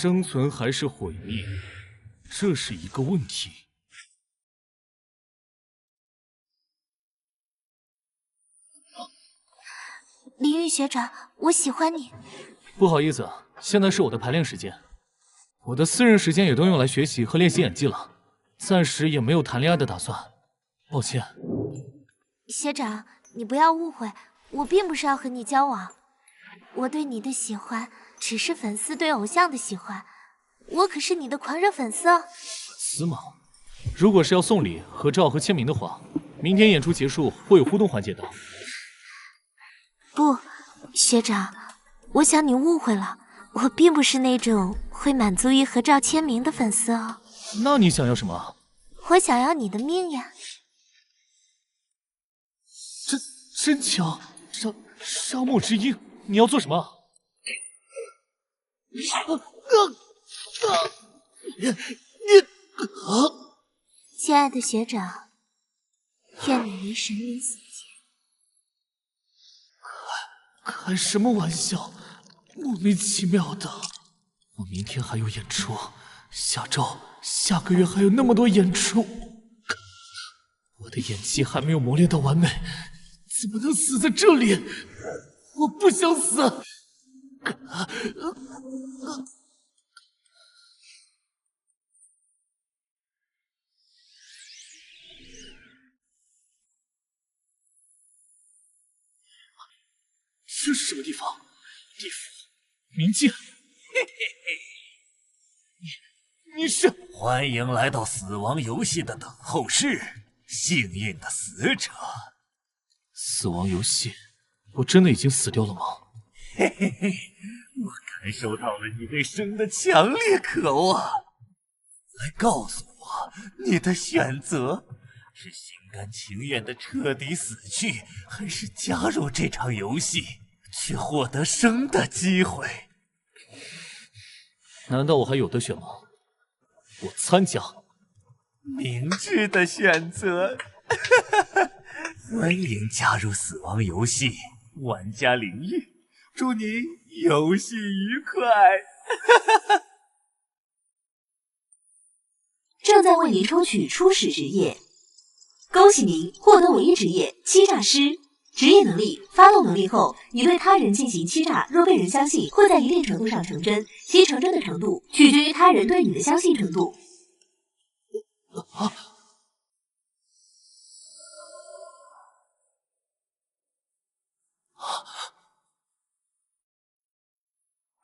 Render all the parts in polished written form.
生存还是毁灭，这是一个问题。林玉学长，我喜欢你。不好意思，现在是我的排练时间，我的私人时间也都用来学习和练习演技了，暂时也没有谈恋爱的打算，抱歉。学长，你不要误会，我并不是要和你交往，我对你的喜欢只是粉丝对偶像的喜欢，我可是你的狂热粉丝哦。粉丝吗？如果是要送礼、合照和签名的话，明天演出结束会有互动环节的。不，学长，我想你误会了，我并不是那种会满足于合照签名的粉丝哦。那你想要什么？我想要你的命呀！真巧，沙漠之鹰，你要做什么？亲爱的学长，愿你于神灵死前。开什么玩笑，莫名其妙的。我明天还有演出，下周、下个月还有那么多演出，我的演技还没有磨练到完美，怎么能死在这里？我不想死。这是什么地方？地府，冥境。嘿嘿嘿，你是？欢迎来到死亡游戏的等候室，幸运的死者。死亡游戏，我真的已经死掉了吗？嘿嘿嘿，我感受到了你对生的强烈渴望。来告诉我，你的选择是心甘情愿的彻底死去，还是加入这场游戏，去获得生的机会？难道我还有得选吗？我参加。明智的选择。欢迎加入死亡游戏，玩家林玉，祝你游戏愉快。正在为您抽取初始职业，恭喜您获得唯一职业欺诈师。职业能力：发动能力后，你对他人进行欺诈，若被人相信，会在一定程度上成真，其成真的程度取决于他人对你的相信程度。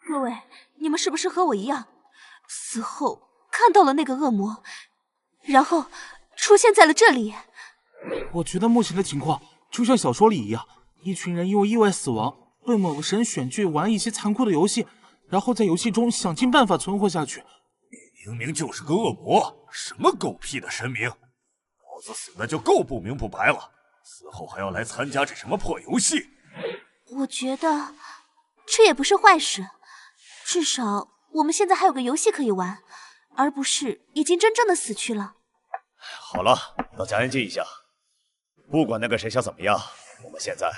各位，你们是不是和我一样，死后看到了那个恶魔，然后出现在了这里？我觉得目前的情况就像小说里一样，一群人因为意外死亡，被某个神选去玩一些残酷的游戏，然后在游戏中想尽办法存活下去。你明明就是个恶魔，什么狗屁的神明！老子死的就够不明不白了，死后还要来参加这什么破游戏？我觉得这也不是坏事，至少我们现在还有个游戏可以玩，而不是已经真正的死去了。好了，大家安静一下。不管那个谁想怎么样，我们现在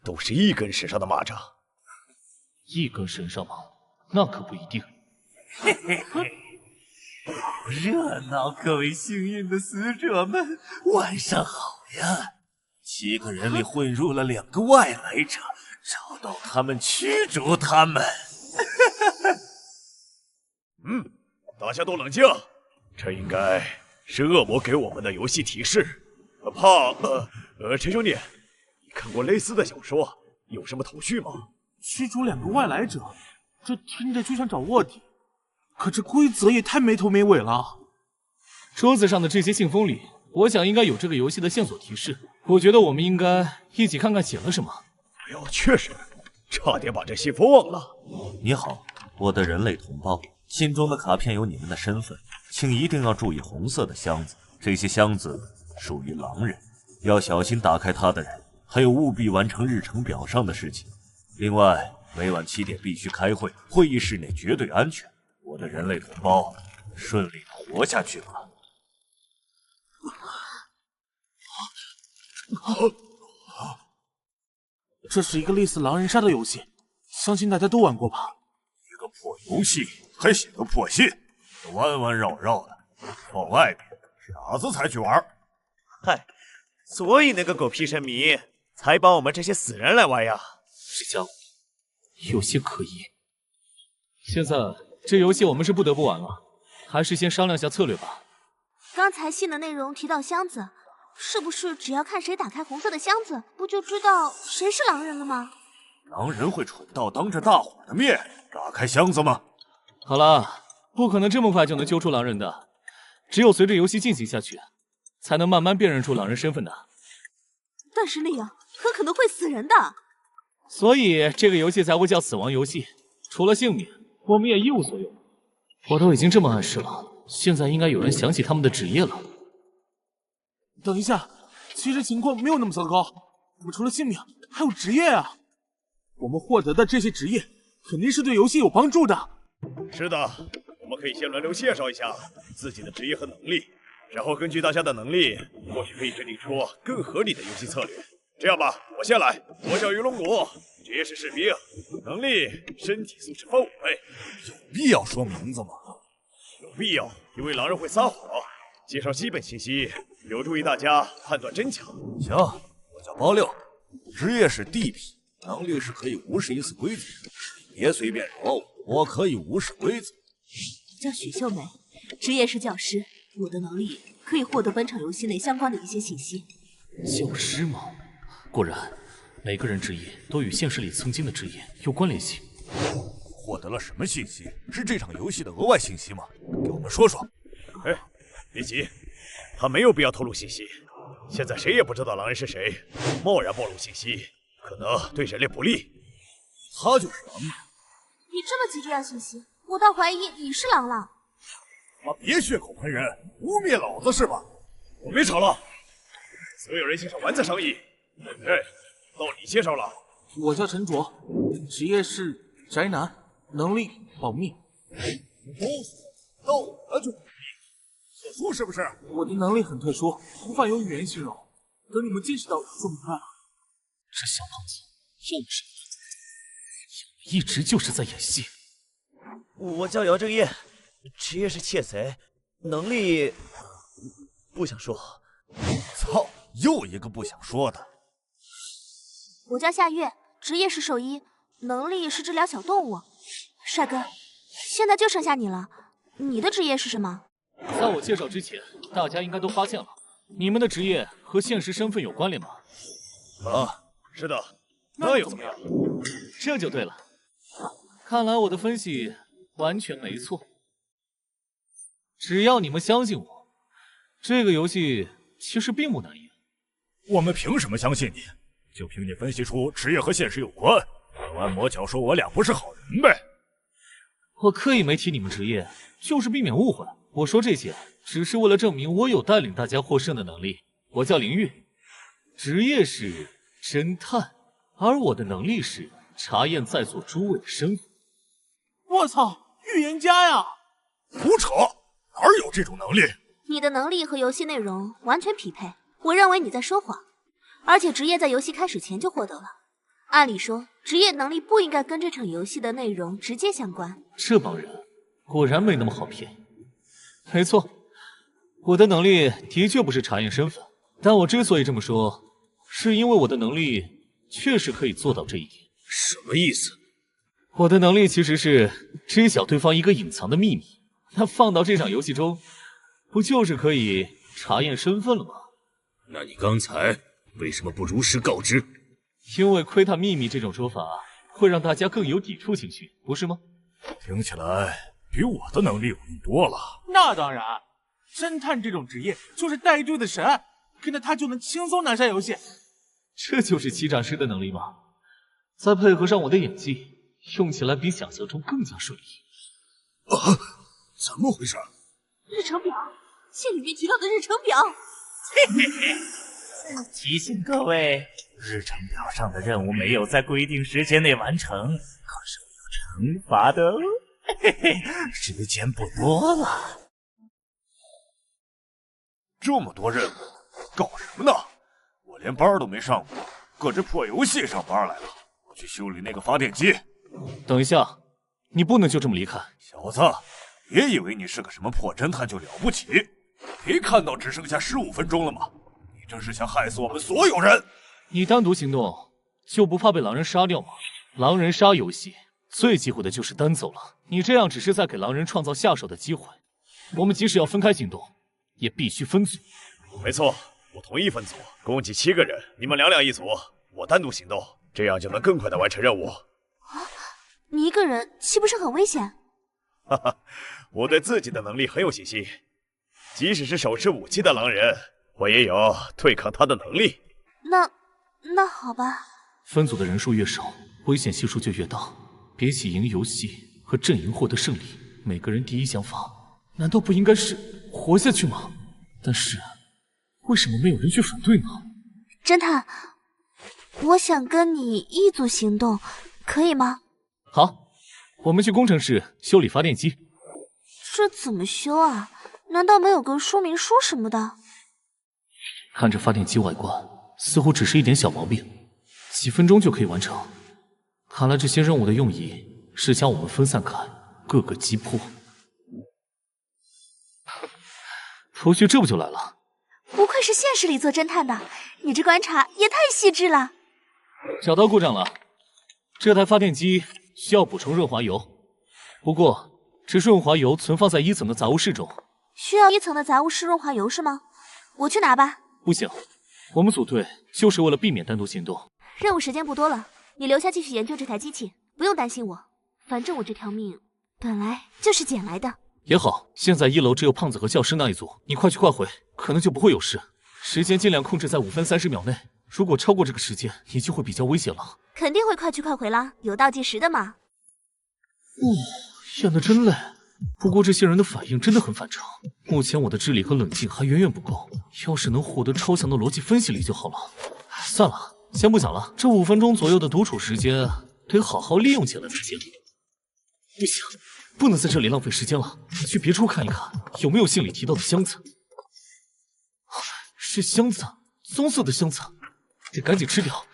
都是一根绳上的蚂蚱。一根绳上吗？那可不一定。嘿嘿嘿，热闹，各位幸运的死者们，晚上好呀！7个人里混入了2个外来者，找到他们，驱逐他们。大家都冷静，这应该是恶魔给我们的游戏提示。陈兄弟，你看过类似的小说，有什么头绪吗？驱逐2个外来者，这听着就像找卧底，可这规则也太没头没尾了。桌子上的这些信封里，我想应该有这个游戏的线索提示。我觉得我们应该一起看看写了什么。哎呦，确实，差点把这信封忘了。你好，我的人类同胞，信中的卡片有你们的身份，请一定要注意红色的箱子，这些箱子属于狼人，要小心打开它的人，还有务必完成日程表上的事情。另外，每晚7点必须开会，会议室内绝对安全。我的人类同胞，顺利的活下去吧。这是一个类似狼人杀的游戏，相信大家都玩过吧？一个破游戏还写个破信，弯弯绕绕的，放外面傻子才去玩。嗨，所以那个狗屁神迷才把我们这些死人来玩呀。石江，有些可疑。现在这游戏我们是不得不玩了，还是先商量下策略吧。刚才信的内容提到箱子，是不是只要看谁打开红色的箱子，不就知道谁是狼人了吗？狼人会蠢到当着大伙的面打开箱子吗？好了，不可能这么快就能揪出狼人的，只有随着游戏进行下去，才能慢慢辨认出狼人身份的。但是那样很可能会死人的。所以这个游戏才会叫死亡游戏，除了性命，我们也一无所有。我都已经这么暗示了，现在应该有人想起他们的职业了。等一下，其实情况没有那么糟糕，我们除了性命，还有职业啊！我们获得的这些职业，肯定是对游戏有帮助的。是的，我们可以先轮流介绍一下自己的职业和能力，然后根据大家的能力，或许可以制定出更合理的游戏策略。这样吧，我先来。我叫鱼龙骨，职业是士兵，能力身体素质方5倍。有必要说名字吗？有必要，因为狼人会撒谎。介绍基本信息，有助于大家判断真假。行，我叫包六，职业是地痞，能力是可以无视一次规则。别随便惹我可以无视规则。我叫许秀梅，职业是教师，我的能力可以获得本场游戏内相关的一些信息。教师吗？果然，每个人职业都与现实里曾经的职业有关联性。获得了什么信息？是这场游戏的额外信息吗？给我们说说。哎，别急，他没有必要透露信息。现在谁也不知道狼人是谁，贸然暴露信息，可能对人类不利。他就是狼。你这么急着要信息，我倒怀疑你是狼了。别血口喷人，污蔑老子是吧？我别吵了，所有人先上丸子商议。哎，到你介绍了。我叫陈卓，职业是宅男，能力保密。到我了就保密，特殊是不是？我的能力很特殊，无法用语言形容。等你们见识到就明白了。这小胖子要么是一直就是在演戏。我叫姚正业，职业是窃贼，能力不想说。操，又一个不想说的。我叫夏月，职业是兽医，能力是治疗小动物。帅哥，现在就剩下你了，你的职业是什么？在我介绍之前，大家应该都发现了，你们的职业和现实身份有关联吗？啊，是的，那又怎么样？这就对了，看来我的分析完全没错。只要你们相信我，这个游戏其实并不难赢。我们凭什么相信你？就凭你分析出职业和现实有关，拐弯抹角说我俩不是好人呗？我刻意没提你们职业，就是避免误会。我说这些，只是为了证明我有带领大家获胜的能力。我叫林玉，职业是侦探，而我的能力是查验在座诸位的身份。我操，预言家呀！胡扯，哪有这种能力？你的能力和游戏内容完全匹配，我认为你在说谎。而且职业在游戏开始前就获得了，按理说职业能力不应该跟这场游戏的内容直接相关。这帮人果然没那么好骗。没错，我的能力的确不是查验身份，但我之所以这么说，是因为我的能力确实可以做到这一点。什么意思？我的能力其实是知晓对方一个隐藏的秘密，那放到这场游戏中，不就是可以查验身份了吗？那你刚才为什么不如实告知？因为窥探秘密这种说法会让大家更有抵触情绪，不是吗？听起来比我的能力有利多了。那当然，侦探这种职业就是带队的神，跟着他就能轻松拿下游戏。这就是欺诈师的能力吗？再配合上我的演技，用起来比想象中更加顺利。怎么回事？日程表，信里面提到的日程表。提醒各位，日程表上的任务没有在规定时间内完成，可是会有惩罚的哦。时间不多了。这么多任务，搞什么呢？我连班都没上过，搁这破游戏上班来了。我去修理那个发电机。等一下，你不能就这么离开。小子，别以为你是个什么破侦探就了不起，别看到只剩下15分钟了吗？你这是想害死我们所有人！你单独行动就不怕被狼人杀掉吗？狼人杀游戏最忌讳的就是单走了，你这样只是在给狼人创造下手的机会。我们即使要分开行动，也必须分组。没错，我同意分组，共计7个人，你们2-2一组，我单独行动，这样就能更快的完成任务。你一个人岂不是很危险？哈哈，我对自己的能力很有信心，即使是手持武器的狼人，我也有对抗他的能力。那好吧。分组的人数越少，危险系数就越大。比起赢游戏和阵营获得胜利，每个人第一想法难道不应该是活下去吗？但是为什么没有人去反对呢？侦探，我想跟你一组行动，可以吗？好，我们去工程室修理发电机。这怎么修啊？难道没有个说明书什么的？看着发电机外观，似乎只是一点小毛病，几分钟就可以完成。看来这些任务的用意是将我们分散开，各个击破。头绪这不就来了？不愧是现实里做侦探的，你这观察也太细致了。找到故障了，这台发电机需要补充润滑油，不过这润滑油存放在1层的杂物室中。需要1层的杂物室润滑油是吗？我去拿吧。不行，我们组队就是为了避免单独行动。任务时间不多了，你留下继续研究这台机器，不用担心我。反正我这条命本来就是捡来的。也好，现在1楼只有胖子和教师那一组，你快去快回，可能就不会有事。时间尽量控制在5分30秒内，如果超过这个时间，你就会比较危险了。肯定会快去快回啦，有倒计时的嘛。演得真累，不过这些人的反应真的很反常。目前我的智力和冷静还远远不够，要是能获得超强的逻辑分析力就好了。算了，先不讲了，这5分钟左右的独处时间得好好利用起来才行。不行，不能在这里浪费时间了，去别处看一看有没有信里提到的箱子。是箱子，棕色的箱子，得赶紧吃掉。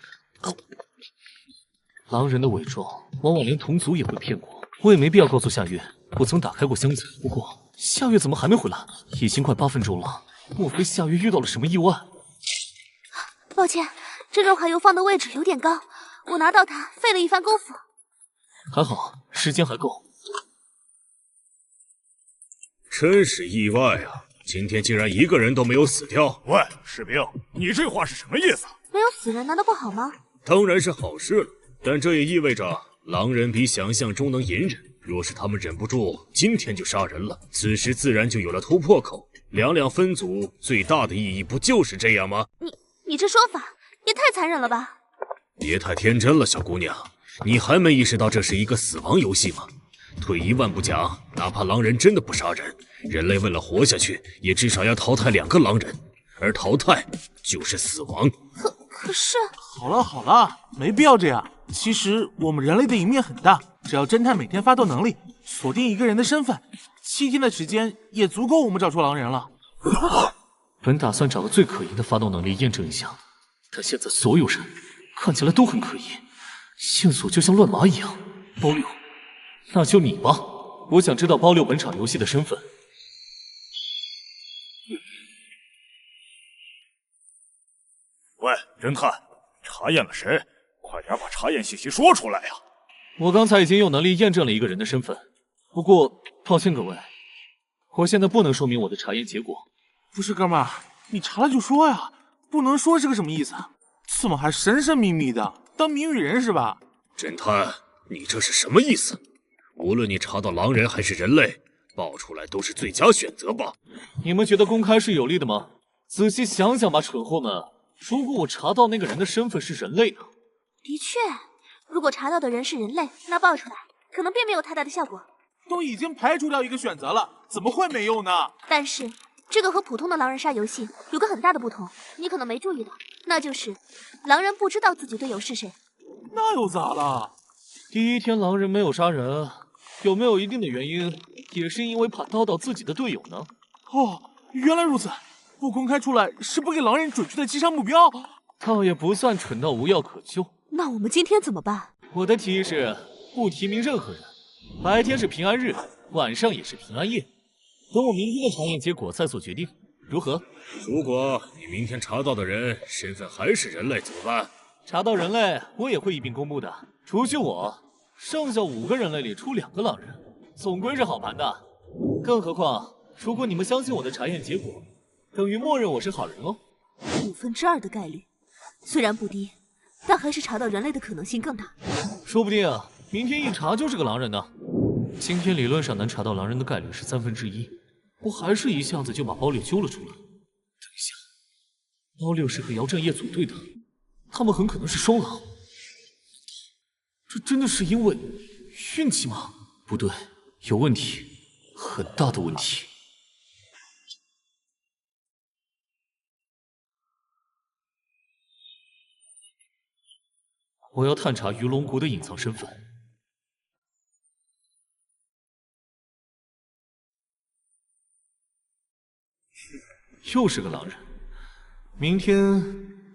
狼人的伪装往往连同族也会骗过，我也没必要告诉夏月我曾打开过箱子。不过夏月怎么还没回来？已经快8分钟了，莫非夏月遇到了什么意外？抱歉，这润滑油放的位置有点高，我拿到它费了一番功夫。还好，时间还够。真是意外啊！今天竟然一个人都没有死掉。喂，士兵，你这话是什么意思？没有死人难道不好吗？当然是好事了，但这也意味着狼人比想象中能隐忍。若是他们忍不住今天就杀人了，此时自然就有了突破口。2-2分组最大的意义不就是这样吗？你这说法也太残忍了吧！别太天真了，小姑娘，你还没意识到这是一个死亡游戏吗？退一万步讲，哪怕狼人真的不杀人，人类为了活下去，也至少要淘汰2个狼人，而淘汰就是死亡。可是，好了，没必要这样。其实我们人类的赢面很大，只要侦探每天发动能力，锁定一个人的身份，7天的时间也足够我们找出狼人了。本打算找个最可疑的发动能力验证一下，但现在所有人看起来都很可疑，线索就像乱麻一样。包六，那就你吧，我想知道包六本场游戏的身份。喂，侦探，查验了谁？快点把查验信息说出来呀！我刚才已经用能力验证了一个人的身份，不过抱歉各位，我现在不能说明我的查验结果。不是哥们儿，你查了就说呀，不能说是个什么意思？怎么还神神秘秘的，当谜语人是吧？侦探，你这是什么意思？无论你查到狼人还是人类，爆出来都是最佳选择吧？你们觉得公开是有利的吗？仔细想想吧，蠢货们，如果我查到那个人的身份是人类呢？的确，如果查到的人是人类，那爆出来可能并没有太大的效果。都已经排除掉一个选择了，怎么会没用呢？但是这个和普通的狼人杀游戏有个很大的不同，你可能没注意到，那就是狼人不知道自己队友是谁。那又咋了？第一天狼人没有杀人，有没有一定的原因，也是因为怕叨到自己的队友呢？哦，原来如此，不公开出来是不给狼人准确的击杀目标。倒也不算蠢到无药可救。那我们今天怎么办？我的提议是不提名任何人，白天是平安日，晚上也是平安夜。等我明天的查验结果再做决定，如何？如果你明天查到的人身份还是人类怎么办？查到人类，我也会一并公布的。除去我，剩下5个人类里出2个狼人，总归是好盘的。更何况，如果你们相信我的查验结果，等于默认我是好人哦。2%的概率，虽然不低，但还是查到人类的可能性更大。说不定明天一查就是个狼人呢。今天理论上能查到狼人的概率是1/3，我还是一下子就把包六揪了出来。等一下，包六是和姚正业组队的，他们很可能是双狼。这真的是因为运气吗？不对，有问题，很大的问题。我要探查鱼龙国的隐藏身份。又是个狼人，明天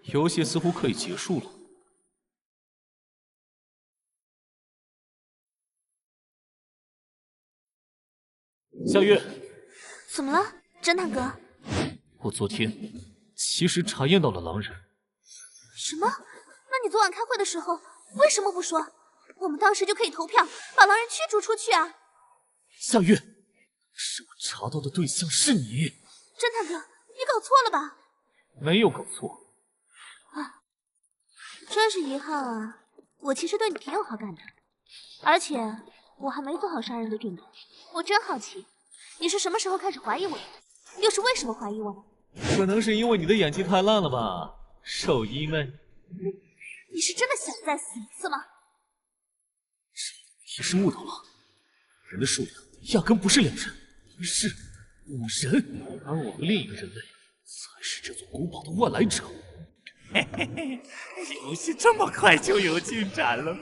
游戏似乎可以结束了。夏月，怎么了，侦探哥？我昨天其实查验到了狼人。什么？那你昨晚开会的时候为什么不说？我们当时就可以投票把狼人驱逐出去啊！夏月，是我查到的对象是你。侦探哥，你搞错了吧？没有搞错。啊，真是遗憾啊！我其实对你挺有好感的，而且我还没做好杀人的准备。我真好奇，你是什么时候开始怀疑我的？又是为什么怀疑我呢？可能是因为你的演技太烂了吧，兽医们。你是真的想再死一次吗？也是误导了，人的数量压根不是2人，而是5人，而我和另一个人类才是这座古堡的外来者。嘿嘿嘿，游戏这么快就有进展了吗？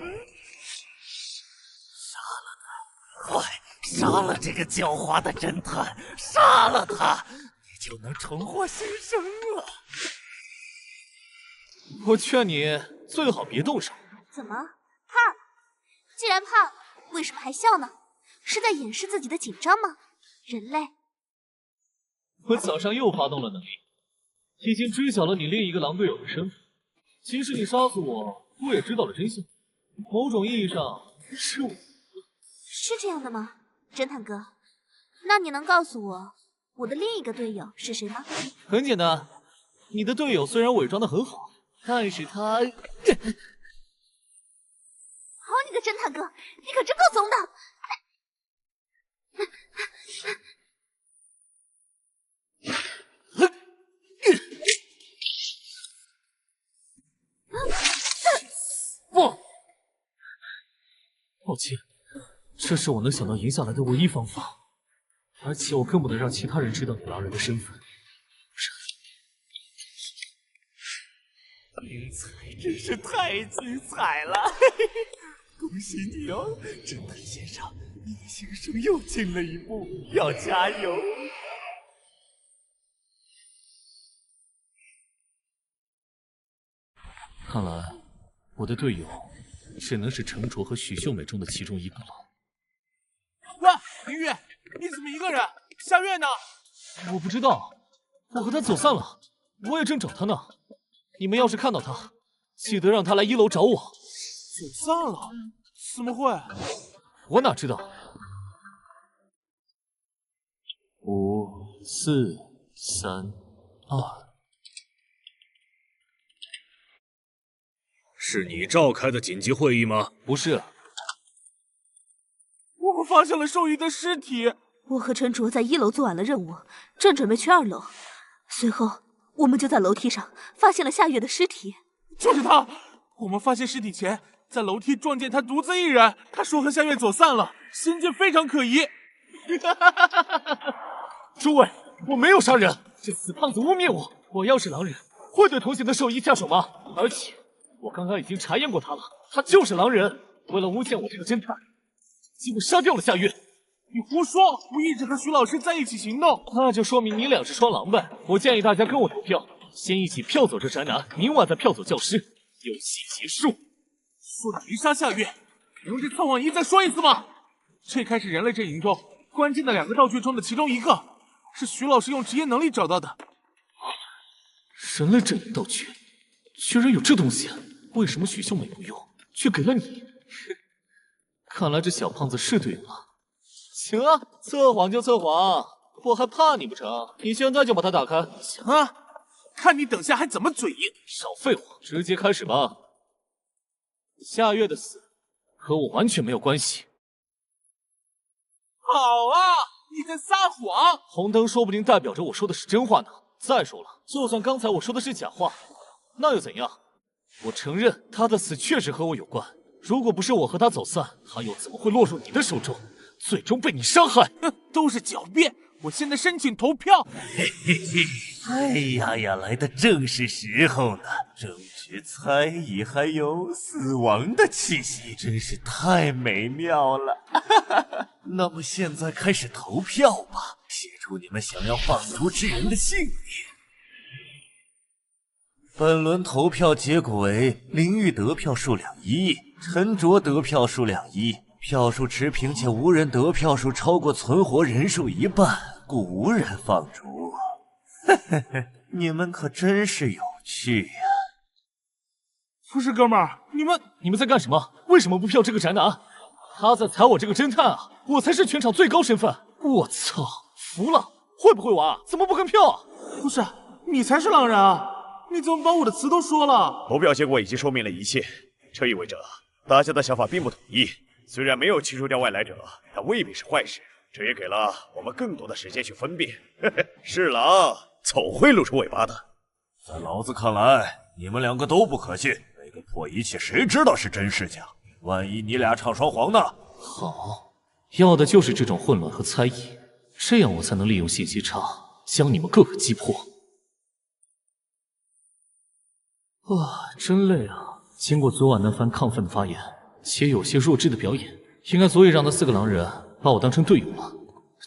杀了他！快杀了这个狡猾的侦探！杀了他，你就能重获新生了。我劝你最好别动手。怎么怕？既然怕，为什么还笑呢？是在掩饰自己的紧张吗？人类，我早上又发动了能力，已经知晓了你另一个狼队友的身份。即使你杀死我，我也知道了真相。某种意义上是我。是这样的吗，侦探哥？那你能告诉我我的另一个队友是谁吗？很简单，你的队友虽然伪装得很好，但是他……好你个侦探哥，你可真够怂的！不，抱歉，这是我能想到赢下来的唯一方法，而且我更不能让其他人知道你狼人的身份。精彩，真是太精彩了！恭喜你哦，侦探先生，你的新生又进了一步，要加油！看来我的队友只能是陈卓和许秀美中的其中一个了。喂，林雨，你怎么一个人？夏月呢？我不知道，我和他走散了，我也正找他呢。你们要是看到他，记得让他来1楼找我。走散了？怎么会？我哪知道？5、4、3、2。是你召开的紧急会议吗？不是。我们发现了兽医的尸体。我和陈卓在1楼做完了任务，正准备去2楼，随后我们就在楼梯上发现了夏月的尸体。就是他！我们发现尸体前，在楼梯撞见他独自一人。他说和夏月走散了，行径非常可疑。诸位，我没有杀人，这死胖子污蔑我。我要是狼人，会对同行的兽医下手吗？而且我刚刚已经查验过他了，他就是狼人。为了诬陷我这个侦探，几乎杀掉了夏月。你胡说！我一直和徐老师在一起行动，那就说明你俩是双狼呗。我建议大家跟我投票，先一起票走这宅男，明晚再票走教师，游戏结束。说你没杀夏月，能用这测谎仪再说一次吗？这开始人类阵营中关键的2个道具中的其中一个，是徐老师用职业能力找到的。人类阵营道具，居然有这东西！为什么许秀美不用，却给了你？看来这小胖子是队友了。行啊，测谎就测谎，我还怕你不成？你现在就把它打开。行啊，看你等下还怎么嘴硬。少废话，直接开始吧。夏月的死和我完全没有关系。好啊，你在撒谎！红灯说不定代表着我说的是真话呢。再说了，就算刚才我说的是假话，那又怎样？我承认他的死确实和我有关。如果不是我和他走散，他又怎么会落入你的手中，最终被你伤害？哼，都是狡辩！我现在申请投票。嘿嘿嘿，哎呀，来的正是时候呢。正值猜疑，还有死亡的气息，真是太美妙了。那么现在开始投票吧，写出你们想要放逐之人的姓名。本轮投票结果为：林玉得票数2亿，陈卓得票数2亿，票数持平且无人得票数超过存活人数1半，故无人放逐。嘿嘿嘿，你们可真是有趣呀！不是哥们儿，你们在干什么？为什么不票这个宅男？他在踩我这个侦探啊！我才是全场最高身份！我操，服了！会不会玩？怎么不跟票啊？不是，你才是狼人啊！你怎么把我的词都说了？投票结果已经说明了一切，这意味着大家的想法并不统一。虽然没有清除掉外来者，但未必是坏事。这也给了我们更多的时间去分辨。是狼总会露出尾巴的。在老子看来，你们2个都不可信。那个破仪器谁知道是真是假？万一你俩唱双簧呢？好，要的就是这种混乱和猜疑，这样我才能利用信息差将你们各个击破。哇，真累啊！经过昨晚那番亢奋的发言，且有些弱智的表演，应该足以让那4个狼人把我当成队友了。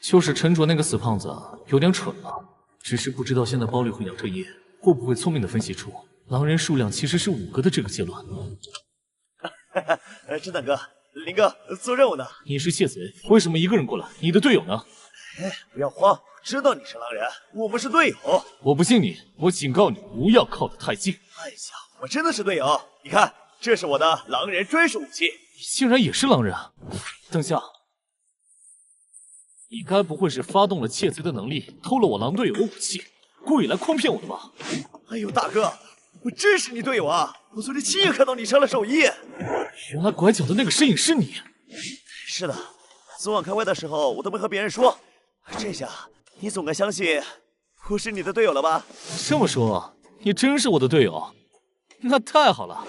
就是陈卓那个死胖子有点蠢了，只是不知道现在包里和杨彻夜会不会聪明的分析出狼人数量其实是5个的这个结论。侦探哥，林哥做任务呢？你是窃贼，为什么一个人过来？你的队友呢？不要慌，知道你是狼人，我们是队友。我不信你，我警告你，不要靠得太近。哎呀，我真的是队友。你看，这是我的狼人专属武器。你竟然也是狼人啊！等下，你该不会是发动了窃贼的能力，偷了我狼队友的武器，故意来诓骗我的吧？哎呦，大哥，我真是你队友啊！我昨天亲眼看到你成了手艺。原来拐角的那个身影是你。是的，昨晚开会的时候我都没和别人说，这下你总该相信我是你的队友了吧？这么说，你真是我的队友？那太好了，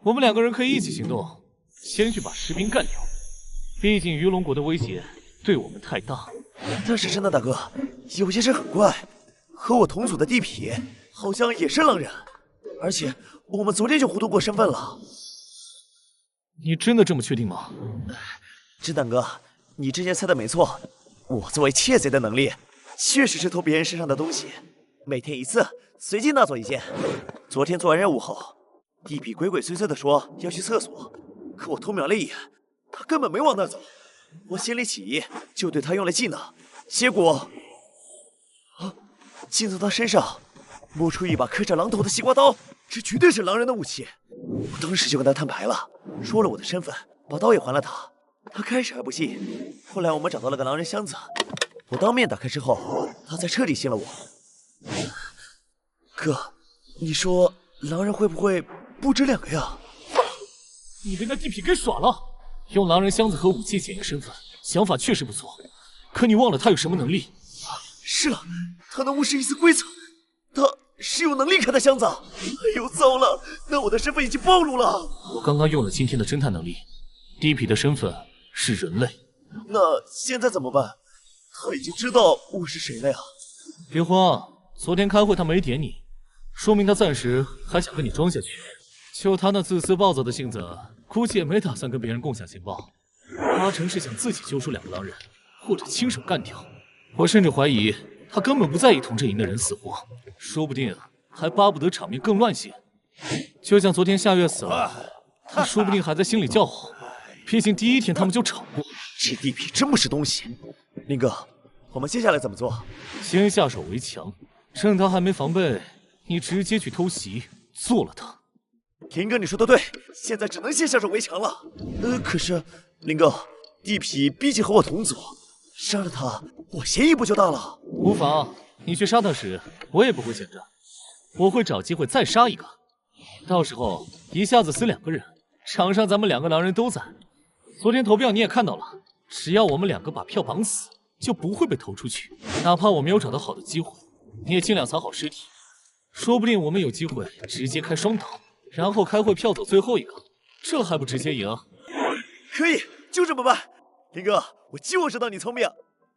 我们2个人可以一起行动，先去把士兵干掉。毕竟鱼龙国的威胁对我们太大。但是真的大哥，有些事很怪，和我同组的地痞好像也是狼人，而且我们昨天就互动过身份了。你真的这么确定吗？侦探哥，你之前猜的没错，我作为窃贼的能力，确实是偷别人身上的东西，每天1次，随机拿走1件。昨天做完任务后，地痞鬼鬼祟祟的说要去厕所，可我偷瞄了一眼，他根本没往那走。我心里起疑，就对他用了技能，结果竟从他身上摸出一把刻着狼头的西瓜刀，这绝对是狼人的武器。我当时就跟他摊牌了，说了我的身份，把刀也还了他。他开始还不信，后来我们找到了个狼人箱子，我当面打开之后，他才彻底信了我。哥，你说狼人会不会不止2个呀？你被那地痞给耍了，用狼人箱子和武器检验身份，想法确实不错。可你忘了他有什么能力？是啊，他能无视一丝规则，他是有能力开的箱子。哎呦，糟了，那我的身份已经暴露了。我刚刚用了今天的侦探能力，地痞的身份是人类。那现在怎么办？他已经知道我是谁了呀？别慌，昨天开会他没点你，说明他暂时还想跟你装下去。就他那自私暴躁的性子，估计也没打算跟别人共享情报，八成是想自己揪出2个狼人，或者亲手干掉。我甚至怀疑他根本不在意同阵营的人死活，说不定还巴不得场面更乱些。就像昨天夏月死了，他说不定还在心里叫好，毕竟第1天他们就吵过。这地痞真不是东西。林哥，我们接下来怎么做？先下手为强，趁他还没防备，你直接去偷袭，做了他。林哥，你说的对，现在只能先下手为强了。可是林哥，地痞毕竟和我同组，杀了他，我嫌疑不就大了？无妨，你去杀他时，我也不会闲着，我会找机会再杀一个，到时候一下子死2个人，场上咱们2个狼人都在。昨天投票你也看到了，只要我们2个把票绑死，就不会被投出去。哪怕我没有找到好的机会，你也尽量藏好尸体，说不定我们有机会直接开双刀，然后开会票走最后一个，这还不直接赢？可以，就这么办。林哥，我就知道你聪明，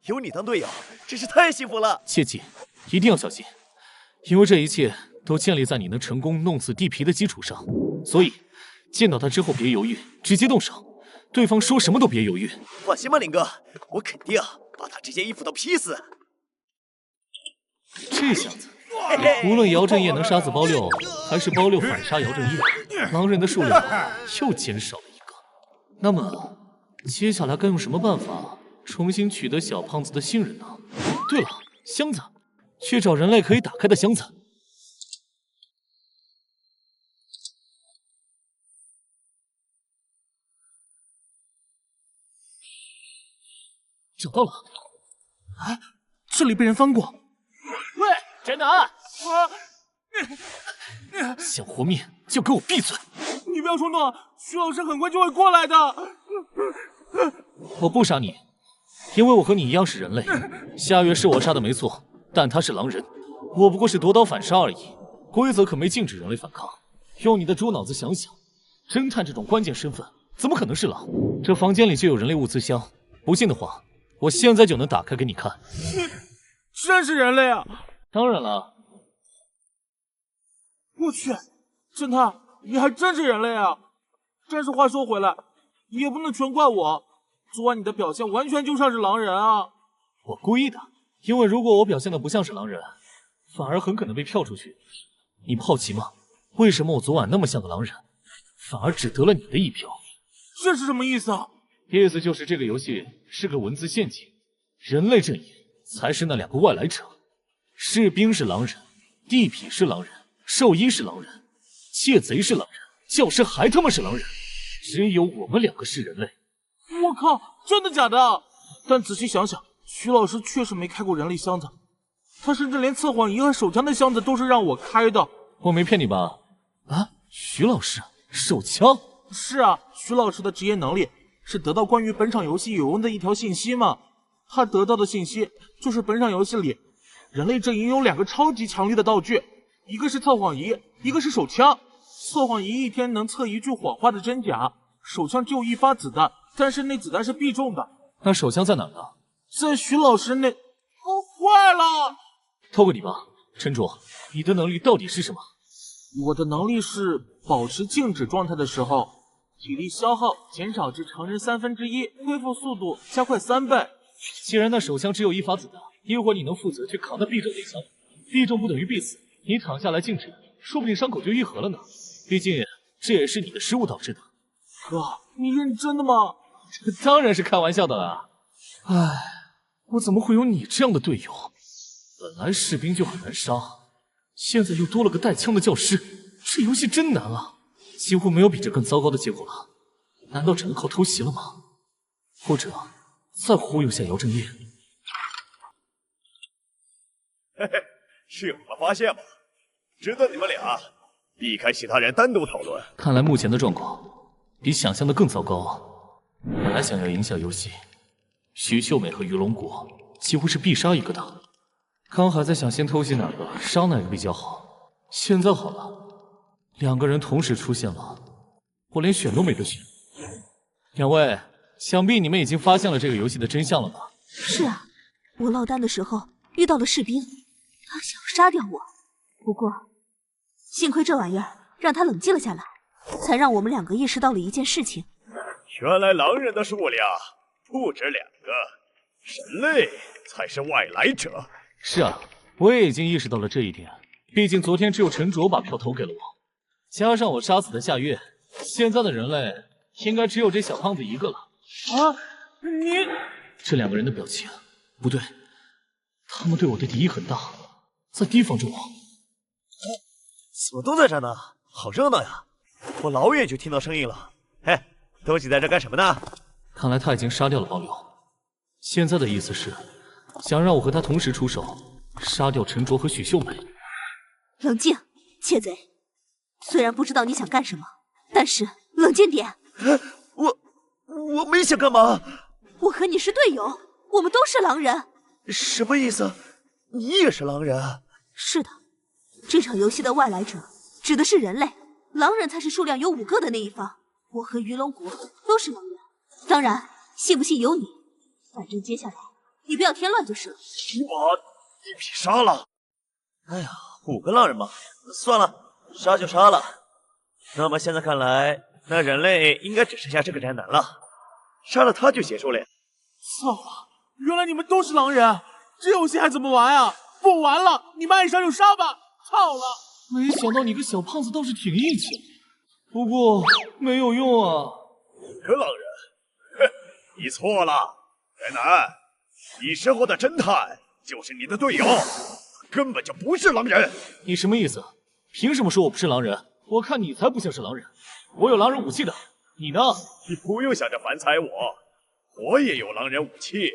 有你当队友，真是太幸福了。切记，一定要小心，因为这一切都建立在你能成功弄死地皮的基础上。所以，见到他之后别犹豫，直接动手。对方说什么都别犹豫。放心吧，林哥，我肯定把他这件衣服都劈死。这下子，无论姚正业能杀死包六，还是包六反杀姚正业，狼人的数量又减少了一个。那么，接下来该用什么办法重新取得小胖子的信任呢？对了，箱子，去找人类可以打开的箱子。找到了！哎，这里被人翻过。喂，宅男！想活命就给我闭嘴！你不要冲动，徐老师很快就会过来的。我不杀你，因为我和你一样是人类。夏月是我杀的没错，但他是狼人，我不过是夺刀反杀而已。规则可没禁止人类反抗。用你的猪脑子想想，侦探这种关键身份怎么可能是狼？这房间里就有人类物资箱，不信的话，我现在就能打开给你看。真是人类啊！当然了。我去，侦探，你还真是人类啊！但是话说回来，也不能全怪我，昨晚你的表现完全就像是狼人啊！我故意的，因为如果我表现的不像是狼人，反而很可能被票出去。你不好奇吗？为什么我昨晚那么像个狼人，反而只得了你的1票？这是什么意思啊？意思就是这个游戏是个文字陷阱，人类阵营才是那2个外来者，士兵是狼人，地痞是狼人，兽医是狼人，窃贼是狼人，教师还他妈是狼人，只有我们2个是人类。我靠，真的假的？但仔细想想，徐老师确实没开过人类箱子，他甚至连测谎仪和手枪的箱子都是让我开的。我没骗你吧？啊，徐老师，手枪？是啊，徐老师的职业能力是得到关于本场游戏有用的一条信息嘛。他得到的信息就是本场游戏里人类阵营有2个超级强力的道具，一个是测谎仪，一个是手枪。测谎仪1天能测1句谎话的真假，手枪只有1发子弹，但是那子弹是必中的。那手枪在哪儿呢？在徐老师那……哦，坏了！透过你吧，陈卓，你的能力到底是什么？我的能力是保持静止状态的时候，体力消耗减少至常人1/3，恢复速度加快3倍。既然那手枪只有1发子弹，一会儿你能负责去扛那必中那枪，必中不等于必死，你躺下来静止，说不定伤口就愈合了呢。毕竟这也是你的失误导致的。哥，你认真的吗？当然是开玩笑的啦。唉，我怎么会有你这样的队友？本来士兵就很难杀，现在又多了个带枪的教师，这游戏真难啊！几乎没有比这更糟糕的结果了。难道只能靠偷袭了吗？或者再忽悠下姚正业？嘿嘿，是有什么发现吗？值得你们俩避开其他人单独讨论。看来目前的状况比想象的更糟糕啊！本来想要赢下游戏，许秀美和于龙国几乎是必杀一个的。刚还在想先偷袭哪个杀哪个比较好，现在好了，2个人同时出现了，我连选都没得选。2位，想必你们已经发现了这个游戏的真相了吧？是啊，我落单的时候遇到了士兵，他想杀掉我，不过幸亏这玩意儿让他冷静了下来，才让我们2个意识到了一件事情。原来狼人的数量不止2个，人类才是外来者。是啊，我也已经意识到了这一点。毕竟昨天只有陈卓把票投给了我，加上我杀死的夏月，现在的人类应该只有这小胖子一个了。啊，你这两个人的表情不对，他们对我的敌意很大，在提防着我。怎么都在这呢？好热闹呀！我老远就听到声音了。嘿，都挤在这干什么呢？看来他已经杀掉了包流，现在的意思是想让我和他同时出手，杀掉陈卓和许秀美。冷静，窃贼！虽然不知道你想干什么，但是冷静点。我没想干嘛。我和你是队友，我们都是狼人。什么意思？你也是狼人？是的，这场游戏的外来者指的是人类，狼人才是数量有5个的那一方。我和鱼龙国都是狼人，当然，信不信由你。反正接下来你不要添乱就是了。你把地痞杀了？哎呀，5个狼人嘛，算了，杀就杀了。那么现在看来，那人类应该只剩下这个宅男了，杀了他就结束了。操了！原来你们都是狼人，这游戏还怎么玩啊？不玩了，你们爱杀就杀吧！操了！没想到你个小胖子倒是挺义气，不过没有用啊。5个狼人，哼，你错了，宅男，你身后的侦探就是你的队友，根本就不是狼人。你什么意思？凭什么说我不是狼人？我看你才不像是狼人，我有狼人武器的，你呢？你不用想着反踩我，我也有狼人武器。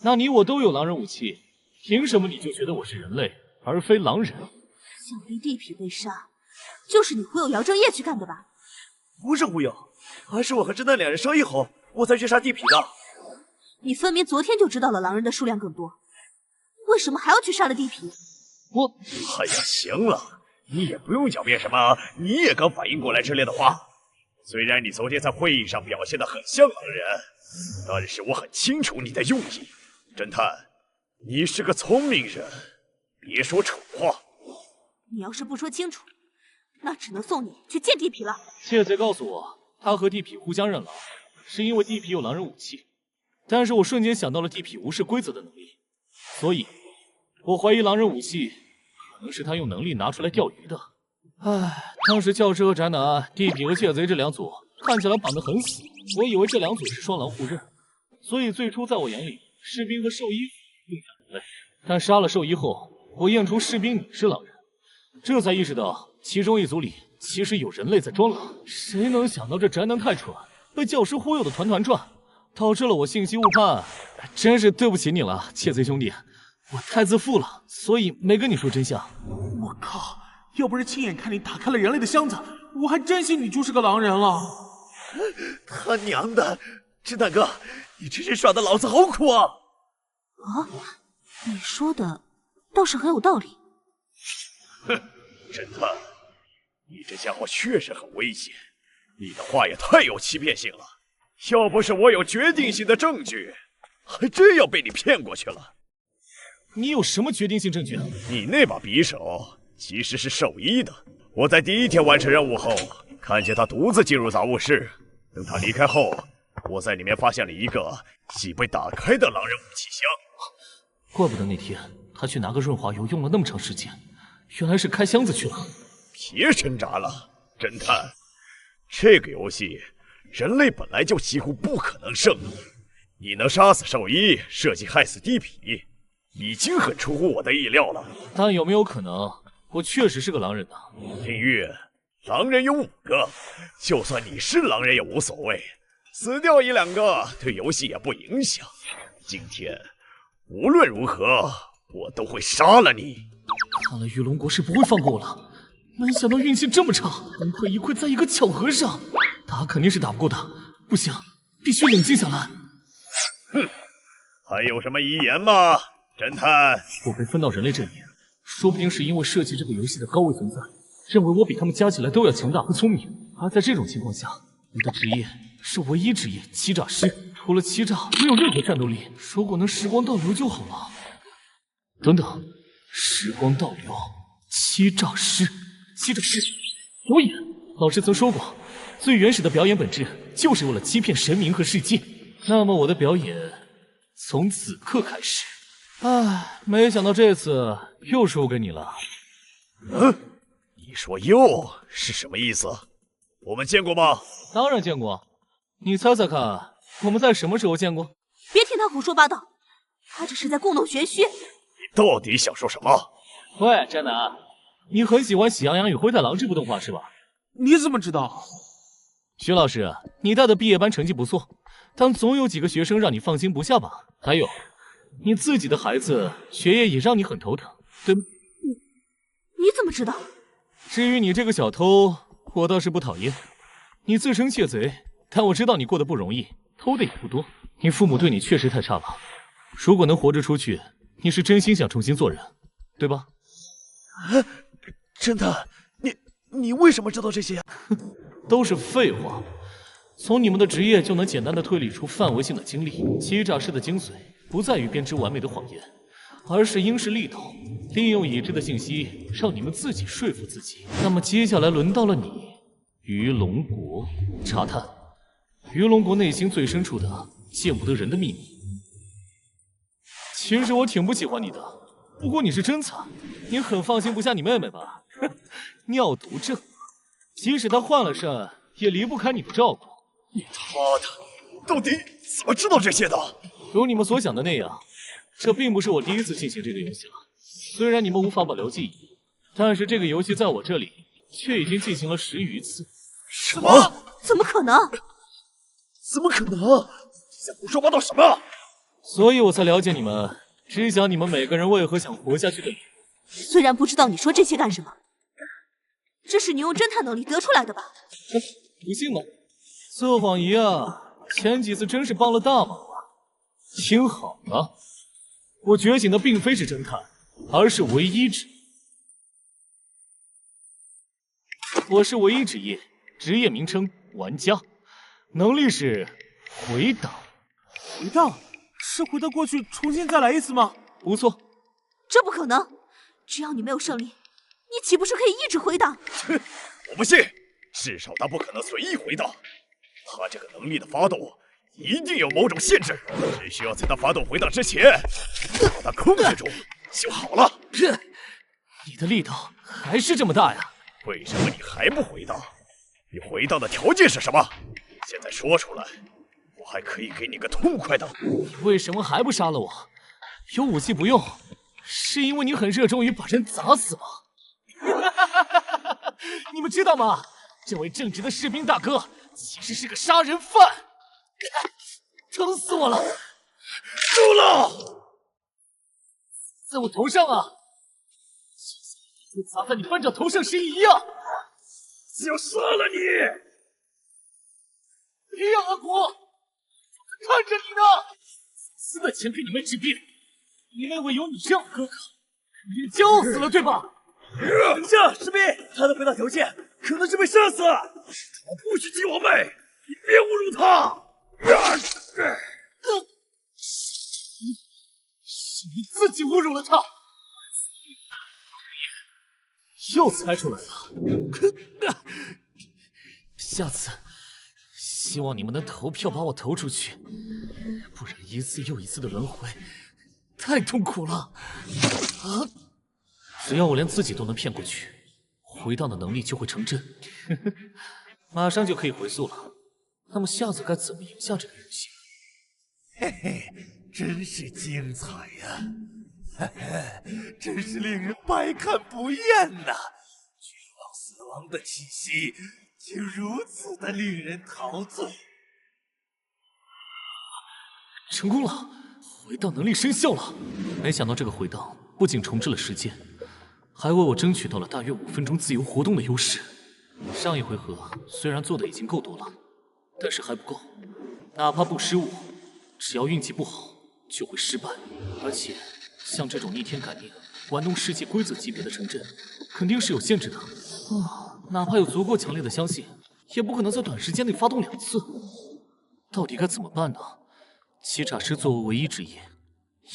那你我都有狼人武器，凭什么你就觉得我是人类而非狼人？想逼地痞被杀，就是你忽悠姚正业去干的吧？不是忽悠，而是我和侦探2人商议后，我才去杀地痞的。你分明昨天就知道了狼人的数量更多，为什么还要去杀了地痞？我……哎呀，行了，你也不用狡辩什么你也刚反应过来之类的话。虽然你昨天在会议上表现得很像狼人，但是我很清楚你的用意。侦探，你是个聪明人，别说蠢话。你要是不说清楚，那只能送你去见地痞了。窃贼告诉我，他和地痞互相认狼，是因为地痞有狼人武器。但是我瞬间想到了地痞无视规则的能力，所以，我怀疑狼人武器可能是他用能力拿出来钓鱼的。唉，当时教师和宅男、地痞和窃贼这2组看起来绑得很死，我以为这2组是双狼互认，所以最初在我眼里，士兵和兽医更像人类。但杀了兽医后，我验出士兵你是狼人，这才意识到其中一组里其实有人类在装狼。谁能想到这宅男太蠢，被教师忽悠的团团转，导致了我信息误判。真是对不起你了，窃贼兄弟，我太自负了，所以没跟你说真相。我靠！要不是亲眼看你打开了人类的箱子，我还真信你就是个狼人了。他娘的，侦探哥，你真是耍得老子好苦啊！啊，你说的倒是很有道理。哼，侦探，你这家伙确实很危险，你的话也太有欺骗性了。要不是我有决定性的证据，还真要被你骗过去了。你有什么决定性证据？你那把匕首其实是兽医的。我在第1天完成任务后，看见他独自进入杂物室。等他离开后，我在里面发现了一个已被打开的狼人武器箱。怪不得那天他去拿个润滑油用了那么长时间，原来是开箱子去了。别挣扎了，侦探。这个游戏，人类本来就几乎不可能胜利。你能杀死兽医，设计害死地痞，已经很出乎我的意料了。但有没有可能，我确实是个狼人呢？听玉，狼人有5个，就算你是狼人也无所谓，死掉1、2个对游戏也不影响。今天无论如何，我都会杀了你。看来玉龙国是不会放过我了。没想到运气这么差，功亏一篑在一个巧合上。打肯定是打不过的，不行，必须冷静下来。哼，还有什么遗言吗，侦探？我被分到人类阵营，说不定是因为设计这个游戏的高位存在，认为我比他们加起来都要强大和聪明。而在这种情况下，我的职业是唯一职业欺诈师，除了欺诈没有任何战斗力。如果能时光倒流就好了。等等，时光倒流，欺诈师，欺诈师，表演。老师曾说过，最原始的表演本质就是为了欺骗神明和世界。那么我的表演从此刻开始。唉，没想到这次又输给你了。你说又是什么意思？我们见过吗？当然见过，你猜猜看，我们在什么时候见过？别听他胡说八道，他只是在故弄玄虚。你到底想说什么？喂，宅男，你很喜欢《喜羊羊与灰太狼》这部动画是吧？你怎么知道？徐老师，你带的毕业班成绩不错，但总有几个学生让你放心不下吧？还有，你自己的孩子学业也让你很头疼，对吗？你怎么知道？至于你这个小偷，我倒是不讨厌。你自称窃贼，但我知道你过得不容易，偷的也不多。你父母对你确实太差了，如果能活着出去，你是真心想重新做人，对吧？侦探，你为什么知道这些？都是废话。从你们的职业就能简单的推理出范围性的经历。欺诈师的精髓不在于编织完美的谎言，而是因势利导，利用已知的信息让你们自己说服自己。那么接下来轮到了你，鱼龙国。查探鱼龙国内心最深处的见不得人的秘密。其实我挺不喜欢你的，不过你是真惨，你很放心不下你妹妹吧？尿毒症，即使她患了肾，也离不开你的照顾。你他妈的，到底怎么知道这些的？如你们所想的那样，这并不是我第一次进行这个游戏了。虽然你们无法保留记忆，但是这个游戏在我这里却已经进行了10余次。什么？怎么可能？怎么可能？你在胡说八道什么？所以我才了解你们，知晓你们每个人为何想活下去的理由。虽然不知道你说这些干什么，这是你用侦探能力得出来的吧？不信吗？测谎仪啊，前几次真是帮了大忙啊！听好了，我觉醒的并非是侦探，而是唯一职业。我是唯一职业，职业名称玩家，能力是回档。回档是回到过去重新再来一次吗？不错。这不可能！只要你没有胜利，你岂不是可以一直回档？我不信，至少他不可能随意回档。他这个能力的发动一定有某种限制，只需要在他发动回档之前把他控制住就好了。你的力道还是这么大呀？为什么你还不回档？你回档的条件是什么？现在说出来，我还可以给你个痛快的。你为什么还不杀了我？有武器不用，是因为你很热衷于把人砸死吗？你们知道吗？这位正直的士兵大哥其实是个杀人犯，疼死我了！够了！在我头上啊！就砸在你班长头上时一样！就杀了你！别呀，阿古，我看着你呢！死的钱给你妹治病，你妹会有你这样的哥哥，也骄傲死了，对吧？等下，士兵，他的回档条件可能是被射死了。他不许激我妹，你别侮辱他！是你自己侮辱了他。又猜出来了，下次希望你们能投票把我投出去，不然一次又一次的轮回太痛苦了。只要我连自己都能骗过去，回档的能力就会成真，马上就可以回溯了。那么下次该怎么赢下这个游戏？嘿嘿，真是精彩呀！嘿嘿，真是令人百看不厌呐！绝望死亡的气息，竟如此的令人陶醉。成功了，回档能力生效了。没想到这个回档不仅重置了时间，还为我争取到了大约5分钟自由活动的优势。上一回合虽然做的已经够多了，但是还不够。哪怕不失误，只要运气不好就会失败。而且像这种逆天改命、玩弄世界规则级别的城镇，肯定是有限制的。哪怕有足够强烈的相信，也不可能在短时间内发动2次。到底该怎么办呢？欺诈师作为唯一职业，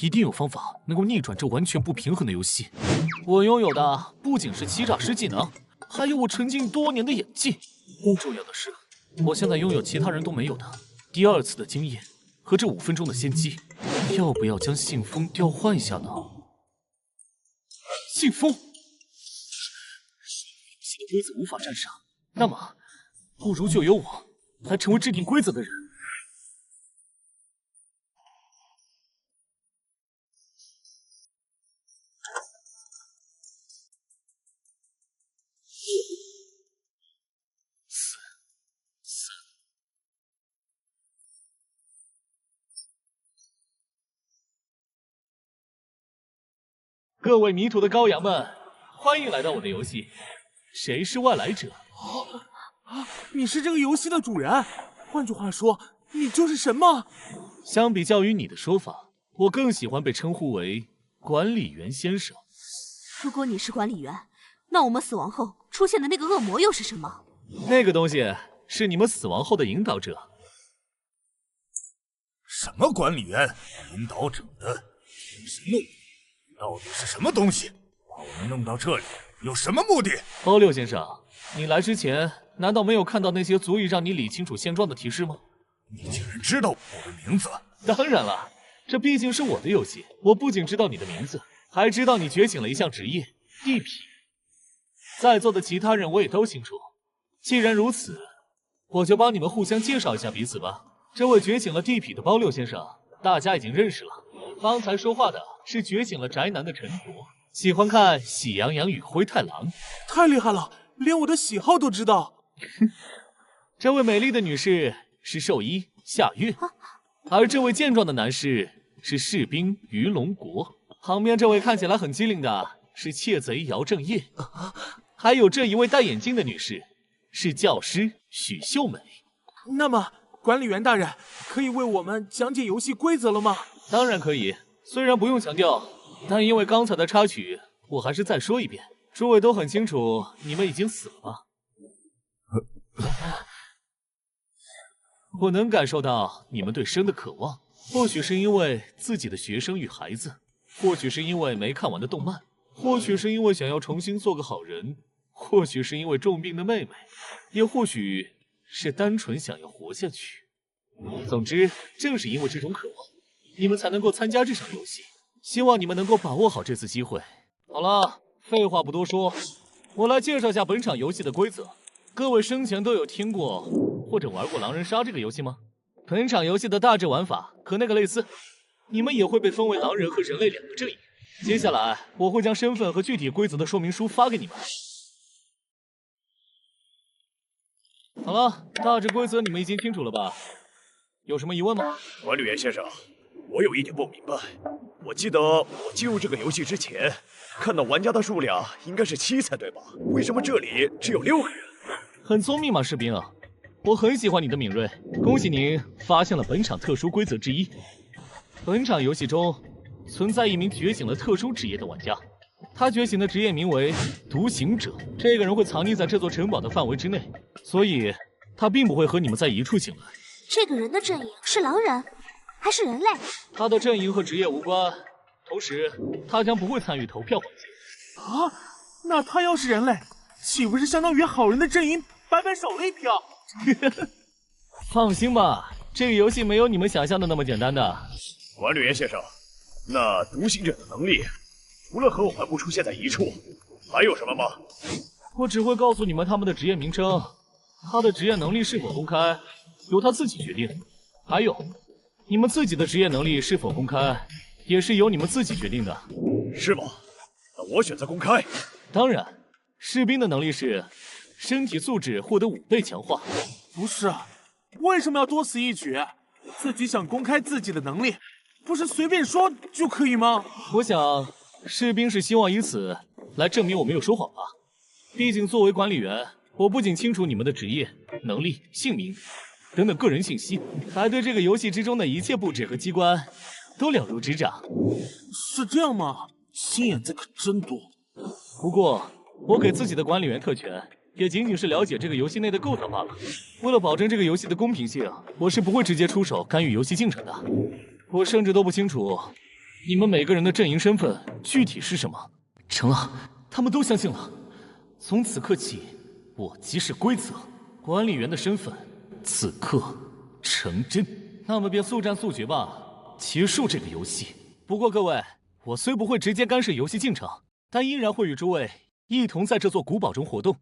一定有方法能够逆转这完全不平衡的游戏。我拥有的不仅是欺诈师技能，还有我沉浸多年的演技。更重要的是，我现在拥有其他人都没有的第2次的经验和这5分钟的先机。要不要将信封调换一下呢？信封，游戏的规则无法沾上，那么不如就由我来成为制定规则的人。各位迷途的羔羊们，欢迎来到我的游戏。谁是外来者？你是这个游戏的主人，换句话说，你就是神吗？相比较于你的说法，我更喜欢被称呼为管理员先生。如果你是管理员，那我们死亡后出现的那个恶魔又是什么？那个东西是你们死亡后的引导者。什么管理员？引导者的天神怒，到底是什么东西？把我们弄到这里有什么目的？包六先生，你来之前难道没有看到那些足以让你理清楚现状的提示吗？你竟然知道我的名字？当然了，这毕竟是我的游戏，我不仅知道你的名字，还知道你觉醒了一项职业地痞。在座的其他人我也都清楚。既然如此，我就帮你们互相介绍一下彼此吧。这位觉醒了地痞的包六先生，大家已经认识了。方才说话的是觉醒了宅男的陈铎，喜欢看《喜羊羊与灰太狼》。太厉害了，连我的喜好都知道。这位美丽的女士是兽医夏月，而这位健壮的男士是士兵于龙国。旁边这位看起来很机灵的是窃贼姚正业，还有这一位戴眼镜的女士是教师许秀美。那么，管理员大人可以为我们讲解游戏规则了吗？当然可以，虽然不用强调，但因为刚才的插曲，我还是再说一遍。诸位都很清楚，你们已经死了吧？我能感受到你们对生的渴望，或许是因为自己的学生与孩子，或许是因为没看完的动漫，或许是因为想要重新做个好人，或许是因为重病的妹妹，也或许是单纯想要活下去。总之，正是因为这种渴望，你们才能够参加这场游戏。希望你们能够把握好这次机会。好了，废话不多说，我来介绍下本场游戏的规则。各位生前都有听过或者玩过狼人杀这个游戏吗？本场游戏的大致玩法和那个类似，你们也会被分为狼人和人类两个阵营。接下来我会将身份和具体规则的说明书发给你们。好了，大致规则你们已经清楚了吧？有什么疑问吗？管理员先生，我有一点不明白。我记得我进入这个游戏之前，看到玩家的数量应该是7才对吧？为什么这里只有6个人？很聪明嘛，士兵啊！我很喜欢你的敏锐，恭喜您发现了本场特殊规则之一。本场游戏中存在一名觉醒了特殊职业的玩家，他觉醒的职业名为独行者。这个人会藏匿在这座城堡的范围之内，所以他并不会和你们在一处醒来。这个人的阵营是狼人还是人类？他的阵营和职业无关，同时他将不会参与投票环节。啊，那他要是人类，岂不是相当于好人的阵营白白少了一票？放心吧，这个游戏没有你们想象的那么简单的。管理员先生，那独行者的能力除了和我们不出现在一处，还有什么吗？我只会告诉你们他们的职业名称，他的职业能力是否公开由他自己决定。还有，你们自己的职业能力是否公开，也是由你们自己决定的。是吗？那我选择公开。当然，士兵的能力是身体素质获得5倍强化。不是，为什么要多此一举？自己想公开自己的能力，不是随便说就可以吗？我想，士兵是希望以此来证明我没有说谎吧。毕竟作为管理员，我不仅清楚你们的职业、能力、姓名等等个人信息，还对这个游戏之中的一切布置和机关都了如指掌。是这样吗？心眼子可真多。不过，我给自己的管理员特权，也仅仅是了解这个游戏内的构造罢了。为了保证这个游戏的公平性，我是不会直接出手干预游戏进程的。我甚至都不清楚你们每个人的阵营身份具体是什么。成了，他们都相信了。从此刻起，我即是规则，管理员的身份此刻成真。那么便速战速决吧，结束这个游戏。不过各位，我虽不会直接干涉游戏进程，但依然会与诸位一同在这座古堡中活动。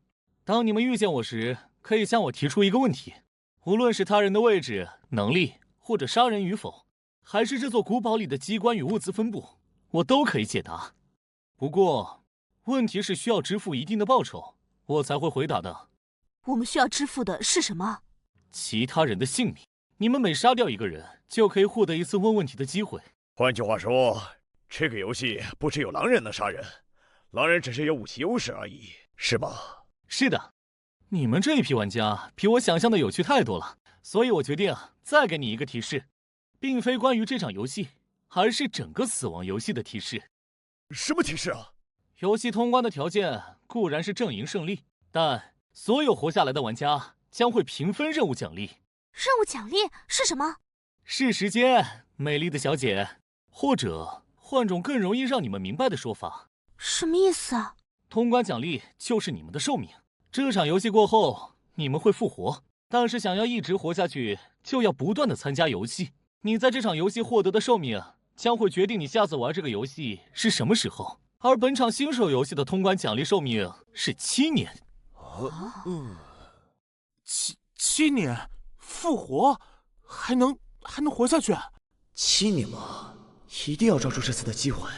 当你们遇见我时，可以向我提出一个问题，无论是他人的位置、能力，或者杀人与否，还是这座古堡里的机关与物资分布，我都可以解答。不过，问题是需要支付一定的报酬，我才会回答的。我们需要支付的是什么？其他人的性命。你们每杀掉一个人，就可以获得一次问问题的机会。换句话说，这个游戏不只有狼人能杀人，狼人只是有武器优势而已，是吗？是的，你们这一批玩家比我想象的有趣太多了，所以我决定再给你一个提示，并非关于这场游戏，而是整个死亡游戏的提示。什么提示啊？游戏通关的条件固然是阵营胜利，但所有活下来的玩家将会平分任务奖励。任务奖励是什么？是时间，美丽的小姐，或者换种更容易让你们明白的说法。什么意思啊？通关奖励就是你们的寿命。这场游戏过后，你们会复活，但是想要一直活下去，就要不断的参加游戏。你在这场游戏获得的寿命，将会决定你下次玩这个游戏是什么时候。而本场新手游戏的通关奖励寿命是7年。7年复活，还能活下去？7年吗？一定要抓住这次的机会。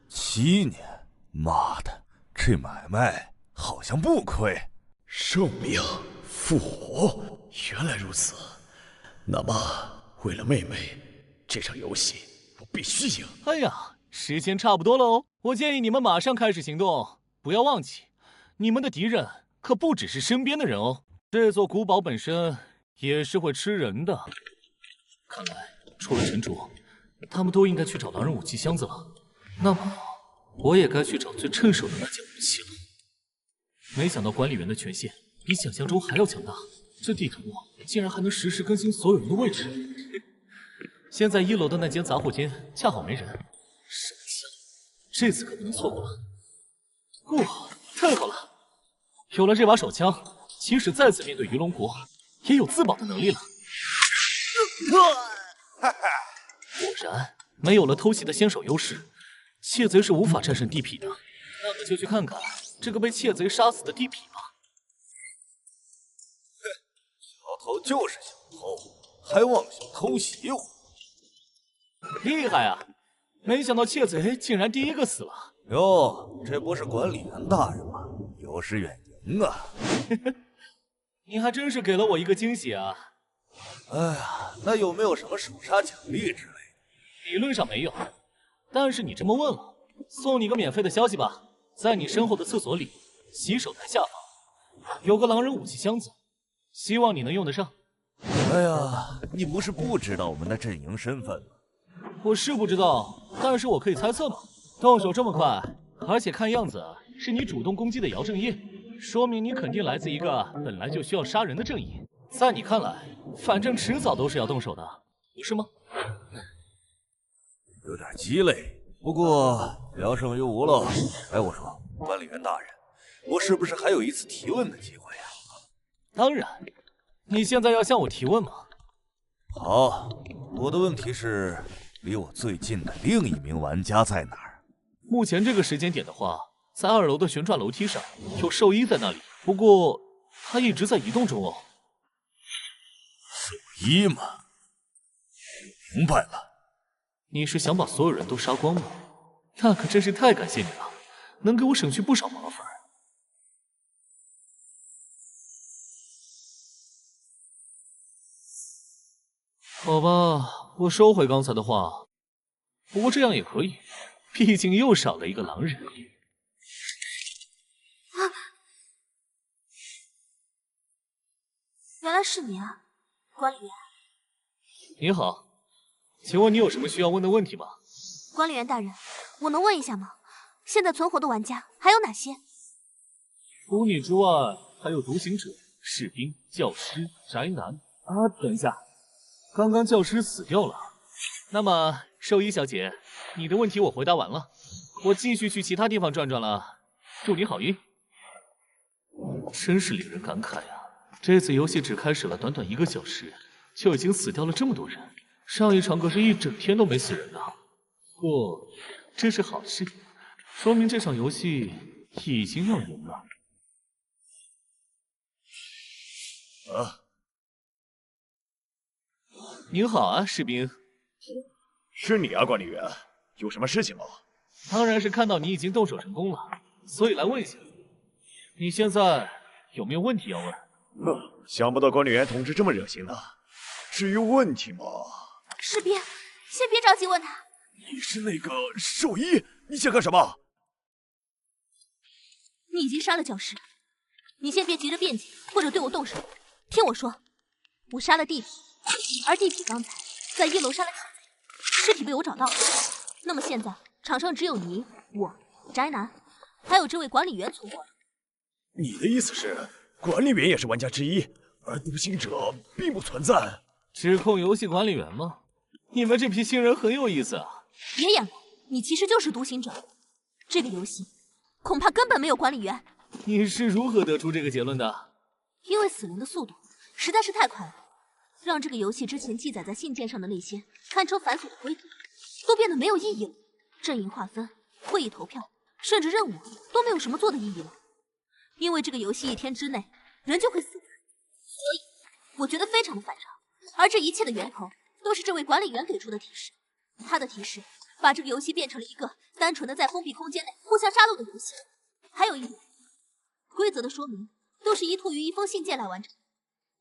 7年，妈的，这买卖好像不亏。寿命复活，原来如此。那么，为了妹妹，这场游戏我必须赢。哎呀，时间差不多了哦，我建议你们马上开始行动。不要忘记，你们的敌人可不只是身边的人哦。这座古堡本身也是会吃人的。看来除了陈卓，他们都应该去找狼人武器箱子了。那么，我也该去找最趁手的那件武器了。没想到管理员的权限比想象中还要强大，这地图竟然还能实时更新所有人的位置。现在1楼的那间杂货间恰好没人，神枪，这次可不能错过了。太好了，有了这把手枪，即使再次面对鱼龙国，也有自保的能力了。果然，没有了偷袭的先手优势，窃贼是无法战胜地痞的。那么就去看看这个被窃贼杀死的地痞吧。小偷就是小偷，还妄想偷袭我，厉害啊！没想到窃贼竟然第一个死了。哟，这不是管理员大人吗？有失远迎啊！你还真是给了我一个惊喜啊！哎呀，那有没有什么手杀奖励之类的？理论上没有，但是你这么问了，送你个免费的消息吧。在你身后的厕所里，洗手台下方有个狼人武器箱子，希望你能用得上。哎呀，你不是不知道我们的阵营身份吗？我是不知道，但是我可以猜测嘛。动手这么快，而且看样子是你主动攻击的姚正业，说明你肯定来自一个本来就需要杀人的阵营。在你看来，反正迟早都是要动手的，不是吗？有点鸡肋，不过聊胜于无了。哎，我说，管理员大人，我是不是还有一次提问的机会呀？当然，你现在要向我提问吗？好，我的问题是，离我最近的另一名玩家在哪儿？目前这个时间点的话，在2楼的旋转楼梯上有兽医在那里，不过他一直在移动中哦。兽医吗？明白了。你是想把所有人都杀光吗？那可真是太感谢你了，能给我省去不少麻烦。好吧，我收回刚才的话。不过这样也可以，毕竟又少了一个狼人。原来是你啊，管理员。你好，请问你有什么需要问的问题吗？管理员大人，我能问一下吗？现在存活的玩家还有哪些？除你之外，还有独行者、士兵、教师、宅男。等一下，刚刚教师死掉了。那么，兽医小姐，你的问题我回答完了，我继续去其他地方转转了。祝你好运。真是令人感慨啊！这次游戏只开始了短短1个小时，就已经死掉了这么多人。上一场可是一整天都没死人的。不，这是好事，说明这场游戏已经要赢了。您好啊，士兵。是你啊，管理员，有什么事情吗？当然是看到你已经动手成功了，所以来问一下，你现在有没有问题要问？想不到管理员同志这么热心呢。至于问题嘛，士兵，先别着急问他，你是那个兽医？你想干什么？你已经杀了教师，你先别急着辩解或者对我动手。听我说，我杀了地痞，而地痞刚才在1楼杀了凯子，尸体被我找到了。那么现在场上只有你、我、宅男，还有这位管理员存活了。你的意思是，管理员也是玩家之一，而独行者并不存在？指控游戏管理员吗？你们这批新人很有意思啊！别演了，你其实就是独行者。这个游戏恐怕根本没有管理员。你是如何得出这个结论的？因为死人的速度实在是太快了，让这个游戏之前记载在信件上的那些堪称繁琐的规则都变得没有意义了。阵营划分、会议投票，甚至任务都没有什么做的意义了。因为这个游戏1天之内人就会死，所以我觉得非常的反常。而这一切的源头都是这位管理员给出的提示，他的提示把这个游戏变成了一个单纯的在封闭空间内互相杀戮的游戏。还有一点，规则的说明都是依托于一封信件来完成，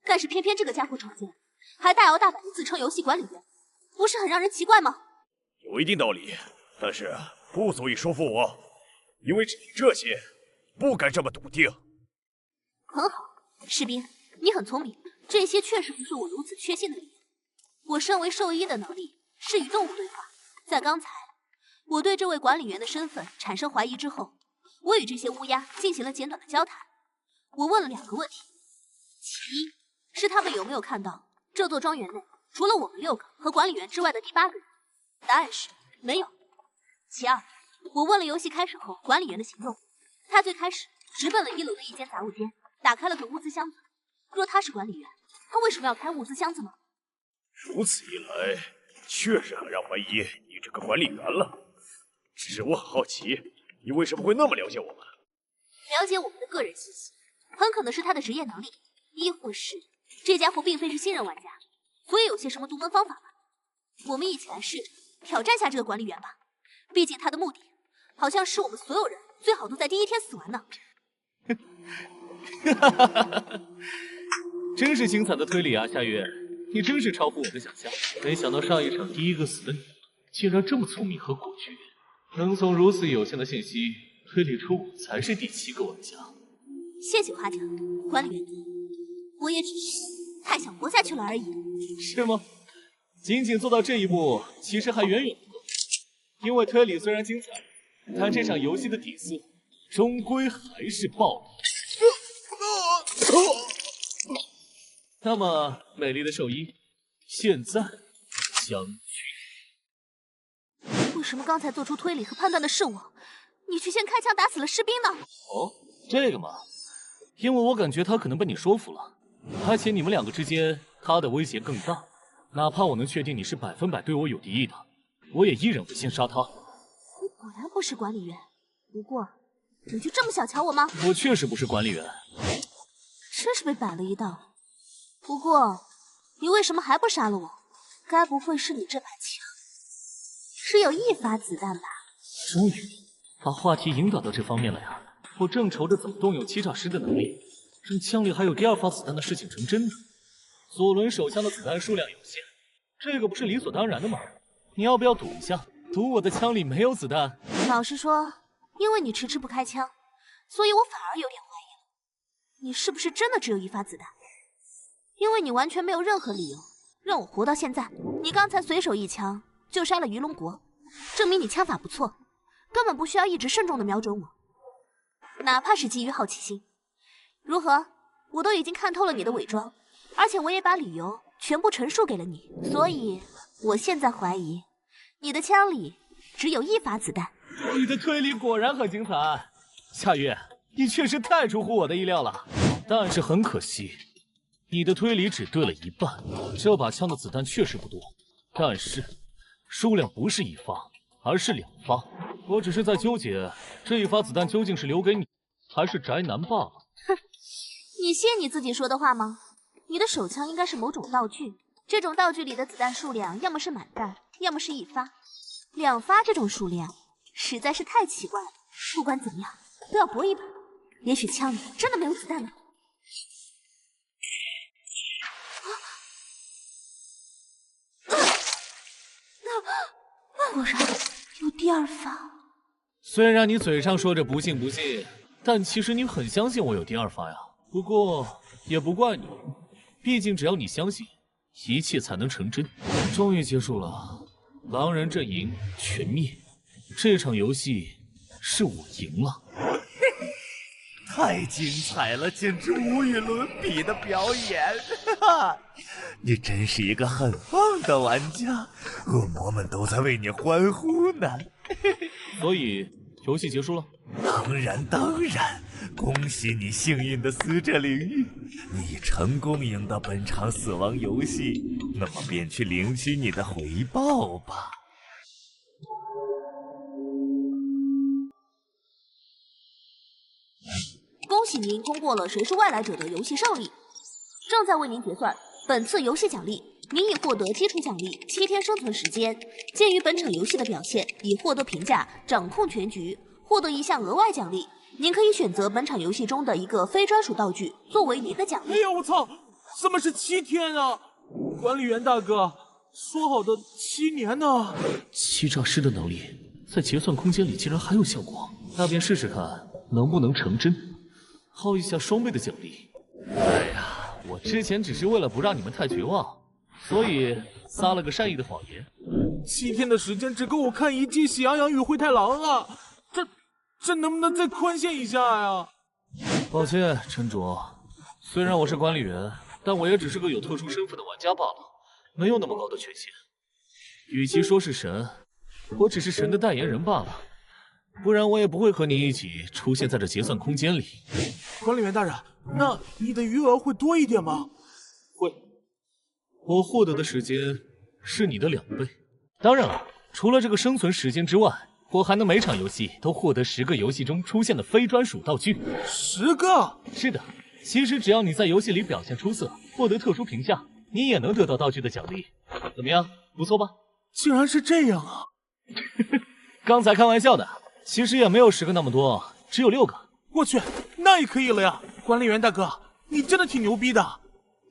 但是偏偏这个家伙闯进来，还大摇大摆地自称游戏管理员，不是很让人奇怪吗？有一定道理，但是不足以说服我，因为只凭这些，不敢这么笃定。很好，士兵，你很聪明，这些确实不是我如此确信的理由。我身为兽医的能力是与动物对话，在刚才我对这位管理员的身份产生怀疑之后，我与这些乌鸦进行了简短的交谈。我问了2个问题，其一是他们有没有看到这座庄园内除了我们6个和管理员之外的第8个人，答案是没有。其二，我问了游戏开始后管理员的行动，他最开始直奔了1楼的一间杂物间，打开了个物资箱子。若他是管理员，他为什么要开物资箱子呢？如此一来，确实很让怀疑你这个管理员了。只是我很好奇，你为什么会那么了解我们？了解我们的个人信息，很可能是他的职业能力，亦或是这家伙并非是新人玩家，所以有些什么独门方法吧。我们一起来试着挑战下这个管理员吧，毕竟他的目的好像是我们所有人最好都在第1天死完呢。真是精彩的推理啊，夏月，你真是超乎我的想象。没想到上一场第1个死的你，竟然这么聪明和果决，能从如此有限的信息推理出我才是第7个玩家。谢谢夸奖，管理员，我也只是太想活下去了而已。是吗？仅仅做到这一步，其实还远远不够。因为推理虽然精彩，但这场游戏的底色终归还是暴力。那么，美丽的兽医，现在将为什么刚才做出推理和判断的是我，你却先开枪打死了士兵呢？哦，这个嘛，因为我感觉他可能被你说服了，而且你们2个之间，他的威胁更大。哪怕我能确定你是100%对我有敌意的，我也依然会先杀他。你果然不是管理员，不过你就这么小瞧我吗？我确实不是管理员，真是被摆了一道。不过你为什么还不杀了我？该不会是你这把枪只有1发子弹吧？终于把话题引导到这方面了呀！我正愁着怎么动用欺诈师的能力，让枪里还有第2发子弹的事情成真呢。左轮手枪的子弹数量有限，这个不是理所当然的吗？你要不要赌一下？赌我的枪里没有子弹？老实说，因为你迟迟不开枪，所以我反而有点怀疑了，你是不是真的只有1发子弹？因为你完全没有任何理由让我活到现在。你刚才随手一枪就杀了鱼龙国，证明你枪法不错，根本不需要一直慎重的瞄准我，哪怕是基于好奇心。如何？我都已经看透了你的伪装，而且我也把理由全部陈述给了你，所以我现在怀疑你的枪里只有1发子弹。你的推理果然很精彩，夏月，你确实太出乎我的意料了。但是很可惜，你的推理只对了一半。这把枪的子弹确实不多，但是数量不是1发，而是2发。我只是在纠结这1发子弹究竟是留给你，还是宅男罢了。哼，你信你自己说的话吗？你的手枪应该是某种道具，这种道具里的子弹数量要么是满弹，要么是1发。2发这种数量实在是太奇怪了。不管怎么样，都要搏一把。也许枪里真的没有子弹呢。果然有第二发。虽然你嘴上说着不信不信，但其实你很相信我有第二发呀。不过也不怪你，毕竟只要你相信，一切才能成真。终于结束了，狼人阵营全灭。这场游戏是我赢了。太精彩了，简直无与伦比的表演！哈哈，你真是一个很棒的玩家，恶魔们都在为你欢呼呢。所以游戏结束了？当然当然，恭喜你幸运的死者领域，你成功赢得本场死亡游戏，那么便去领取你的回报吧。恭喜您通过了谁是外来者的游戏胜利，正在为您结算本次游戏奖励。您已获得基础奖励7天生存时间。鉴于本场游戏的表现，已获得评价掌控全局，获得一项额外奖励。您可以选择本场游戏中的一个非专属道具作为您的奖励。哎呀，我操！怎么是7天啊？管理员大哥，说好的7年呢？欺诈师的能力在结算空间里竟然还有效果，那便试试看能不能成真，薅一下双倍的奖励。哎呀，我之前只是为了不让你们太绝望，所以撒了个善意的谎言。7天的时间只够我看一季《喜羊羊与灰太狼》啊！这能不能再宽限一下呀？抱歉，陈卓，虽然我是管理员，但我也只是个有特殊身份的玩家罢了，没有那么高的权限。与其说是神，我只是神的代言人罢了，不然我也不会和你一起出现在这结算空间里。管理员大人，那你的余额会多一点吗？会，我获得的时间是你的2倍。当然了，除了这个生存时间之外，我还能每场游戏都获得10个游戏中出现的非专属道具。10个？是的，其实只要你在游戏里表现出色，获得特殊评价，你也能得到道具的奖励。怎么样，不错吧？竟然是这样啊！刚才开玩笑的，其实也没有10个那么多，只有6个。我去，那也可以了呀！管理员大哥，你真的挺牛逼的。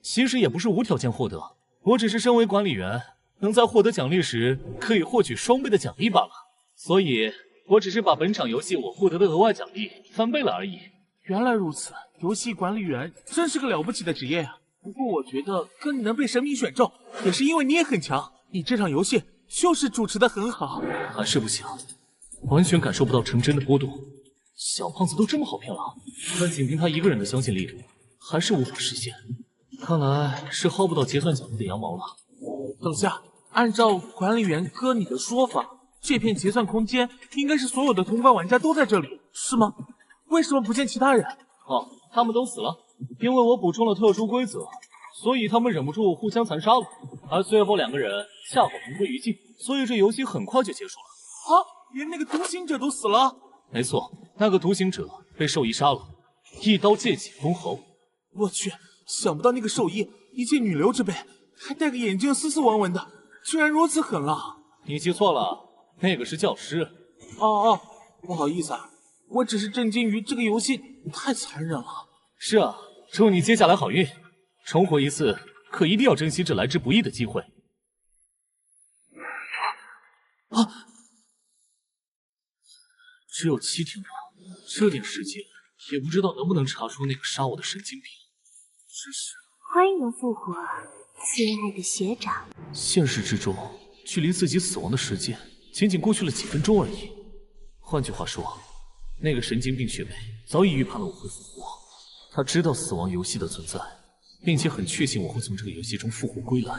其实也不是无条件获得，我只是身为管理员，能在获得奖励时可以获取双倍的奖励罢了。所以，我只是把本场游戏我获得的额外奖励翻倍了而已。原来如此，游戏管理员真是个了不起的职业啊！不过我觉得跟你能被神明选中，也是因为你也很强。你这场游戏就是主持的很好。还是不行，完全感受不到成真的波动。小胖子都这么好骗了，但仅凭他一个人的相信力度，还是无法实现。看来是薅不到结算奖励的羊毛了。等下，按照管理员哥你的说法，这片结算空间应该是所有的通关玩家都在这里，是吗？为什么不见其他人？哦，他们都死了，因为我补充了特殊规则，所以他们忍不住互相残杀了。而最后2个人恰好同归于尽，所以这游戏很快就结束了。啊，连那个独行者都死了？没错，那个独行者被兽医杀了，一刀借戟封喉。我去，想不到那个兽医一介女流之辈，还戴个眼镜斯斯文文的，居然如此狠辣。你记错了，那个是教师。哦，不好意思啊，我只是震惊于这个游戏太残忍了。是啊，祝你接下来好运，重活一次，可一定要珍惜这来之不易的机会。啊！只有7天了，这点时间也不知道能不能查出那个杀我的神经病。真是……欢迎复活，亲爱的学长。现实之中，距离自己死亡的时间仅仅过去了几分钟而已。换句话说，那个神经病学妹早已预判了我会复活，她知道死亡游戏的存在，并且很确信我会从这个游戏中复活归来。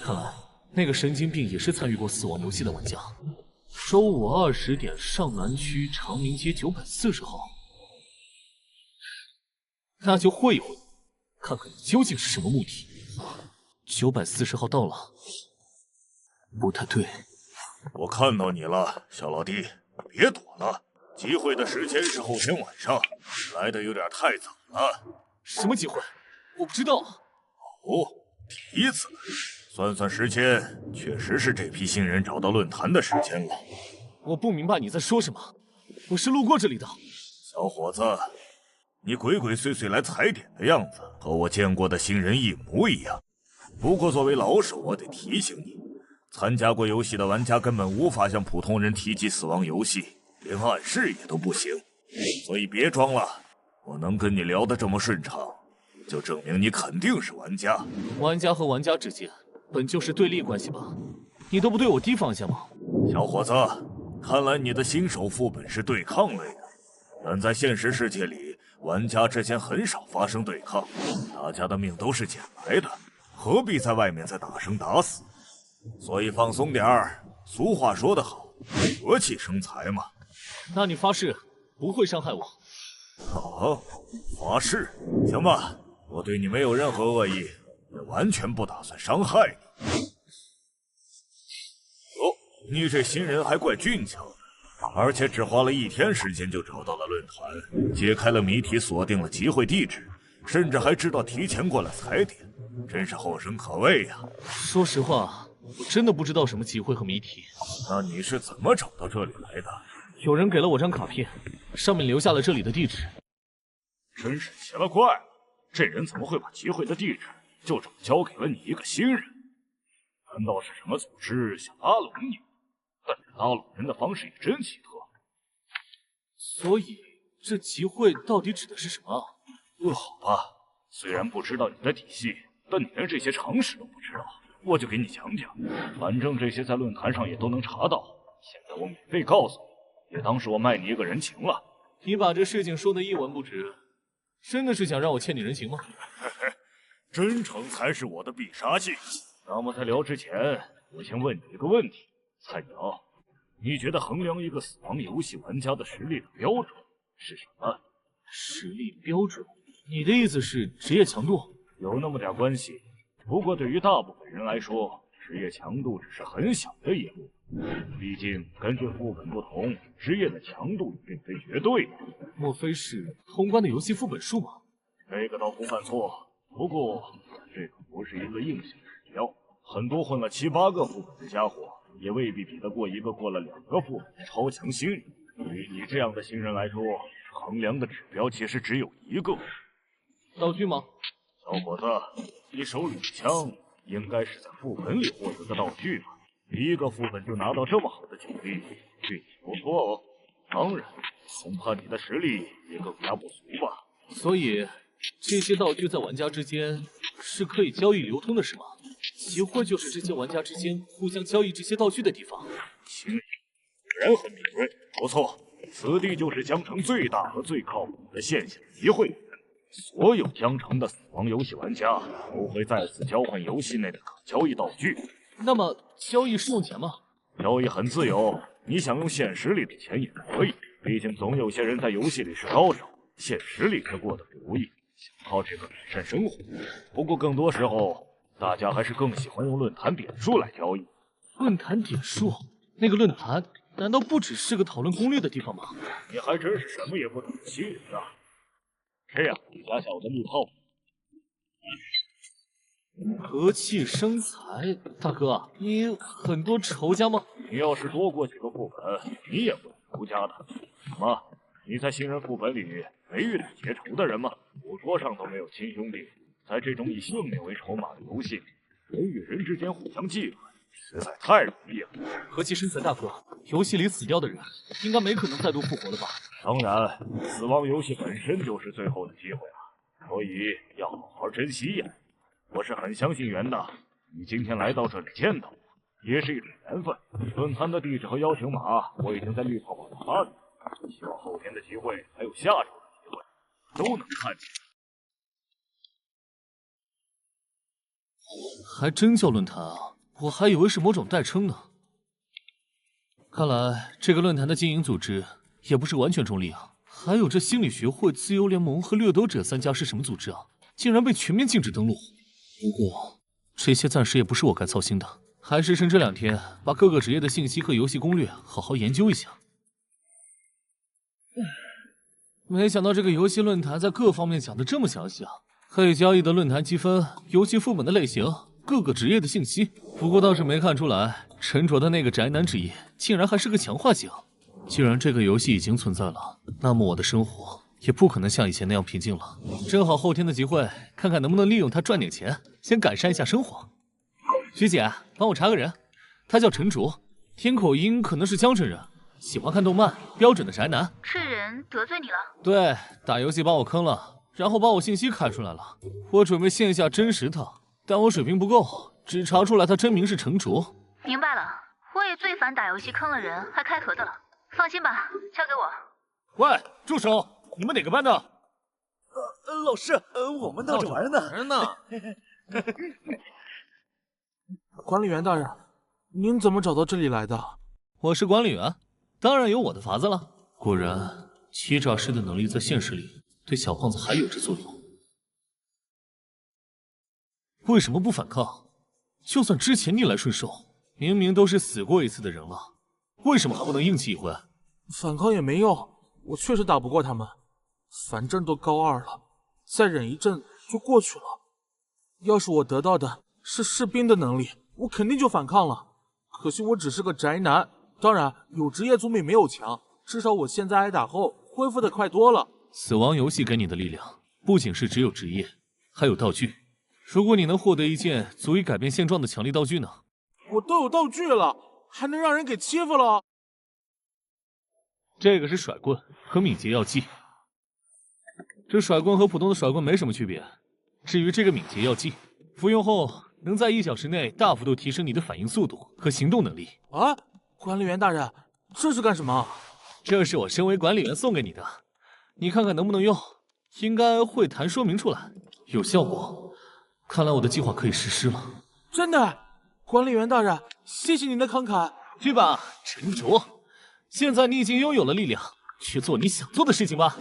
看来那个神经病也是参与过死亡游戏的玩家。周五20点，上南区长明街940号。那就会一会，看看你究竟是什么目的。940号到了，不太对。我看到你了，小老弟，别躲了。集会的时间是后天晚上，来的有点太早了。什么集会？我不知道。哦，第一次。算时间，确实是这批新人找到论坛的时间了。我不明白你在说什么，我是路过这里的。小伙子，你鬼鬼祟祟来踩点的样子，和我见过的新人一模一样。不过作为老手，我得提醒你，参加过游戏的玩家根本无法向普通人提及死亡游戏，连暗示也都不行。所以别装了，我能跟你聊得这么顺畅，就证明你肯定是玩家。玩家和玩家之间本就是对立关系吧？你都不对我提防一下吗？小伙子，看来你的新手副本是对抗类的，但在现实世界里，玩家之间很少发生对抗，大家的命都是捡来的，何必在外面再打生打死？所以放松点儿。俗话说得好，和气生财嘛。那你发誓不会伤害我？好，发誓。行吧，我对你没有任何恶意，也完全不打算伤害你。哦，你这新人还怪俊俏的，而且只花了1天时间就找到了论坛，解开了谜题，锁定了集会地址，甚至还知道提前过来踩点，真是后生可畏呀。说实话，我真的不知道什么集会和谜题。那你是怎么找到这里来的？有人给了我张卡片，上面留下了这里的地址。真是奇了怪了，这人怎么会把集会的地址就这么交给了你一个新人？难道是什么组织想拉拢你？但是拉拢人的方式也真奇特。所以这集会到底指的是什么？好吧，虽然不知道你的底细，但你连这些常识都不知道，我就给你讲讲。反正这些在论坛上也都能查到，现在我免费告诉你，也当是我卖你一个人情了。你把这事情说得一文不值，真的是想让我欠你人情吗？真诚才是我的必杀技。那么在聊之前，我先问你一个问题，菜鸟，你觉得衡量一个死亡游戏玩家的实力的标准是什么？实力标准？你的意思是职业强度？有那么点关系，不过对于大部分人来说，职业强度只是很小的一部分。毕竟根据副本不同，职业的强度也并非绝对的。莫非是通关的游戏副本数吗？这个倒不犯错，不过这可不是一个硬性指标。很多混了7、8个副本的家伙，也未必比得过一个过了2个副本的超强新人。对于你这样的新人来说，衡量的指标其实只有一个。道具吗？小伙子，你手里的枪应该是在副本里获得的道具吧？第一个副本就拿到这么好的奖励，运气不错哦。当然，恐怕你的实力也更加不俗吧。所以，这些道具在玩家之间是可以交易流通的，是吗？集会就是这些玩家之间互相交易这些道具的地方。果然很敏锐，不错，此地就是江城最大和最靠谱的线下集会。所有江城的死亡游戏玩家都会在此交换游戏内的可交易道具。那么交易是用钱吗？交易很自由，你想用现实里的钱也可以。毕竟总有些人在游戏里是高手，现实里却过得不如意，想靠这个改善生活。不过更多时候，大家还是更喜欢用论坛点数来交易。论坛点数？那个论坛难道不只是个讨论攻略的地方吗？你还真是什么也不懂的新人啊！这样，加下我的绿炮。和气生财，大哥，你很多仇家吗？你要是多过几个副本，你也会仇家的。怎么？你在新人副本里没遇到结仇的人吗？赌桌上都没有亲兄弟，在这种以性命为筹码的游戏里，人与人之间互相记恨，实在太容易了。和气生财，大哥，游戏里死掉的人应该没可能再度复活了吧？当然，死亡游戏本身就是最后的机会啊，所以要好好珍惜呀。我是很相信缘的，你今天来到这里见到我，也是一种缘分。论坛的地址和邀请码我已经在绿泡泡上发了，希望后天的集会还有下周的集会都能看见。还真叫论坛啊，我还以为是某种代称呢。看来这个论坛的经营组织也不是完全中立啊。还有这心理学会、自由联盟和掠夺者3家是什么组织啊？竟然被全面禁止登录。不过这些暂时也不是我该操心的，还是趁这2天把各个职业的信息和游戏攻略好好研究一下。没想到这个游戏论坛在各方面讲的这么详细啊！可以交易的论坛积分、游戏副本的类型、各个职业的信息。不过倒是没看出来，沉着的那个宅男职业竟然还是个强化型。既然这个游戏已经存在了，那么我的生活也不可能像以前那样平静了。正好后天的集会，看看能不能利用它赚点钱，先改善一下生活。徐姐，帮我查个人，他叫陈竹，听口音可能是江城人，喜欢看动漫，标准的宅男。是人得罪你了？对，打游戏把我坑了，然后把我信息开出来了。我准备线下真实他，但我水平不够，只查出来他真名是陈竹。明白了，我也最烦打游戏坑了人还开盒的了。放心吧，交给我。喂，住手！你们哪个班的？老师，我们闹着玩呢。管理员大人，您怎么找到这里来的？我是管理员，当然有我的法子了。果然，欺诈师的能力在现实里对小胖子还有着作用。为什么不反抗？就算之前逆来顺受，明明都是死过一次的人了，为什么还不能硬气一回？反抗也没用，我确实打不过他们。反正都高2了，再忍一阵就过去了。要是我得到的是士兵的能力，我肯定就反抗了。可惜我只是个宅男，当然有职业总比没有强，至少我现在挨打后恢复的快多了。死亡游戏给你的力量，不仅是只有职业，还有道具。如果你能获得一件足以改变现状的强力道具呢？我都有道具了，还能让人给欺负了？这个是甩棍和敏捷药剂。这甩棍和普通的甩棍没什么区别。至于这个敏捷药剂，服用后能在1小时内大幅度提升你的反应速度和行动能力。啊，管理员大人，这是干什么？这是我身为管理员送给你的，你看看能不能用？应该会谈说明出来，有效果。看来我的计划可以实施了。真的，管理员大人，谢谢您的慷慨。去吧，陈卓。现在你已经拥有了力量，去做你想做的事情吧。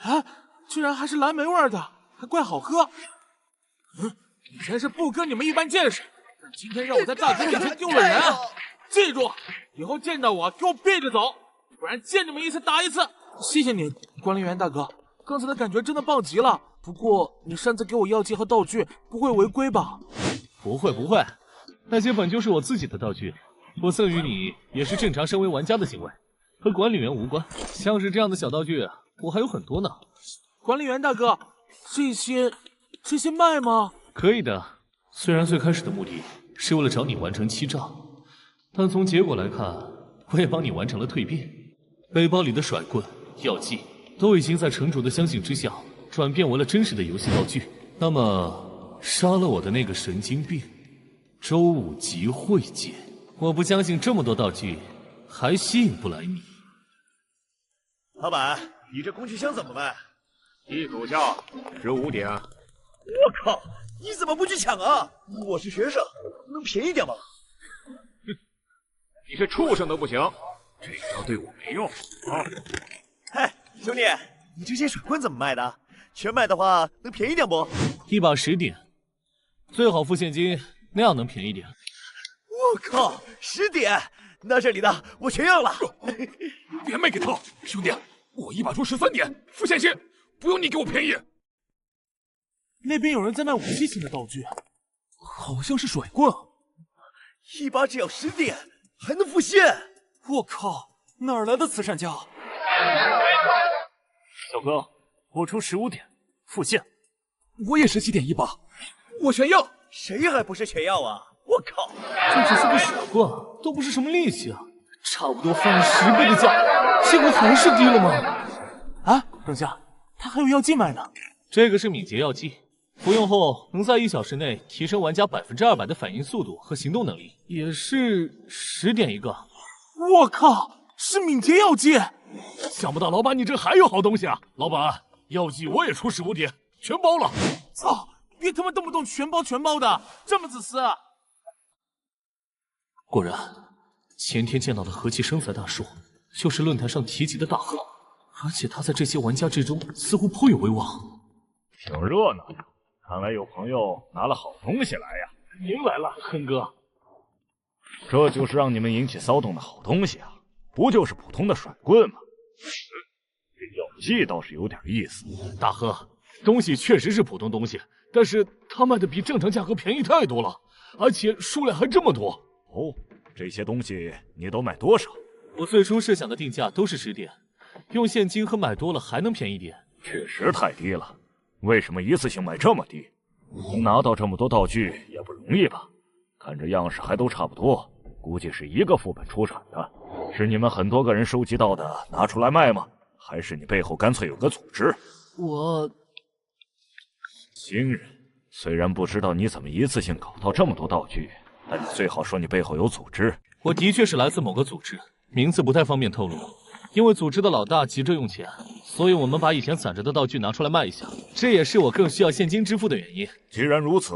啊，居然还是蓝莓味的，还怪好喝。以前是不跟你们一般见识，但今天让我在大哥面前丢了人。记住，以后见到我给我避着走，不然见你们一次打一次。谢谢你，管理员大哥，刚才的感觉真的棒极了。不过你擅自给我药剂和道具，不会违规吧？不会不会，那些本就是我自己的道具，我赠予你也是正常身为玩家的行为，和管理员无关。像是这样的小道具，我还有很多呢。管理员大哥，这些卖吗？可以的。虽然最开始的目的是为了找你完成欺诈，但从结果来看，我也帮你完成了蜕变。背包里的甩棍、药剂都已经在城主的相信之下转变为了真实的游戏道具。那么，杀了我的那个神经病周武吉会见，我不相信这么多道具还吸引不来你。老板，你这工具箱怎么卖？一口价15点。我靠，你怎么不去抢啊？我是学生，能便宜点吗？你是畜生都不行，这招对我没用啊！嘿，兄弟，你这些水棍怎么卖的？全买的话能便宜点不？一把10点，最好付现金，那样能便宜点。我靠，10点，那这里的我全要了。别卖给他，兄弟，我一把出13点，付现金，不用你给我便宜。那边有人在卖武器型的道具，好像是甩棍，一把只要10点，还能付现。我靠，哪来的慈善家？小哥，我出15点，付现。我也17点一把，我全要。谁还不是全要啊？我靠，这只是个甩棍，都不是什么利息啊，差不多翻了10倍的价，结果还是低了吗？啊，等下，他还有药剂卖呢。这个是敏捷药剂，服用后能在1小时内提升玩家200%的反应速度和行动能力，也是10点一个。我靠，是敏捷药剂！想不到老板你这还有好东西啊！老板，药剂我也出15点，全包了。操！别他妈动不动全包的，这么自私啊！果然，前天见到的和气生财大叔，就是论坛上提及的大亨，而且他在这些玩家之中似乎颇有威望。挺热闹，看来有朋友拿了好东西来呀！您来了，亨哥。这就是让你们引起骚动的好东西啊，不就是普通的甩棍吗？这药剂倒是有点意思。大亨，东西确实是普通东西，但是他卖的比正常价格便宜太多了，而且数量还这么多。哦，这些东西你都卖多少？我最初设想的定价都是10点，用现金和买多了还能便宜点。确实太低了，为什么一次性卖这么低？能拿到这么多道具也不容易吧？看这样式还都差不多，估计是一个副本出产的。是你们很多个人收集到的拿出来卖吗？还是你背后干脆有个组织？我新人，虽然不知道你怎么一次性搞到这么多道具，但你最好说你背后有组织。我的确是来自某个组织，名字不太方便透露。因为组织的老大急着用钱，所以我们把以前攒着的道具拿出来卖一下，这也是我更需要现金支付的原因。既然如此，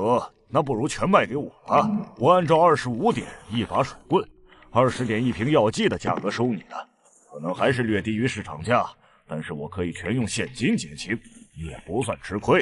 那不如全卖给我吧。我按照25点一把甩棍，20点一瓶药剂的价格收你的，可能还是略低于市场价，但是我可以全用现金结清，你也不算吃亏。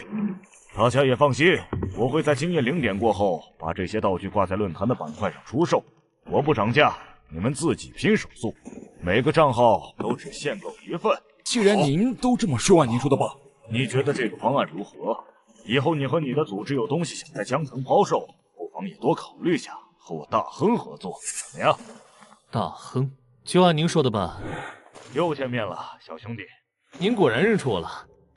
大家也放心，我会在今夜0点过后把这些道具挂在论坛的板块上出售，我不涨价，你们自己拼手速，每个账号都只限购1份。既然您都这么说，按您说的吧。你觉得这个方案如何？以后你和你的组织有东西想在江城抛售，不妨也多考虑下和我大亨合作，怎么样？大亨，就按您说的办。又见面了，小兄弟。您果然认出我了。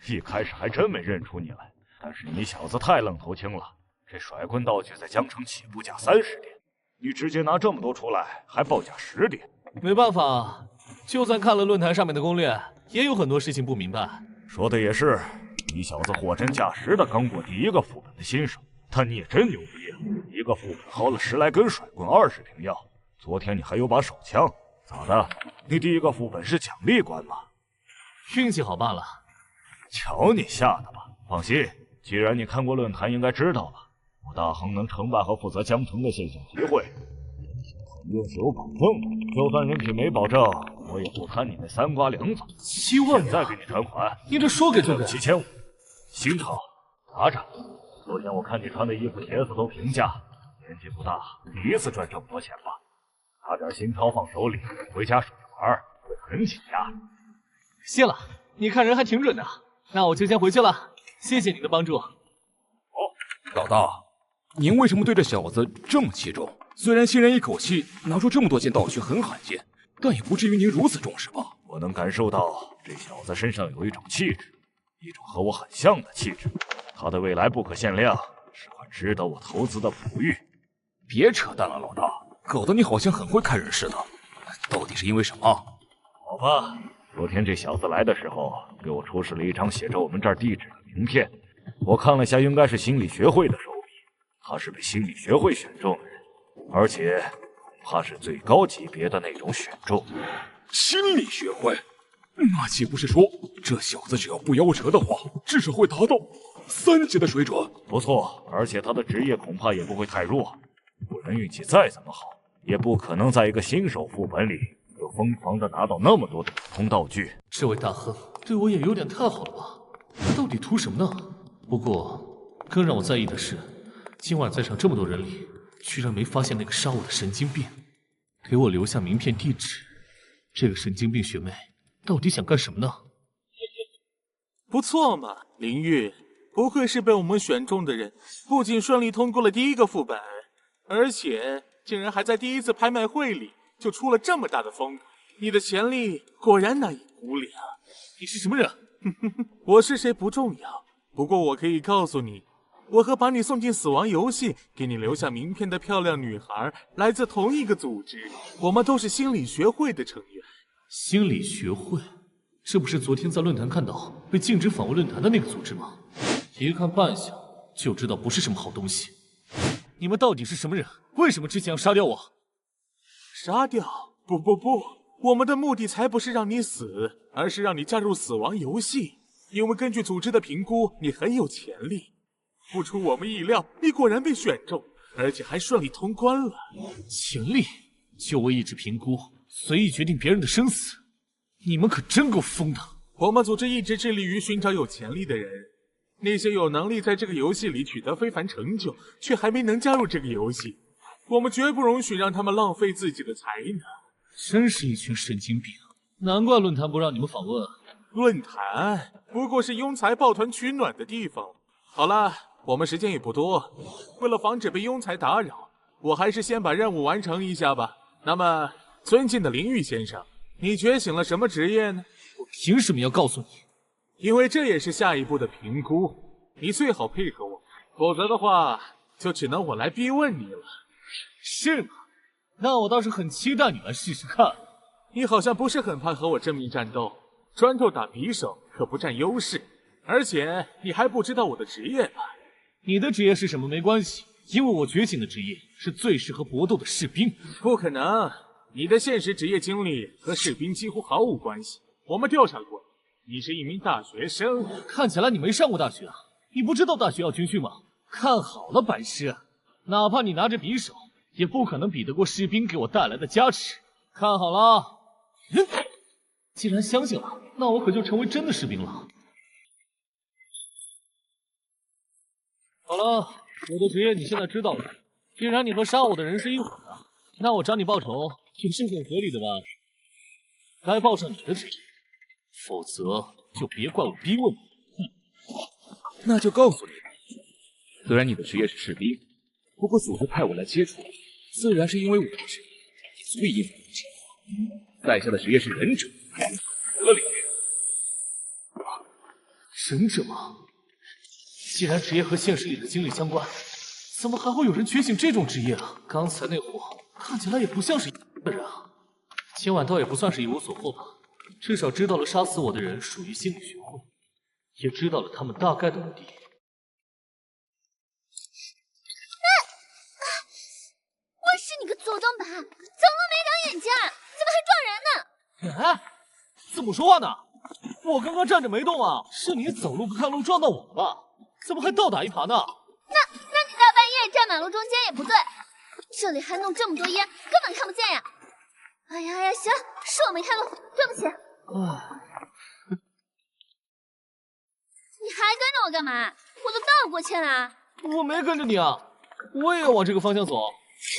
一开始还真没认出你来，但是你小子太愣头青了。这甩棍道具在江城起步价30点，你直接拿这么多出来，还报价10点。没办法，就算看了论坛上面的攻略，也有很多事情不明白。说的也是，你小子货真价实的刚过第1个副本的新手，但你也真牛逼啊！一个副本薅了10来根甩棍，20瓶药。昨天你还有把手枪，咋的？你第1个副本是奖励关吗？运气好罢了。瞧你吓的吧！放心，既然你看过论坛，应该知道吧？我大亨能承办和负责江城的线下集会，肯定是有保证的。就算人品没保证，我也不贪你那3瓜2枣。7万，现在给你转款。你这说给就给。7500，新套，拿着。昨天我看你穿的衣服，帖子都评价，年纪不大，第1次赚这么多钱吧？拿点新钞放手里，回家守着玩，会很解压。谢了，你看人还挺准的。那我就先回去了，谢谢你的帮助。老大，您为什么对这小子这么器重？虽然新人一口气拿出这么多件道具很罕见，但也不至于您如此重视吧？我能感受到这小子身上有一种气质，一种和我很像的气质。他的未来不可限量，是块值得我投资的璞玉。别扯淡了，老大，搞得你好像很会看人似的。到底是因为什么？好吧，昨天这小子来的时候，给我出示了一张写着我们这儿地址的名片。我看了下，应该是心理学会的手笔。他是被心理学会选中的人，而且怕是最高级别的那种选中。心理学会？那岂不是说这小子只要不夭折的话，至少会达到3级的水准？不错，而且他的职业恐怕也不会太弱，不然运气再怎么好，也不可能在一个新手副本里就疯狂的拿到那么多的普通道具。这位大亨对我也有点太好了吧？到底图什么呢？不过更让我在意的是，今晚在场这么多人里，居然没发现那个杀我的神经病，给我留下名片地址。这个神经病学妹到底想干什么呢？不错嘛，林玉，不愧是被我们选中的人，不仅顺利通过了第1个副本，而且竟然还在第1次拍卖会里就出了这么大的风。你的潜力果然难以估量。你是什么人？我是谁不重要，不过我可以告诉你，我和把你送进死亡游戏，给你留下名片的漂亮女孩来自同一个组织，我们都是心理学会的成员。心理学会？这不是昨天在论坛看到被禁止访问论坛的那个组织吗？一看扮相就知道不是什么好东西。你们到底是什么人？为什么之前要杀掉我？杀掉？不，我们的目的才不是让你死，而是让你加入死亡游戏。因为根据组织的评估，你很有潜力。不出我们意料，你果然被选中，而且还顺利通关了。潜力？就为一纸评估，随意决定别人的生死？你们可真够疯的！我们组织一直致力于寻找有潜力的人，那些有能力在这个游戏里取得非凡成就，却还没能加入这个游戏，我们绝不容许让他们浪费自己的才能。真是一群神经病，难怪论坛不让你们访问。论坛不过是庸才抱团取暖的地方。好了，我们时间也不多，为了防止被庸才打扰，我还是先把任务完成一下吧。那么，尊敬的林玉先生，你觉醒了什么职业呢？我凭什么要告诉你？因为这也是下一步的评估，你最好配合我。否则的话，就只能我来逼问你了。是吗？那我倒是很期待你来试试看。你好像不是很怕和我正面战斗，专注打匕首可不占优势。而且你还不知道我的职业吧？你的职业是什么没关系，因为我觉醒的职业是最适合搏斗的士兵。不可能，你的现实职业经历和士兵几乎毫无关系。我们调查过，你是一名大学生，看起来你没上过大学啊？你不知道大学要军训吗？看好了，白师，哪怕你拿着匕首，也不可能比得过士兵给我带来的加持。看好了。既然相信了，那我可就成为真的士兵了。好了，我的职业你现在知道了。既然你和杀我的人是一伙的，那我找你报仇也是很合理的吧？该报上你的职业，否则就别怪我逼问你。那就告诉你，虽然你的职业是士兵，不过组织派我来接触，自然是因为我的职业也最应我的职业。在下的职业是忍者，合理。忍者吗？既然职业和现实里的经历相关，怎么还会有人觉醒这种职业啊？刚才那货看起来也不像是一个人啊。今晚倒也不算是一无所获吧，至少知道了杀死我的人属于心理学会，也知道了他们大概的目的。我是你个左东板，怎么没长眼睛？怎么还撞人呢？哎，怎么说话呢？我刚刚站着没动啊，是你走路不看路撞到我了吧？怎么还倒打一耙呢？那你大半夜站马路中间也不对，这里还弄这么多烟，根本看不见呀！哎呀，行，是我没看路，对不起。你还跟着我干嘛？我都道过歉了。我没跟着你啊，我也要往这个方向走。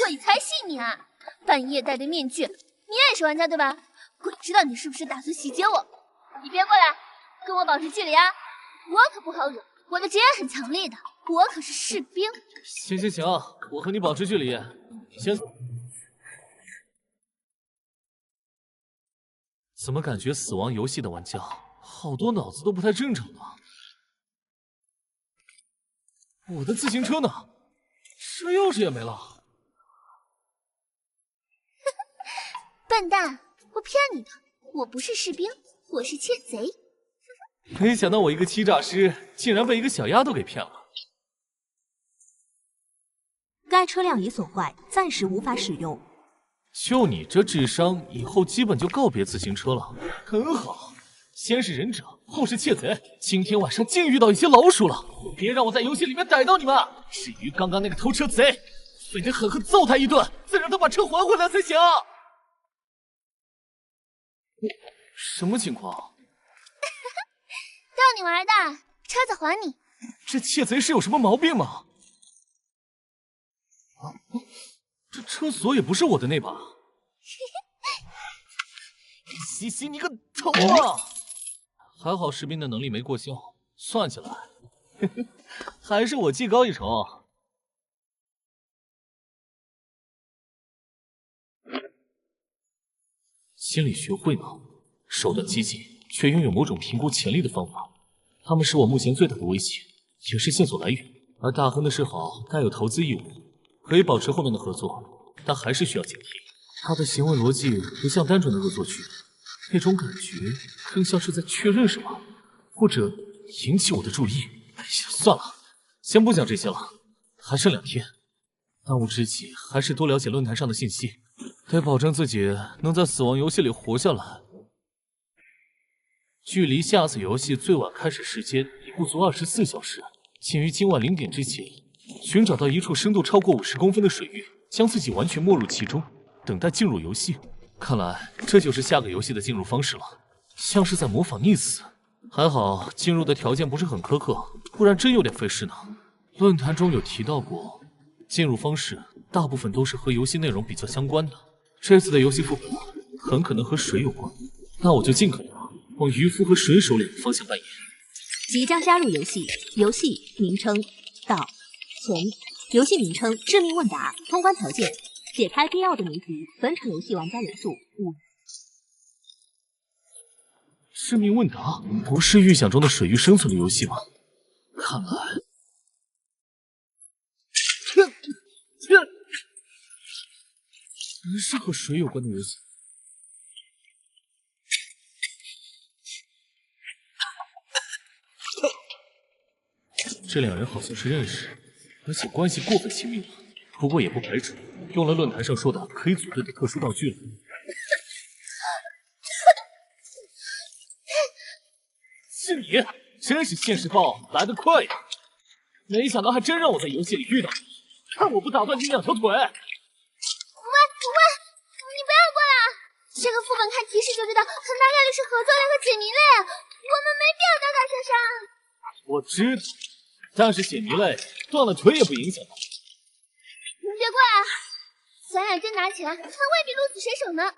鬼才信你啊！半夜戴着面具，你也是玩家对吧？鬼知道你是不是打算袭击我？你别过来，跟我保持距离啊！我可不好惹，我的职业很强力的，我可是士兵。行，我和你保持距离。先。怎么感觉死亡游戏的玩家好多脑子都不太正常呢？我的自行车呢？车钥匙也没了。笨蛋，我骗你的，我不是士兵，我是窃贼。没想到我一个欺诈师，竟然被一个小丫头给骗了。该车辆已损坏，暂时无法使用。就你这智商，以后基本就告别自行车了。很好，先是忍者，后是窃贼，今天晚上竟遇到一些老鼠了。别让我在游戏里面逮到你们。至于刚刚那个偷车贼，非得狠狠揍他一顿，再让他把车还回来才行。什么情况？逗你玩的，车子还你。这窃贼是有什么毛病吗？这车锁也不是我的那把。西西，你个头啊！还好士兵的能力没过销，算起来，还是我技高一筹。心理学会呢，手段激进，却拥有某种评估潜力的方法。他们是我目前最大的威胁，也是线索来源。而大亨的示好带有投资义务，可以保持后面的合作，但还是需要警惕。他的行为逻辑不像单纯的恶作剧，那种感觉更像是在确认什么，或者引起我的注意。哎呀，算了，先不讲这些了，还剩2天。当务之急还是多了解论坛上的信息，得保证自己能在死亡游戏里活下来。距离下次游戏最晚开始时间已不足24小时，请于今晚0点之前寻找到一处深度超过50公分的水域，将自己完全没入其中，等待进入游戏。看来这就是下个游戏的进入方式了，像是在模仿溺死。还好进入的条件不是很苛刻，不然真有点费事呢。论坛中有提到过，进入方式大部分都是和游戏内容比较相关的。这次的游戏副本很可能和水有关，那我就尽可能往渔夫和水手两个方向扮演。即将加入游戏，游戏名称到前，游戏名称致命问答，通关条件解开必要的谜题，本场游戏玩家人数5。致命问答不是预想中的水域生存的游戏吗？看来真是和水有关的游戏。这两人好像是认识，而且关系过分亲密了。不过也不排除用了论坛上说的可以组队的特殊道具了。是你，真是现世报来得快呀！没想到还真让我在游戏里遇到你，看我不打断你两条腿！喂，你不要过来！这个副本看提示就知道，很大概率是合作类和解谜类，我们没必要打打杀杀。我知道，但是解谜类断了腿也不影响的。你别过来！咱俩真打起来，还未必鹿死谁手呢。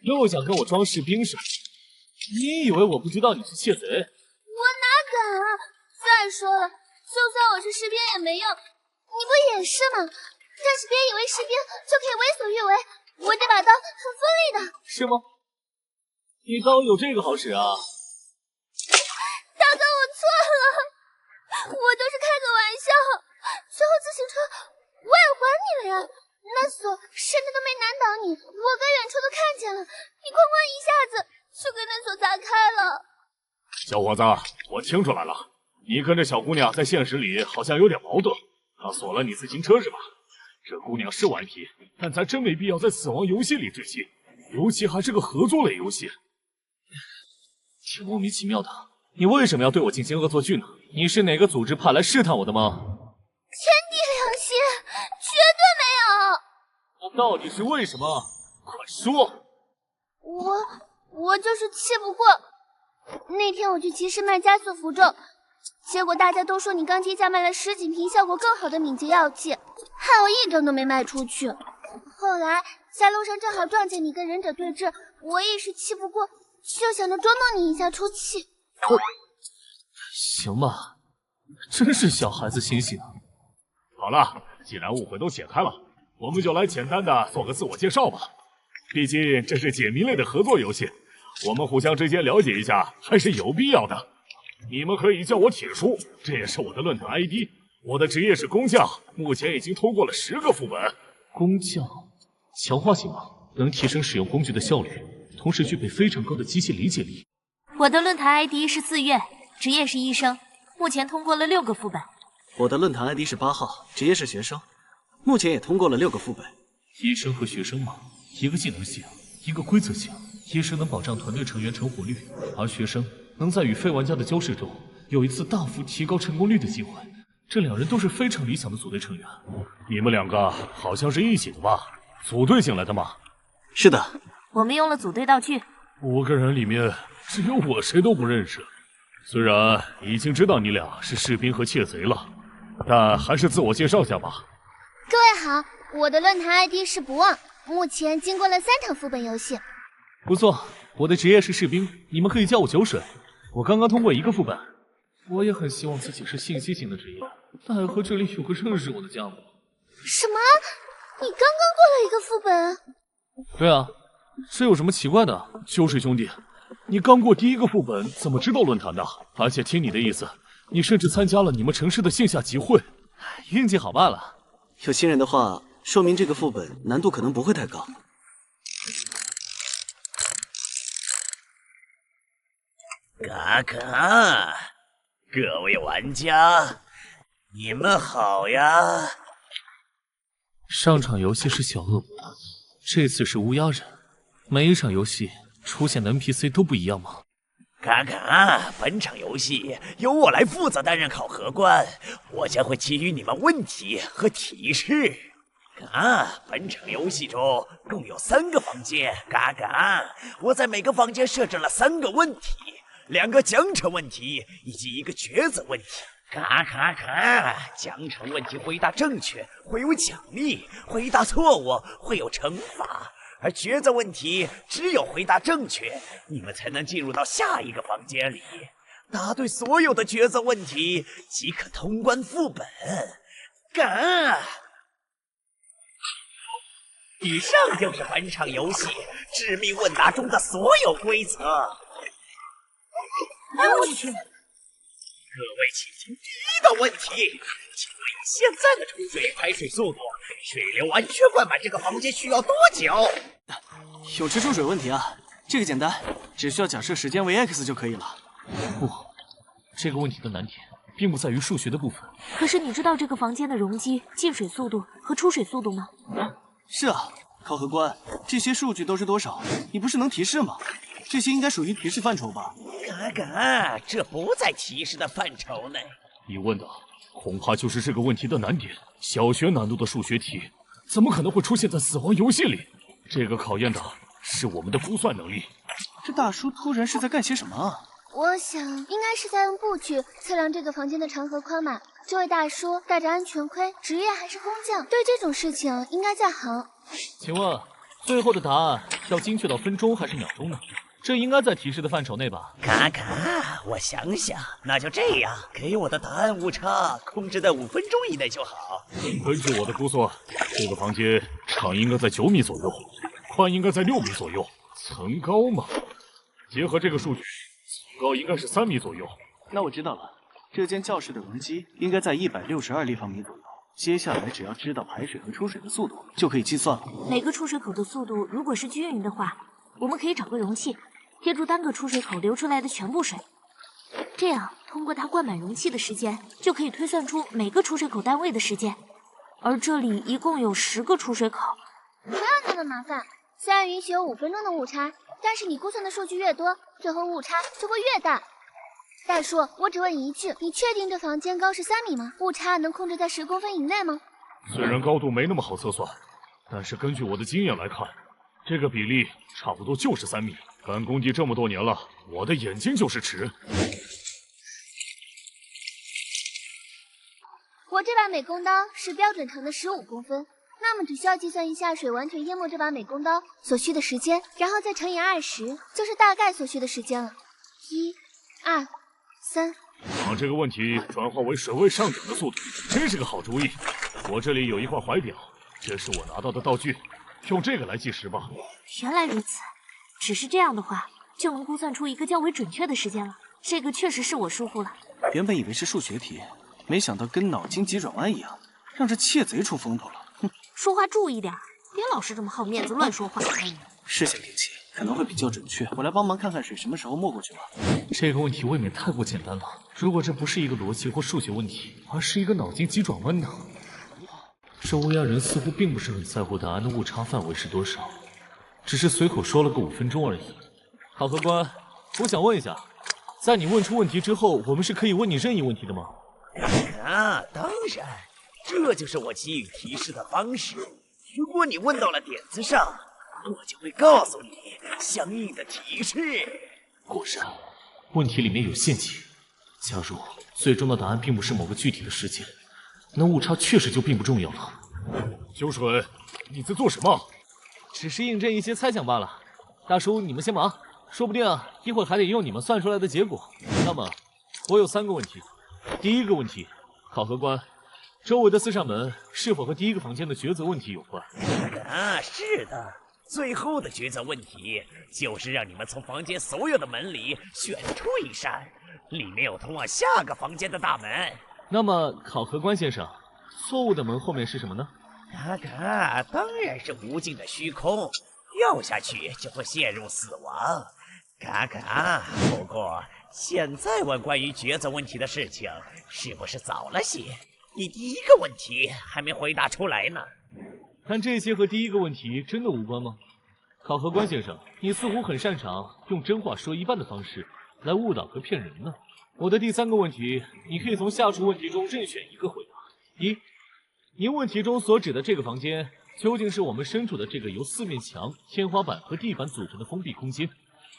又想跟我装士兵是吧？你以为我不知道你是窃贼？我哪敢啊！再说了，就算我是士兵也没用，你不也是吗？但是别以为士兵就可以为所欲为，我这把刀很锋利的。是吗？你刀有这个好使啊？大哥，我错了，我都是开个玩笑。最后自行车我也还你了呀，那锁甚至都没难倒你，我搁远处都看见了，你哐哐一下子就给那锁砸开了。小伙子，我听出来了，你跟这小姑娘在现实里好像有点矛盾。她锁了你自行车是吧？这姑娘是顽皮，但咱真没必要在死亡游戏里窒息，尤其还是个合作类游戏。挺莫名其妙的，你为什么要对我进行恶作剧呢？你是哪个组织派来试探我的吗？天地良心，绝对没有。那到底是为什么？快说！我就是气不过。那天我去集市卖加速符咒，结果大家都说你刚低价卖了10几瓶效果更好的敏捷药剂，害我一根都没卖出去。后来在路上正好撞见你跟忍者对峙，我一时气不过，就想着捉弄你一下出气。行吧，真是小孩子心性。好了，既然误会都解开了，我们就来简单的做个自我介绍吧。毕竟这是解谜类的合作游戏，我们互相之间了解一下还是有必要的。你们可以叫我铁叔，这也是我的论坛 ID。我的职业是工匠，目前已经通过了10个副本。工匠，强化型吗？能提升使用工具的效率，同时具备非常高的机械理解力。我的论坛 ID 是自愿，职业是医生，目前通过了6个副本。我的论坛 ID 是8号，职业是学生，目前也通过了6个副本。医生和学生嘛，一个技能型，一个规则型。医生能保障团队成员成活率，而学生能在与非玩家的交涉中有一次大幅提高成功率的机会。这两人都是非常理想的组队成员。你们两个好像是一起的吧？组队进来的吗？是的。我们用了组队道具。5个人里面只有我谁都不认识。虽然已经知道你俩是士兵和窃贼了，但还是自我介绍下吧。各位好，我的论坛 ID 是不忘，目前经过了3场副本游戏。不错，我的职业是士兵，你们可以叫我酒水。我刚刚通过1个副本。我也很希望自己是信息型的职业，奈何这里有个认识我的家伙。什么？你刚刚过了1个副本？对啊，这有什么奇怪的？酒水兄弟，你刚过第1个副本，怎么知道论坛的？而且听你的意思，你甚至参加了你们城市的线下集会，运气好罢了。有新人的话，说明这个副本难度可能不会太高。嘎嘎，各位玩家，你们好呀！上场游戏是小恶魔，这次是乌鸦人。每一场游戏出现的 NPC 都不一样吗？嘎嘎，本场游戏由我来负责担任考核官，我将会给予你们问题和提示。本场游戏中共有3个房间，嘎嘎，我在每个房间设置了3个问题，2个奖惩问题以及1个抉择问题。奖惩问题回答正确会有奖励，回答错误会有惩罚，而抉择问题只有回答正确，你们才能进入到下一个房间里。答对所有的抉择问题即可通关副本。以上就是本场游戏致命问答中的所有规则。哎，我去！各位请听第1个问题，请问以现在的冲水排水速度，水流完全灌满这个房间需要多久？有池出水问题啊，这个简单，只需要假设时间为 x 就可以了。不，这个问题的难点并不在于数学的部分。可是你知道这个房间的容积、进水速度和出水速度吗？是啊，考核官，这些数据都是多少？你不是能提示吗？这些应该属于提示范畴吧？嘎嘎，这不在提示的范畴内。你问的恐怕就是这个问题的难点。小学难度的数学题，怎么可能会出现在死亡游戏里？这个考验的是我们的估算能力。这大叔突然是在干些什么啊？我想应该是在用步距测量这个房间的长和宽吧。这位大叔戴着安全盔，职业还是工匠，对这种事情应该在行。请问，最后的答案要精确到分钟还是秒钟呢？这应该在提示的范畴内吧？嘎嘎，我想想，那就这样，给我的答案误差控制在5分钟以内就好。根据我的估算，这个房间长应该在9米左右，宽应该在6米左右。层高嘛，结合这个数据，层高应该是3米左右。那我知道了，这间教室的容积应该在162立方米左右。接下来只要知道排水和出水的速度，就可以计算了。每个出水口的速度如果是均匀的话，我们可以找个容器，贴住单个出水口流出来的全部水，这样通过它灌满容器的时间，就可以推算出每个出水口单位的时间。而这里一共有10个出水口。不要那么麻烦，虽然允许有5分钟的误差，但是你估算的数据越多，最后误差就会越大。大叔，我只问一句，你确定这房间高是3米吗？误差能控制在10公分以内吗？虽然高度没那么好测算，但是根据我的经验来看，这个比例差不多就是3米。干工地这么多年了，我的眼睛就是尺。我这把美工刀是标准长的15公分，那么只需要计算一下水完全淹没这把美工刀所需的时间，然后再乘以20，就是大概所需的时间了。1、2、3。把这个问题转化为水位上涨的速度，真是个好主意。我这里有一块怀表，这是我拿到的道具，用这个来计时吧。原来如此，只是这样的话，就能估算出一个较为准确的时间了。这个确实是我疏忽了。原本以为是数学题，没想到跟脑筋急转弯一样，让这窃贼出风头了。哼，说话注意点，别老是这么好面子乱说话。视线定期可能会比较准确，我来帮忙看看水什么时候没过去吧。这个问题未免太过简单了。如果这不是一个逻辑或数学问题，而是一个脑筋急转弯呢？这乌鸦人似乎并不是很在乎答案的误差范围是多少，只是随口说了个5分钟而已。考核官，我想问一下，在你问出问题之后，我们是可以问你任意问题的吗？啊，当然，这就是我给予提示的方式。如果你问到了点子上，我就会告诉你相应的提示。果然，问题里面有陷阱。假如最终的答案并不是某个具体的时间，那误差确实就并不重要了。秋水，你在做什么？只是印证一些猜想罢了。大叔，你们先忙，说不定一会儿还得用你们算出来的结果。那么，我有3个问题。第一个问题，考核官，周围的4扇门是否和第一个房间的抉择问题有关？啊，是的。最后的抉择问题就是让你们从房间所有的门里选出一扇，里面有通往下个房间的大门。那么，考核官先生，错误的门后面是什么呢？嘎嘎，当然是无尽的虚空，掉下去就会陷入死亡。嘎嘎，不过现在问关于抉择问题的事情是不是早了些？你第一个问题还没回答出来呢。但这些和第一个问题真的无关吗？考核官先生，你似乎很擅长用真话说一半的方式来误导和骗人呢。我的第3个问题，你可以从下述问题中任选一个回答。1，您问题中所指的这个房间，究竟是我们身处的这个由4面墙、天花板和地板组成的封闭空间，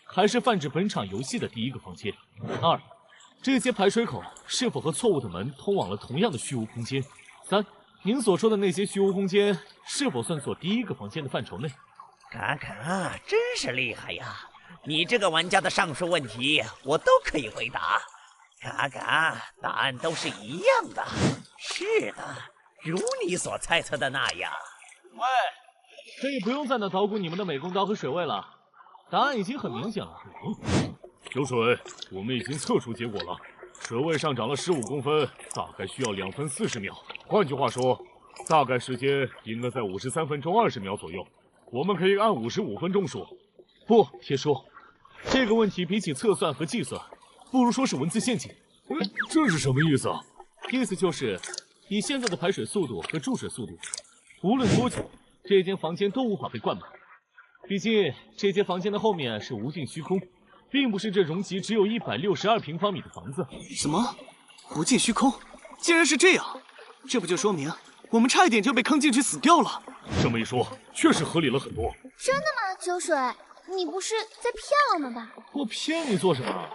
还是泛指本场游戏的第一个房间？2，这些排水口是否和错误的门通往了同样的虚无空间？3，您所说的那些虚无空间是否算作第一个房间的范畴内？嘎嘎，真是厉害呀！你这个玩家的上述问题我都可以回答。嘎嘎，答案都是一样的。是的，如你所猜测的那样。喂，可以不用在那捣鼓你们的美工刀和水位了，答案已经很明显了。秋水，我们已经测出结果了，水位上涨了15公分，大概需要2分40秒。换句话说，大概时间应该在53分钟20秒左右。我们可以按55分钟说。不，铁叔，这个问题比起测算和计算，不如说是文字陷阱。这是什么意思啊？意思就是以现在的排水速度和注水速度，无论多久，这间房间都无法被灌满。毕竟这间房间的后面是无尽虚空，并不是这容积只有162平方米的房子。什么？无尽虚空？竟然是这样！这不就说明我们差一点就被坑进去死掉了？这么一说，确实合理了很多。真的吗，酒水？你不是在骗我们吧？我骗你做什么？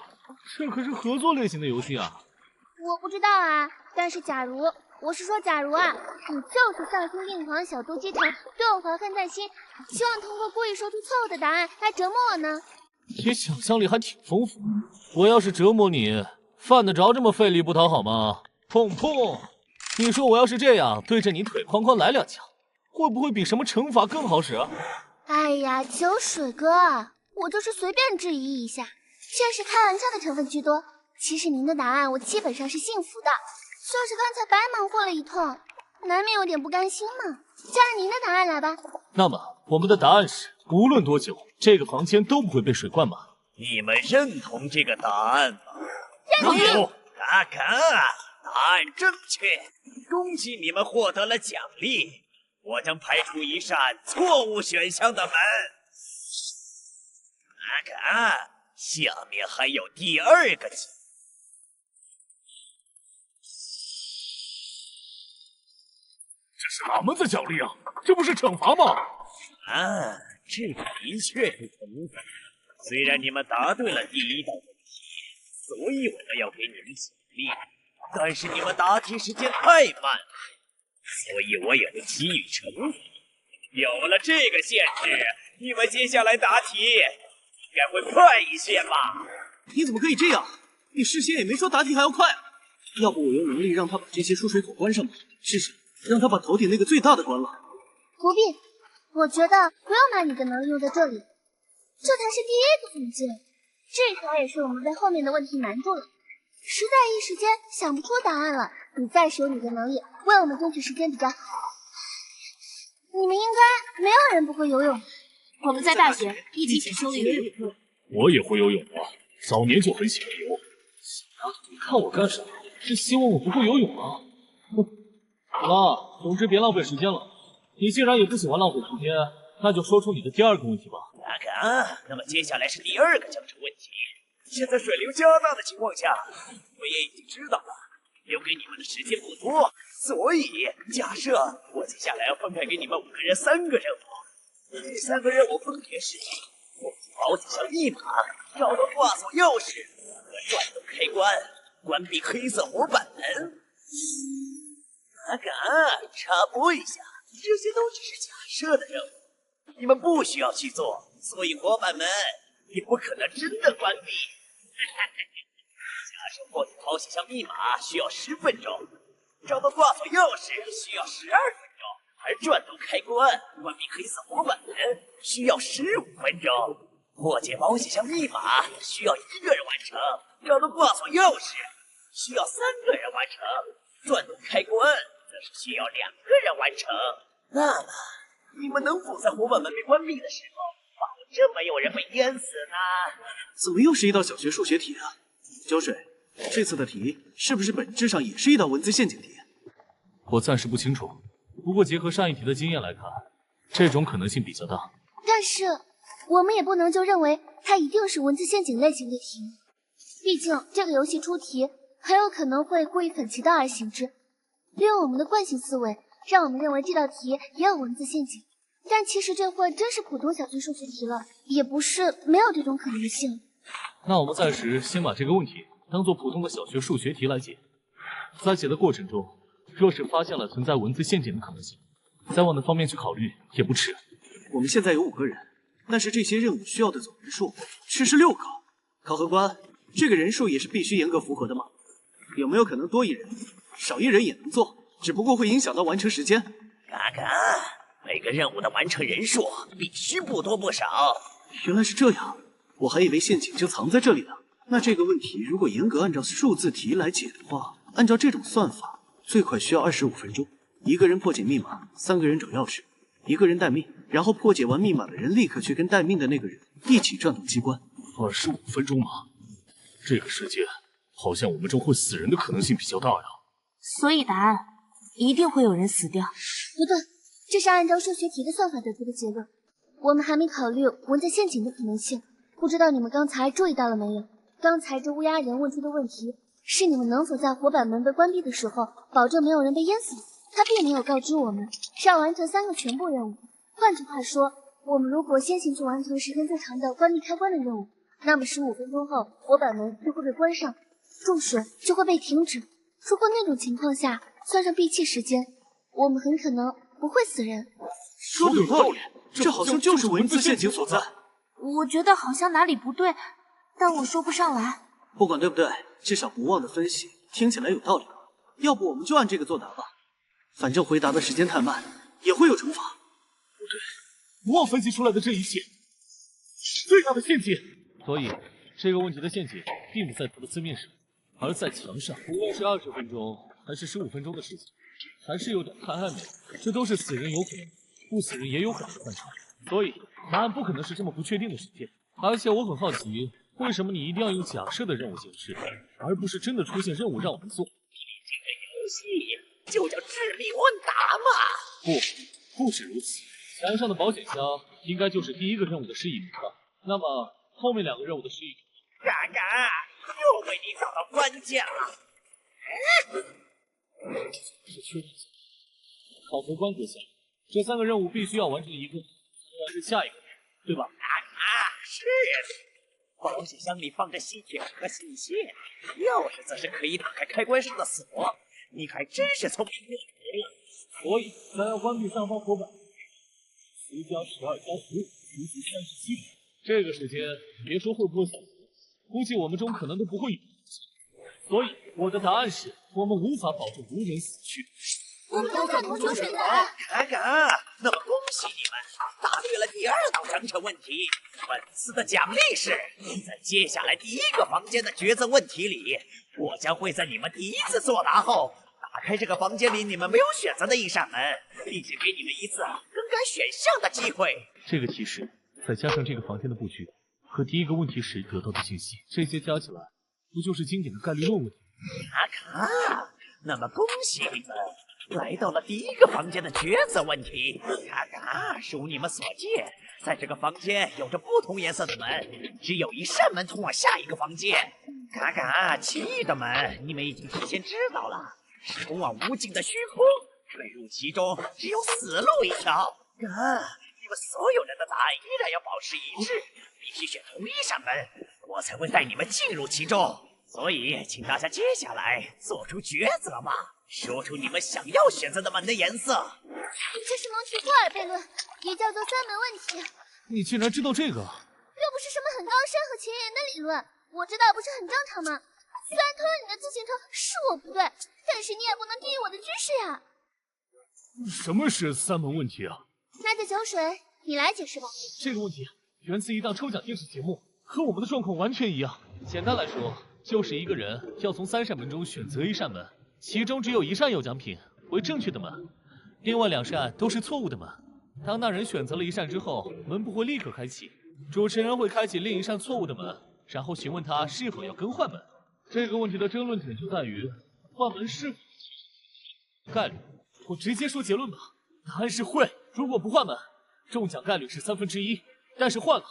这可是合作类型的游戏啊！我不知道啊，但是假如假如啊，你就是丧心病狂小肚鸡肠，对我怀恨在心，希望通过故意说出错误的答案来折磨我呢？你想象力还挺丰富。我要是折磨你，犯得着这么费力不讨好吗？砰砰！你说我要是这样对着你腿哐哐来2枪，会不会比什么惩罚更好使啊？哎呀，酒水哥，我就是随便质疑一下，这是开玩笑的成分居多。其实您的答案我基本上是信服的，就是刚才白忙活了一通，难免有点不甘心嘛。就按您的答案来吧。那么我们的答案是，无论多久，这个房间都不会被水灌满。你们认同这个答案吗？认同。嘎嘎，答案正确，恭喜你们获得了奖励。我将排除一扇错误选项的门。嘎嘎，下面还有第2个题。这是哪门子奖励啊？这不是惩罚吗？啊，这个的确是惩罚。虽然你们答对了第1道问题，所以我们要给你们奖励，但是你们答题时间太慢了，所以我也会给予惩罚。有了这个限制，你们接下来答题应该会快一些吧？你怎么可以这样？你事先也没说答题还要快啊！要不我有能力让他把这些输水口关上吗？试试，让他把头顶那个最大的关了。不必，我觉得不用把你的能力用在这里，这才是第1个总结，至少也是我们被后面的问题难住了。实在一时间想不出答案了，你再使用你的能力为我们争取时间比较好。你们应该没有人不会游泳。我们在大学一起选修了游泳课。我也会游泳啊，早年就很喜欢游。你看我干什么？是希望我不会游泳吗？好了，总之别浪费时间了。你既然也不喜欢浪费时间，那就说出你的第2个问题吧。嘎，那么接下来是第2个奖惩问题。现在水流加大的情况下，我也已经知道了，留给你们的时间不多，所以假设我接下来要分配给你们5个人3个任务。第3个任务分别是：获取保险箱密码，找到挂锁钥匙和转动开关，关闭黑色活板门。嘎，插播一下，这些都只是假设的任务，你们不需要去做，所以活板门也不可能真的关闭。假设获取保险箱密码需要10分钟，找到挂锁钥匙需要12分钟，而转动开关关闭黑色活板门需要15分钟。破解保险箱密码需要1个人完成，找到挂锁钥匙需要3个人完成，转动开关则是需要2个人完成。那么，你们能否在活板门被关闭的时候，保证没有人被淹死呢？怎么又是一道小学数学题啊？酒水，这次的题是不是本质上也是一道文字陷阱题？我暂时不清楚，不过结合上一题的经验来看，这种可能性比较大。但是我们也不能就认为它一定是文字陷阱类型的题，毕竟这个游戏出题很有可能会故意反其道而行之，利用我们的惯性思维，让我们认为这道题也有文字陷阱。但其实这会真是普通小学数学题了，也不是没有这种可能性。那我们暂时先把这个问题当做普通的小学数学题来解，在解的过程中，若是发现了存在文字陷阱的可能性，再往那方面去考虑也不迟。我们现在有5个人，但是这些任务需要的总人数却是6个。考核官，这个人数也是必须严格符合的吗？有没有可能多一人、少一人也能做，只不过会影响到完成时间？嘎嘎，每个任务的完成人数必须不多不少。原来是这样，我还以为陷阱就藏在这里呢。那这个问题如果严格按照数字题来解的话，按照这种算法，最快需要25分钟。一个人破解密码，3个人找钥匙，一个人待命，然后破解完密码的人立刻去跟待命的那个人一起转动机关。25分钟吗？这个时间好像我们中会死人的可能性比较大呀。所以答案一定会有人死掉。不对，这是按照数学题的算法得出的结论。我们还没考虑文在陷阱的可能性，不知道你们刚才注意到了没有？刚才这乌鸦人问出的问题是你们能否在火板门被关闭的时候保证没有人被淹死。他并没有告知我们是要完成3个全部任务。换句话说，我们如果先行去完成时间最长的关闭开关的任务，那么15分钟后火板门就会被关上，注水就会被停止。如果那种情况下算上闭气时间，我们很可能不会死人。说的有道理，这好像就是文字陷阱所在。我觉得好像哪里不对，但我说不上来。不管对不对，至少不忘的分析听起来有道理。要不我们就按这个作答吧，反正回答的时间太慢，也会有惩罚。不对，不忘分析出来的这一切是最大的陷阱。所以这个问题的陷阱并不在图的字面上，而在墙上。无论是20分钟还是15分钟的事情，还是有点太暧昧，这都是死人有可能，不死人也有可能的范畴。所以答案不可能是这么不确定的时间。而且我很好奇，为什么你一定要用假设的任务形式，而不是真的出现任务让我们做？游戏就叫致命问答嘛。不止如此，墙上的保险箱应该就是第1个任务的示意图吧？那么后面2个任务的示意图？嘎嘎，又为你找到关键了。是确定性。考核关格下，这3个任务必须要完成1个，才是下一个，对吧？是。保险箱里放着吸铁和信线，钥匙则是可以打开开关上的锁。你还真是聪明过头了。所以，咱要关闭上方火板，10加12加15，足足37。这个时间，别说会不会死，估计我们中可能都不会有。所以，我的答案是，我们无法保证无人死去。我们都赞同酒水的答案。嘎嘎，那么恭喜你们，答对了第2道章程问题。本次的奖励是，在接下来第1个房间的抉择问题里，我将会在你们第1次作答后，打开这个房间里你们没有选择的一扇门，并且给你们1次更改选项的机会。这个提示，再加上这个房间的布局和第1个问题时得到的信息，这些加起来，不就是经典的概率论问题？卡卡，那么恭喜你们。来到了第1个房间的抉择问题，嘎嘎，如你们所见，在这个房间有着不同颜色的门，只有1扇门通往下一个房间。嘎嘎，其余的门你们已经提前知道了，是通往无尽的虚空，坠入其中只有死路一条。嘎，你们所有人的答案依然要保持一致，必须选同1扇门，我才会带你们进入其中。所以，请大家接下来做出抉择吧。说出你们想要选择的门的颜色。这是蒙提托尔悖论，也叫做3门问题。你竟然知道这个？这不是什么很高深和前沿的理论，我知道不是很正常吗？虽然偷了你的自行车是我不对，但是你也不能低于我的知识呀。什么是3门问题啊？那就酒水，你来解释吧。这个问题源自一档抽奖电视节目，和我们的状况完全一样。简单来说，就是1个人要从3扇门中选择1扇门。其中只有1扇有奖品为正确的门，另外2扇都是错误的门。当那人选择了1扇之后，门不会立刻开启，主持人会开启另1扇错误的门，然后询问他是否要更换门。这个问题的争论点就在于换门是否概率。我直接说结论吧，答案是会。如果不换门，中奖概率是1/3，但是换了，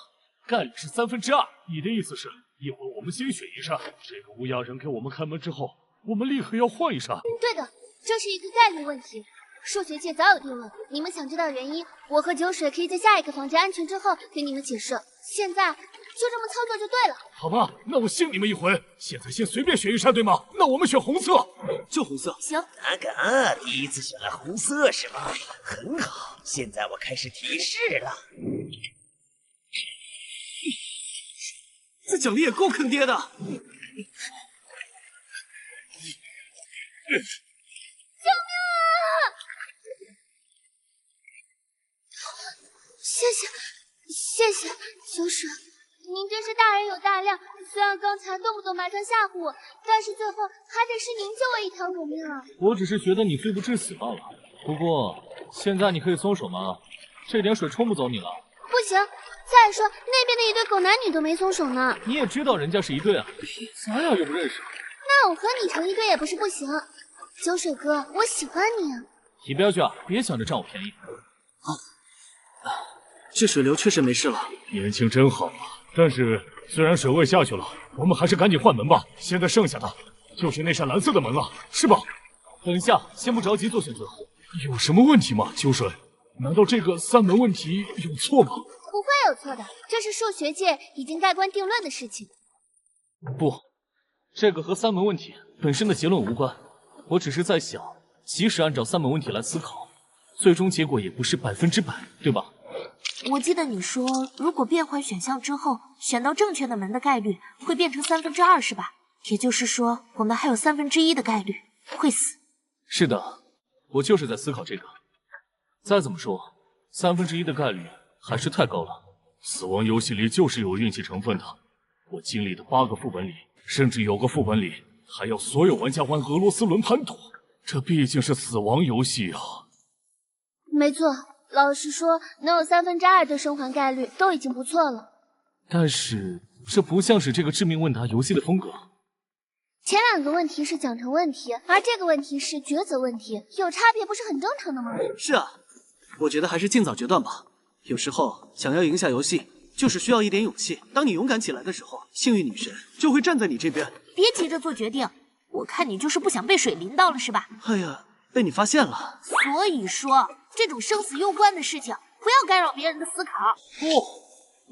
概率是2/3。你的意思是，一会儿我们先选1扇，这个乌鸦人给我们开门之后，我们立刻要换1扇。对的，这是一个概率问题，数学界早有定论。你们想知道原因，我和酒水可以在下一个房间安全之后给你们解释。现在就这么操作就对了。好吧，那我信你们一回。现在先随便选1扇，对吗？那我们选红色，就红色。行。嘎嘎，第1次选了红色是吧？很好，现在我开始提示了。这奖励也够坑爹的。救命啊！谢谢，酒水，您真是大人有大量。虽然刚才动不动埋坑吓唬我，但是最后还得是您救我一条狗命啊！我只是觉得你罪不至死罢了。不过现在你可以松手吗？这点水冲不走你了。不行，再说那边的一对狗男女都没松手呢。你也知道人家是一对啊，咱俩又不认识。那我和你成一对也不是不行。酒水哥，我喜欢你。一边去啊！别想着占我便宜。这水流确实没事了。年轻真好啊！但是虽然水位下去了，我们还是赶紧换门吧。现在剩下的就是那扇蓝色的门了，是吧？等一下，先不着急做选择。有什么问题吗，秋水？难道这个三门问题有错吗？不会有错的，这是数学界已经盖棺定论的事情。不，这个和三门问题本身的结论无关。我只是在想，即使按照三门问题来思考，最终结果也不是100%，对吧？我记得你说，如果变换选项之后选到正确的门的概率会变成2/3，是吧？也就是说，我们还有1/3的概率会死。是的，我就是在思考这个。再怎么说，1/3的概率还是太高了。死亡游戏里就是有运气成分的。我经历的8个副本里，甚至有个副本里还要所有玩家玩俄罗斯轮盘赌。这毕竟是死亡游戏啊。没错，老实说，能有2/3的生还概率都已经不错了。但是这不像是这个致命问答游戏的风格。前2个问题是奖惩问题，而这个问题是抉择问题，有差别不是很正常的吗？是啊，我觉得还是尽早决断吧。有时候想要赢下游戏，就是需要一点勇气。当你勇敢起来的时候，幸运女神就会站在你这边。别急着做决定，我看你就是不想被水淋到了，是吧？哎呀，被你发现了。所以说，这种生死攸关的事情，不要干扰别人的思考。哦，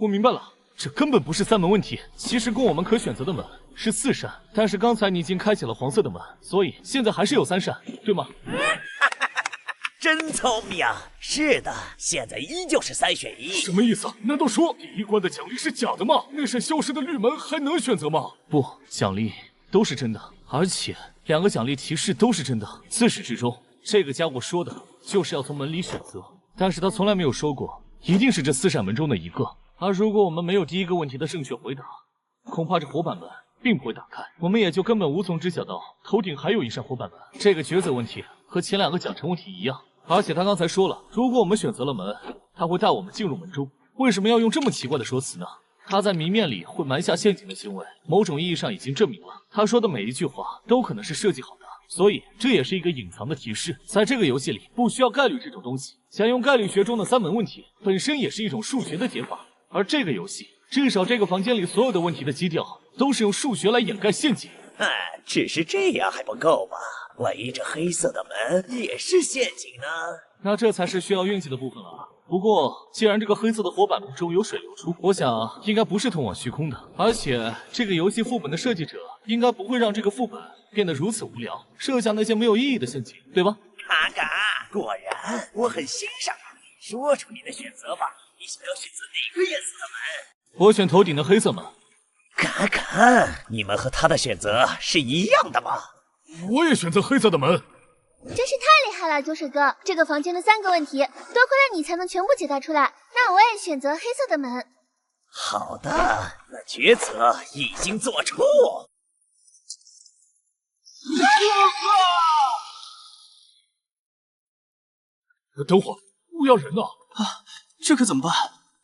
我明白了，这根本不是3门问题。其实供我们可选择的门是4扇，但是刚才你已经开启了黄色的门，所以现在还是有3扇，对吗？真聪明！是的，现在依旧是3选1。什么意思？难道说第一关的奖励是假的吗？那扇消失的绿门还能选择吗？不，奖励都是真的，而且2个奖励提示都是真的。自始至终，这个家伙说的就是要从门里选择，但是他从来没有说过一定是这4扇门中的一个。而如果我们没有第一个问题的正确回答，恐怕这火板门并不会打开，我们也就根本无从知晓到头顶还有一扇火板门。这个抉择问题和前2个奖惩问题一样。而且他刚才说了，如果我们选择了门，他会带我们进入门中。为什么要用这么奇怪的说辞呢？他在谜面里会埋下陷阱的行为，某种意义上已经证明了他说的每一句话都可能是设计好的，所以这也是一个隐藏的提示。在这个游戏里，不需要概率这种东西。想用概率学中的3门问题，本身也是一种数学的解法。而这个游戏，至少这个房间里所有的问题的基调，都是用数学来掩盖陷阱。只是这样还不够吧？万一这黑色的门也是陷阱呢？那这才是需要运气的部分了。不过，既然这个黑色的火板门中有水流出，我想应该不是通往虚空的。而且，这个游戏副本的设计者应该不会让这个副本变得如此无聊，设下那些没有意义的陷阱，对吧？嘎嘎，果然，我很欣赏你。说出你的选择吧，你想要选择哪个颜色的门？我选头顶的黑色门。嘎嘎，你们和他的选择是一样的吗？我也选择黑色的门。真是太厉害了，酒水哥！这个房间的3个问题，多亏了你才能全部解答出来。那我也选择黑色的门。好的，那抉择已经做出。等会儿，乌鸦人呢？这可怎么办？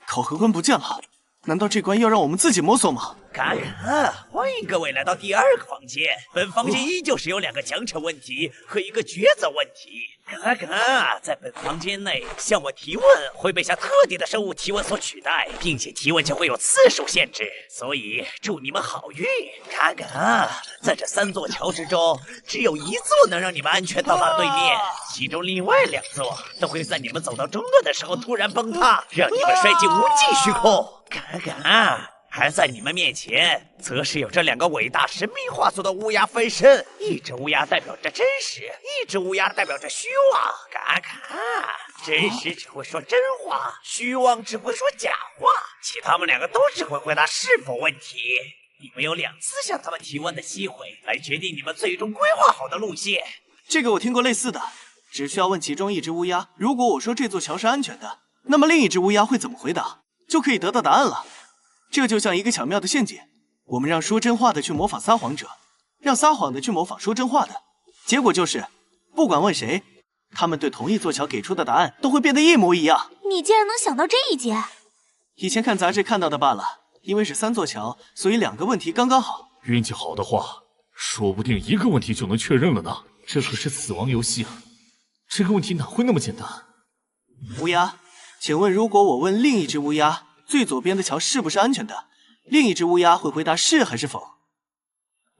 考核官不见了，难道这关要让我们自己摸索吗？嘎嘎，欢迎各位来到第2个房间。本房间依旧是有2个奖惩问题和1个抉择问题。嘎嘎，在本房间内向我提问会被向特定的生物提问所取代，并且提问将会有次数限制，所以祝你们好运。嘎嘎，在这3座桥之中，只有1座能让你们安全到达对面，其中另外2座都会在你们走到中段的时候突然崩塌，让你们摔进无尽虚空。嘎嘎。而在你们面前，则是有这2个伟大神秘化作的乌鸦分身，一只乌鸦代表着真实，一只乌鸦代表着虚妄。嘎嘎，真实只会说真话，虚妄只会说假话，其他们2个都只会回答是否问题。你们有2次向他们提问的机会，来决定你们最终规划好的路线。这个我听过类似的，只需要问其中1只乌鸦，如果我说这座桥是安全的，那么另一只乌鸦会怎么回答，就可以得到答案了。这就像一个巧妙的陷阱，我们让说真话的去模仿撒谎者，让撒谎的去模仿说真话的，结果就是，不管问谁，他们对同一座桥给出的答案都会变得一模一样。你竟然能想到这一节？以前看杂志看到的罢了。因为是3座桥，所以2个问题刚刚好。运气好的话，说不定1个问题就能确认了呢。这可是死亡游戏啊！这个问题哪会那么简单？乌鸦，请问如果我问另一只乌鸦，最左边的桥是不是安全的？另一只乌鸦会回答是还是否？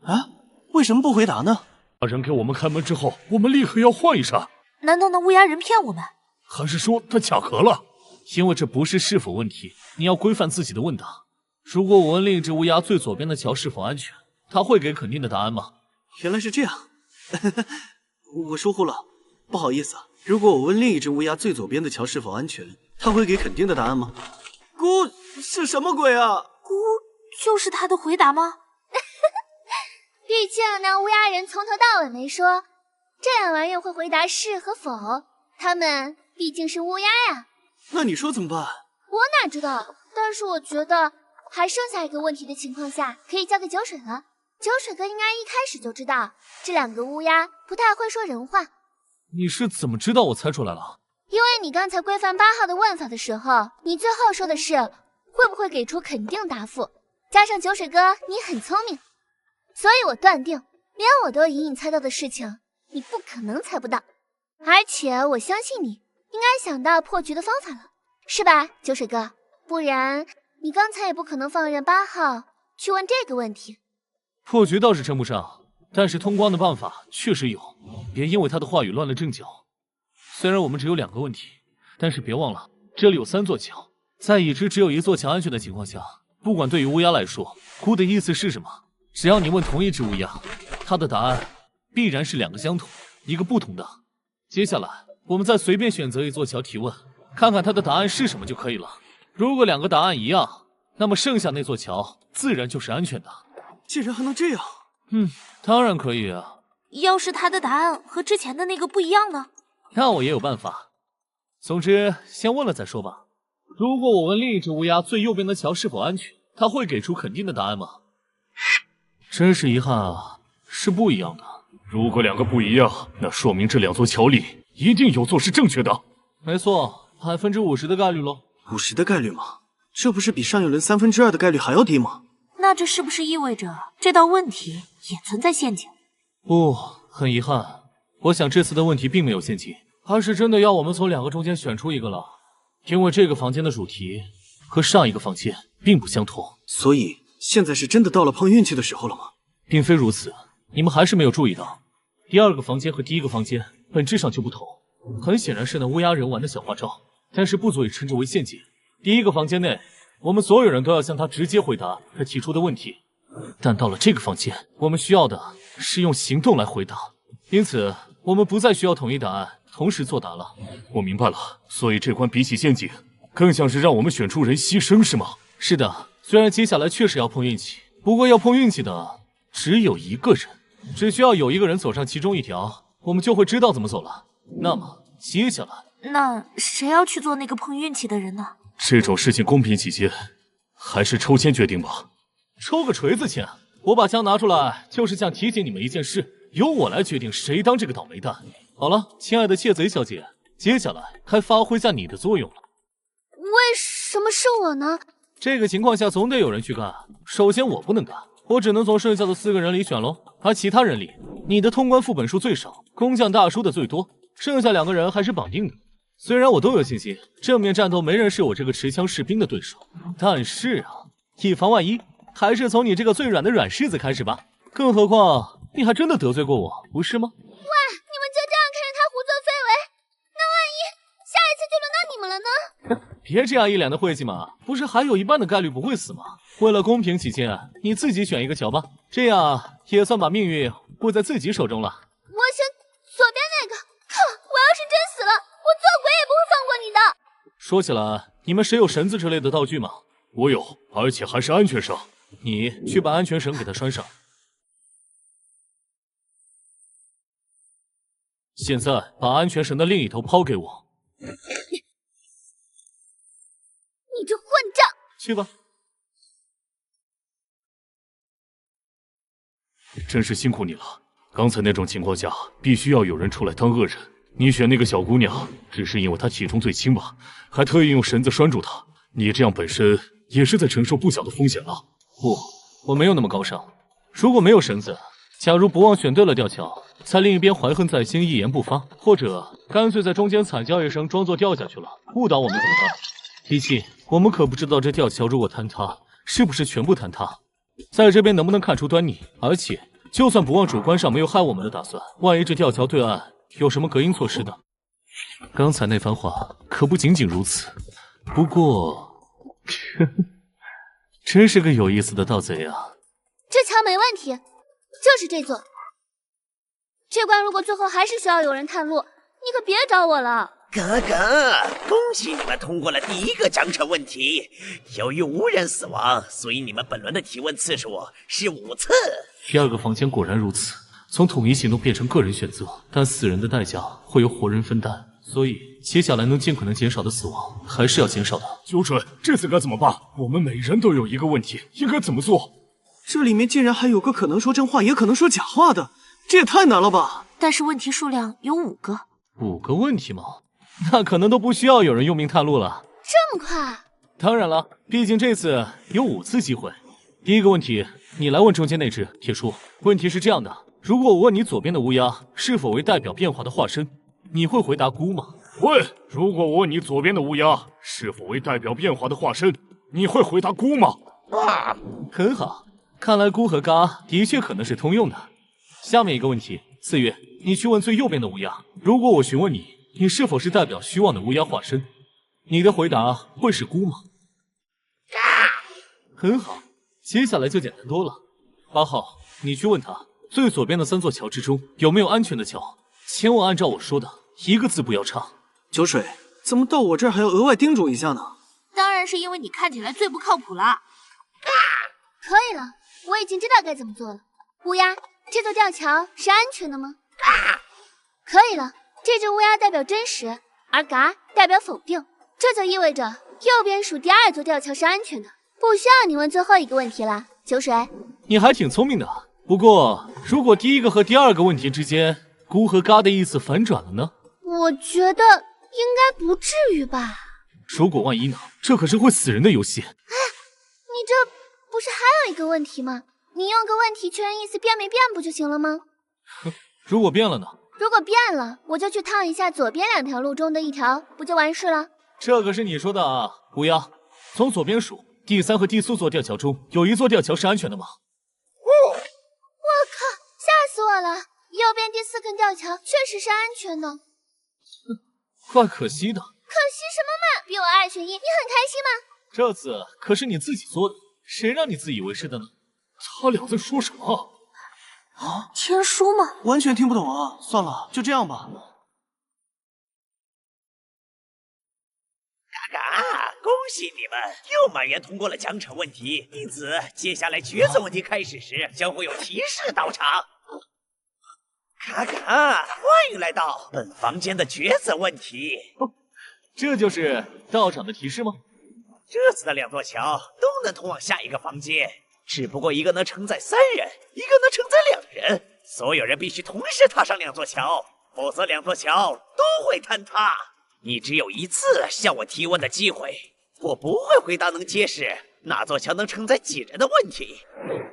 啊？为什么不回答呢？把人给我们开门之后，我们立刻要换一扇。难道那乌鸦人骗我们？还是说他卡壳了？因为这不是是否问题，你要规范自己的问答。如果我问另一只乌鸦最左边的桥是否安全，它会给肯定的答案吗？原来是这样，我疏忽了，不好意思。如果我问另一只乌鸦最左边的桥是否安全，它会给肯定的答案吗？咕，是什么鬼啊？咕，就是他的回答吗？毕竟那乌鸦人从头到尾没说这俩玩意儿会回答是和否，他们毕竟是乌鸦呀。那你说怎么办？我哪知道，但是我觉得还剩下一个问题的情况下，可以交给酒水了。酒水哥应该一开始就知道这2个乌鸦不太会说人话。你是怎么知道我猜出来了？因为你刚才规范8号的问法的时候，你最后说的是会不会给出肯定答复，加上酒水哥你很聪明，所以我断定连我都隐隐猜到的事情，你不可能猜不到。而且我相信你应该想到破局的方法了，是吧，酒水哥？不然你刚才也不可能放任8号去问这个问题。破局倒是称不上，但是通关的办法确实有，别因为他的话语乱了阵脚。虽然我们只有2个问题，但是别忘了这里有3座桥，在已知只有1座桥安全的情况下，不管对于乌鸦来说，咕的意思是什么，只要你问同一只乌鸦，它的答案必然是2个相同，1个不同的。接下来我们再随便选择1座桥提问，看看它的答案是什么就可以了。如果2个答案一样，那么剩下那座桥自然就是安全的。竟然还能这样？当然可以啊。要是他的答案和之前的那个不一样呢？那我也有办法。总之，先问了再说吧。如果我问另一只乌鸦最右边的桥是否安全，它会给出肯定的答案吗？真是遗憾啊，是不一样的。如果2个不一样，那说明这2座桥里一定有座是正确的。没错，50%的概率咯。50%的概率吗？这不是比上一轮2/3的概率还要低吗？那这是不是意味着这道问题也存在陷阱？不，很遗憾，我想这次的问题并没有陷阱，而是真的要我们从2个中间选出一个了。因为这个房间的主题和上一个房间并不相同。所以现在是真的到了碰运气的时候了吗？并非如此，你们还是没有注意到，第2个房间和第1个房间本质上就不同。很显然是那乌鸦人玩的小花招，但是不足以称之为陷阱。第1个房间内，我们所有人都要向他直接回答他提出的问题，但到了这个房间，我们需要的是用行动来回答，因此我们不再需要统一答案，同时作答了。我明白了，所以这关比起陷阱，更像是让我们选出人牺牲，是吗？是的，虽然接下来确实要碰运气，不过要碰运气的只有1个人，只需要有1个人走上其中一条，我们就会知道怎么走了。那么接下来，那谁要去做那个碰运气的人呢？这种事情公平起见，还是抽签决定吧。抽个锤子签！我把枪拿出来，就是想提醒你们一件事，由我来决定谁当这个倒霉蛋。好了，亲爱的窃贼小姐，接下来该发挥下你的作用了。为什么是我呢？这个情况下总得有人去干。首先我不能干，我只能从剩下的4个人里选喽。而其他人里，你的通关副本数最少，工匠大叔的最多，剩下2个人还是绑定的。虽然我都有信心，正面战斗没人是我这个持枪士兵的对手，但是啊，以防万一，还是从你这个最软的软柿子开始吧。更何况你还真的得罪过我，不是吗？喂，你们就这样看着他胡作非为，那万一下一次就轮到你们了呢？别这样一脸的晦气嘛，不是还有1半的概率不会死吗？为了公平起见，你自己选一个桥吧，这样也算把命运握在自己手中了。我选左边那个。哼，我要是真死了，我做鬼也不会放过你的。说起来，你们谁有绳子之类的道具吗？我有，而且还是安全绳。你去把安全绳给他拴上。现在把安全绳的另一头抛给我。你这混账！去吧。真是辛苦你了。刚才那种情况下，必须要有人出来当恶人，你选那个小姑娘，只是因为她体重最轻吧？还特意用绳子拴住她，你这样本身也是在承受不小的风险了。不，我没有那么高尚。如果没有绳子，假如不忘选对了吊桥，在另一边怀恨在心，一言不发，或者干脆在中间踩交易绳，装作掉下去了，误导我们怎么办？提起，我们可不知道这吊桥如果坍塌，是不是全部坍塌，在这边能不能看出端倪？而且，就算不忘主观上没有害我们的打算，万一这吊桥对岸有什么隔音措施呢？刚才那番话可不仅仅如此。不过，真是个有意思的盗贼啊！这桥没问题，就是这座。这关如果最后还是需要有人探路，你可别找我了。哥哥，恭喜你们通过了第一个奖惩问题。由于无人死亡，所以你们本轮的提问次数是5次。第二个房间果然如此，从统一行动变成个人选择，但死人的代价会由活人分担，所以接下来能尽可能减少的死亡还是要减少的。九准，这次该怎么办？我们每人都有一个问题，应该怎么做？这里面竟然还有个可能说真话，也可能说假话的，这也太难了吧！但是问题数量有5个，5个问题吗？那可能都不需要有人用命探路了。这么快？当然了，毕竟这次有5次机会。第一个问题，你来问中间那只铁叔。问题是这样的，如果我问你左边的乌鸦是否为代表变化的化身，你会回答孤吗？问，如果我问你左边的乌鸦是否为代表变化的化身，你会回答孤吗？很好，看来孤和嘎的确可能是通用的。下面一个问题，四月，你去问最右边的乌鸦，如果我询问你，你是否是代表虚妄的乌鸦化身，你的回答会是孤吗？很好，接下来就简单多了。8号，你去问他，最左边的3座桥之中有没有安全的桥，千万按照我说的，一个字不要差。酒水，怎么到我这儿还要额外叮嘱一下呢？当然是因为你看起来最不靠谱啦。可以了，我已经知道该怎么做了。乌鸦，这座吊桥是安全的吗？可以了，这只乌鸦代表真实，而嘎代表否定，这就意味着右边数第2座吊桥是安全的，不需要你问最后一个问题了。酒水，你还挺聪明的。不过，如果第一个和第2个问题之间，孤和嘎的意思反转了呢？我觉得应该不至于吧。如果万一呢？这可是会死人的游戏。哎，你这不是还有一个问题吗？你用个问题确认意思变没变不就行了吗？如果变了呢？如果变了，我就去烫一下左边2条路中的1条，不就完事了？这可是你说的啊，乌鸦。从左边数，第3和第4座吊桥中有1座吊桥是安全的吗？我靠，吓死我了！右边第4根吊桥确实是安全的。怪可惜的。可惜什么嘛？比我2选1，你很开心吗？这次可是你自己做的，谁让你自以为是的呢？他俩在说什么？啊，天书吗？完全听不懂啊！算了，就这样吧。嘎，恭喜你们又满员通过了奖惩问题，因此接下来抉择问题开始时将会有提示到场。嘎，欢迎来到本房间的抉择问题。这就是道场的提示吗？这次的2座桥都能通往下一个房间，只不过一个能承载3人，一个能承载2人。所有人必须同时踏上2座桥，否则2座桥都会坍塌。你只有1次向我提问的机会，我不会回答能揭示哪座桥能承载几人的问题。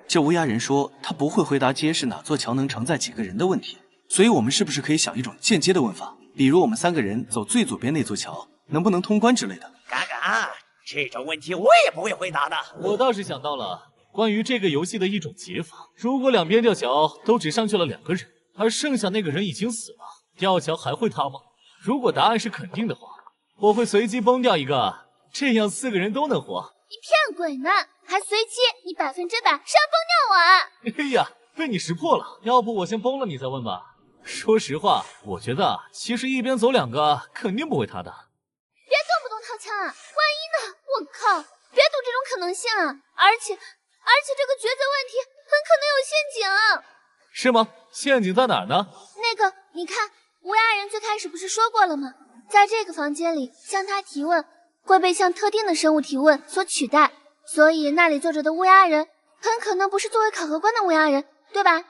这乌鸦人说他不会回答揭示哪座桥能承载几个人的问题，所以我们是不是可以想一种间接的问法，比如我们3个人走最左边那座桥，能不能通关之类的？嘎，这种问题我也不会回答的。我倒是想到了关于这个游戏的一种解法，如果2边吊桥都只上去了2个人，而剩下那个人已经死了，吊桥还会塌吗？如果答案是肯定的话，我会随机崩掉一个，这样4个人都能活。你骗鬼呢？还随机？你100%是要崩掉我啊！哎呀，被你识破了。要不我先崩了你再问吧。说实话，我觉得其实一边走2个肯定不会塌的。别动不动掏枪啊！万一呢？我靠！别赌这种可能性啊！而且这个抉择问题很可能有陷阱啊！是吗？陷阱在哪儿呢？那个，你看，乌鸦人最开始不是说过了吗？在这个房间里向他提问会被向特定的生物提问所取代，所以那里坐着的乌鸦人很可能不是作为考核官的乌鸦人，对吧？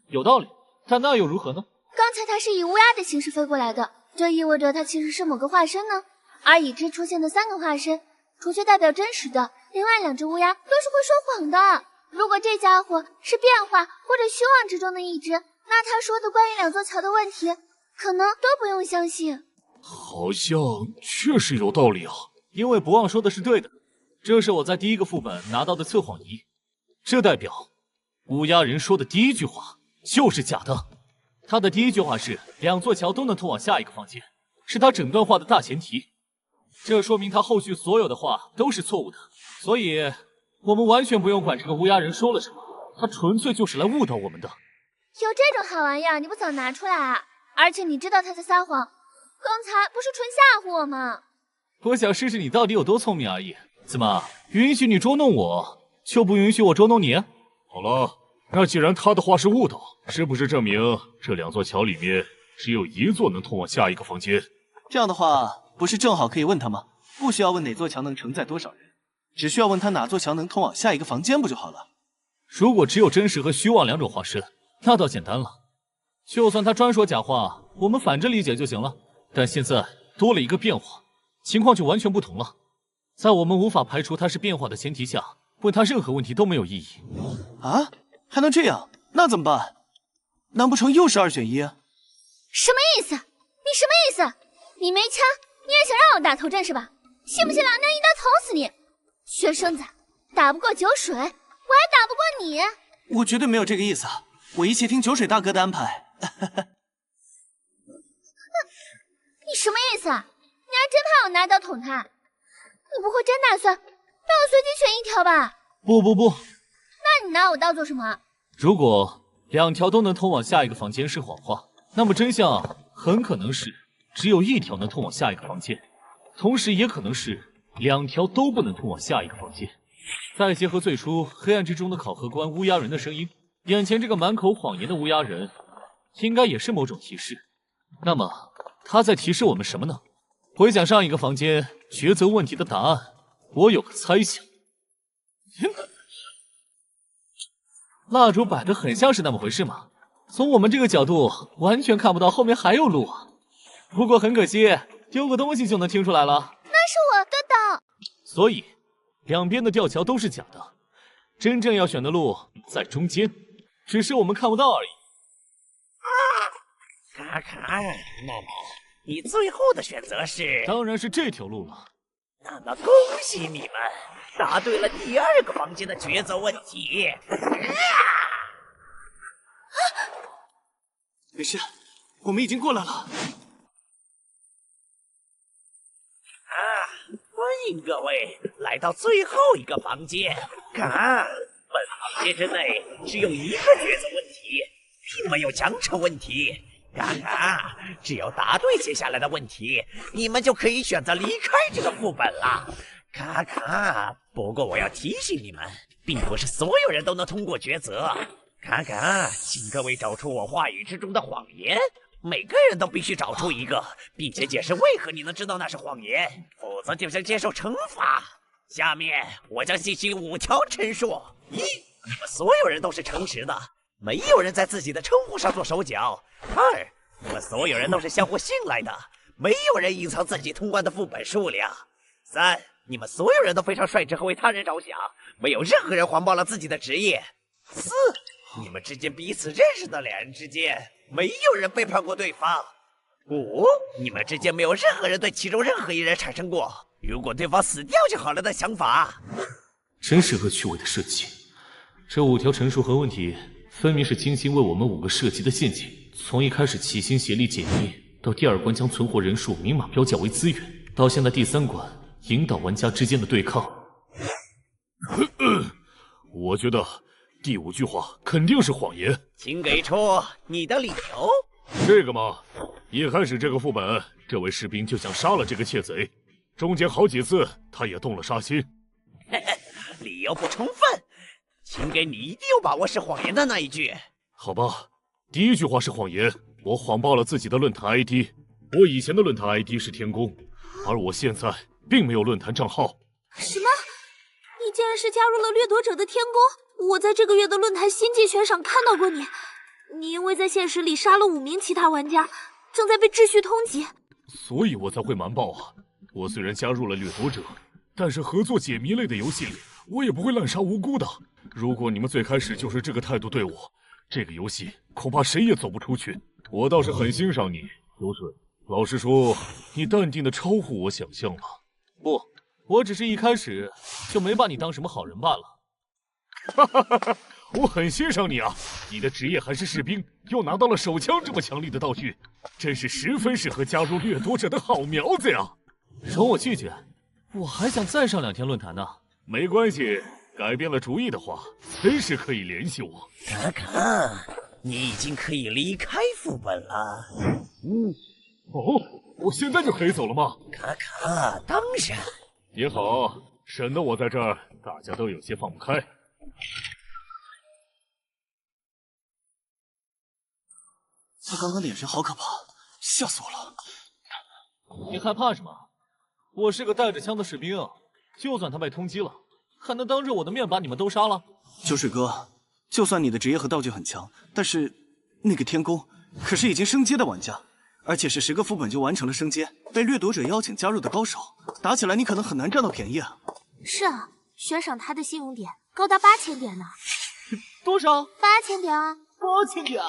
有道理，但那又如何呢？刚才他是以乌鸦的形式飞过来的，这意味着他其实是某个化身呢。而已知出现的3个化身，除却代表真实的，另外2只乌鸦都是会说谎的。如果这家伙是变化或者虚妄之中的一只，那他说的关于2座桥的问题，可能都不用相信。好像确实有道理啊。因为不忘说的是对的，这是我在第1个副本拿到的测谎仪，这代表乌鸦人说的第1句话就是假的。他的第1句话是2座桥都能通往下一个房间，是他整段话的大前提。这说明他后续所有的话都是错误的，所以我们完全不用管这个乌鸦人说了什么，他纯粹就是来误导我们的。有这种好玩意儿，你不早拿出来啊！而且你知道他在撒谎，刚才不是纯吓唬我吗？我想试试你到底有多聪明而已。怎么，允许你捉弄我，就不允许我捉弄你？好了，那既然他的话是误导，是不是证明这2座桥里面只有1座能通往下一个房间？这样的话，不是正好可以问他吗？不需要问哪座桥能承载多少人，只需要问他哪座桥能通往下一个房间不就好了？如果只有真实和虚妄2种化身，那倒简单了。就算他专说假话，我们反着理解就行了。但现在多了一个变化，情况就完全不同了。在我们无法排除他是变化的前提下，问他任何问题都没有意义。啊？还能这样？那怎么办？难不成又是2选1？什么意思？你什么意思？你没枪，你也想让我打头阵是吧？信不信老娘一刀捅死你？学生子，打不过酒水，我还打不过你。我绝对没有这个意思，我一切听酒水大哥的安排。你什么意思啊？你还真怕我拿刀捅他？你不会真打算让我随机选1条吧？不，那你拿我刀做什么？如果2条都能通往下一个房间是谎话，那么真相很可能是只有1条能通往下一个房间，同时也可能是2条都不能通往下一个房间。再结合最初黑暗之中的考核官乌鸦人的声音，眼前这个满口谎言的乌鸦人，应该也是某种提示。那么他在提示我们什么呢？回想上一个房间抉择问题的答案，我有个猜想。蜡烛摆得很像是那么回事嘛，从我们这个角度完全看不到后面还有路啊。不过很可惜，丢个东西就能听出来了。那是我的刀。所以2边的吊桥都是假的，真正要选的路在中间，只是我们看不到而已。卡卡，那么你最后的选择是？当然是这条路了。那么恭喜你们，答对了第2个房间的抉择问题。没事，我们已经过来了。欢迎各位来到最后一个房间。看，本房间之内只有1个抉择问题，并没有奖惩问题。看看，只要答对接下来的问题，你们就可以选择离开这个副本了。卡卡，不过我要提醒你们，并不是所有人都能通过抉择。卡卡，请各位找出我话语之中的谎言，每个人都必须找出一个，并且解释为何你能知道那是谎言，否则就将接受惩罚。下面我将进行5条陈述：1，你们所有人都是诚实的，没有人在自己的称呼上做手脚。2，你们所有人都是相互信赖的，没有人隐藏自己通关的副本数量。3，你们所有人都非常率直和为他人着想，没有任何人谎报了自己的职业。4，你们之间彼此认识的2人之间，没有人背叛过对方。5，你们之间没有任何人对其中任何一人产生过如果对方死掉就好了的想法。真是恶趣味的设计。这5条陈述和问题，分明是精心为我们5个设计的陷阱。从一开始齐心协力解谜，到第2关将存活人数明码标价为资源，到现在第3关引导玩家之间的对抗。我觉得第5句话肯定是谎言。请给出你的理由。这个嘛，一开始这个副本，这位士兵就想杀了这个窃贼，中间好几次他也动了杀心。理由不充分，请给你一定有把握是谎言的那一句。好吧，第1句话是谎言，我谎报了自己的论坛 ID。我以前的论坛 ID 是天宫，而我现在并没有论坛账号。什么？你竟然是加入了掠夺者的天宫？我在这个月的论坛星际悬赏看到过你，你因为在现实里杀了5名其他玩家，正在被秩序通缉，所以我才会瞒报啊。我虽然加入了掠夺者，但是合作解谜类的游戏里，我也不会滥杀无辜的。如果你们最开始就是这个态度对我，这个游戏恐怕谁也走不出去。我倒是很欣赏你，流水。老实说，你淡定的超乎我想象了。不，我只是一开始就没把你当什么好人罢了。哈哈哈哈！我很欣赏你啊，你的职业还是士兵，又拿到了手枪这么强力的道具，真是十分适合加入掠夺者的好苗子呀！容我拒绝，我还想再上2天论坛呢。没关系，改变了主意的话，随时可以联系我。卡卡，你已经可以离开副本了。哦，我现在就可以走了吗？卡卡，当然。也好，省得我在这儿，大家都有些放不开。他刚刚的眼神好可怕，吓死我了！你害怕什么？我是个带着枪的士兵，就算他被通缉了，还能当着我的面把你们都杀了？酒水哥，就算你的职业和道具很强，但是那个天宫可是已经升阶的玩家，而且是10个副本就完成了升阶，被掠夺者邀请加入的高手，打起来你可能很难占到便宜啊。是啊，悬赏他的信用点高达8000点呢。多少？8000点啊！8000点，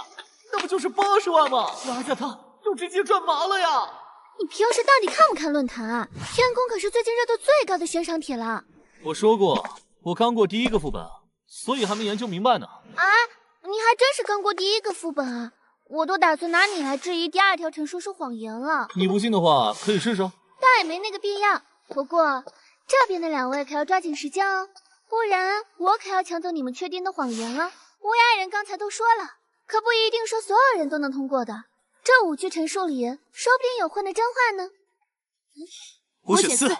那不就是80万吗？拿下他就直接赚麻了呀！你平时到底看不看论坛啊？天宫可是最近热度最高的悬赏帖了。我说过，我刚过第1个副本，所以还没研究明白呢。啊，你还真是刚过第1个副本啊！我都打算拿你来质疑第2条陈述是谎言了。你不信的话，可以试试。倒也没那个必要。不过这边的2位可要抓紧时间哦，不然我可要抢走你们确定的谎言了。乌鸦人刚才都说了，可不一定说所有人都能通过的。这5句陈述里，说不定有混的真话呢。我选4。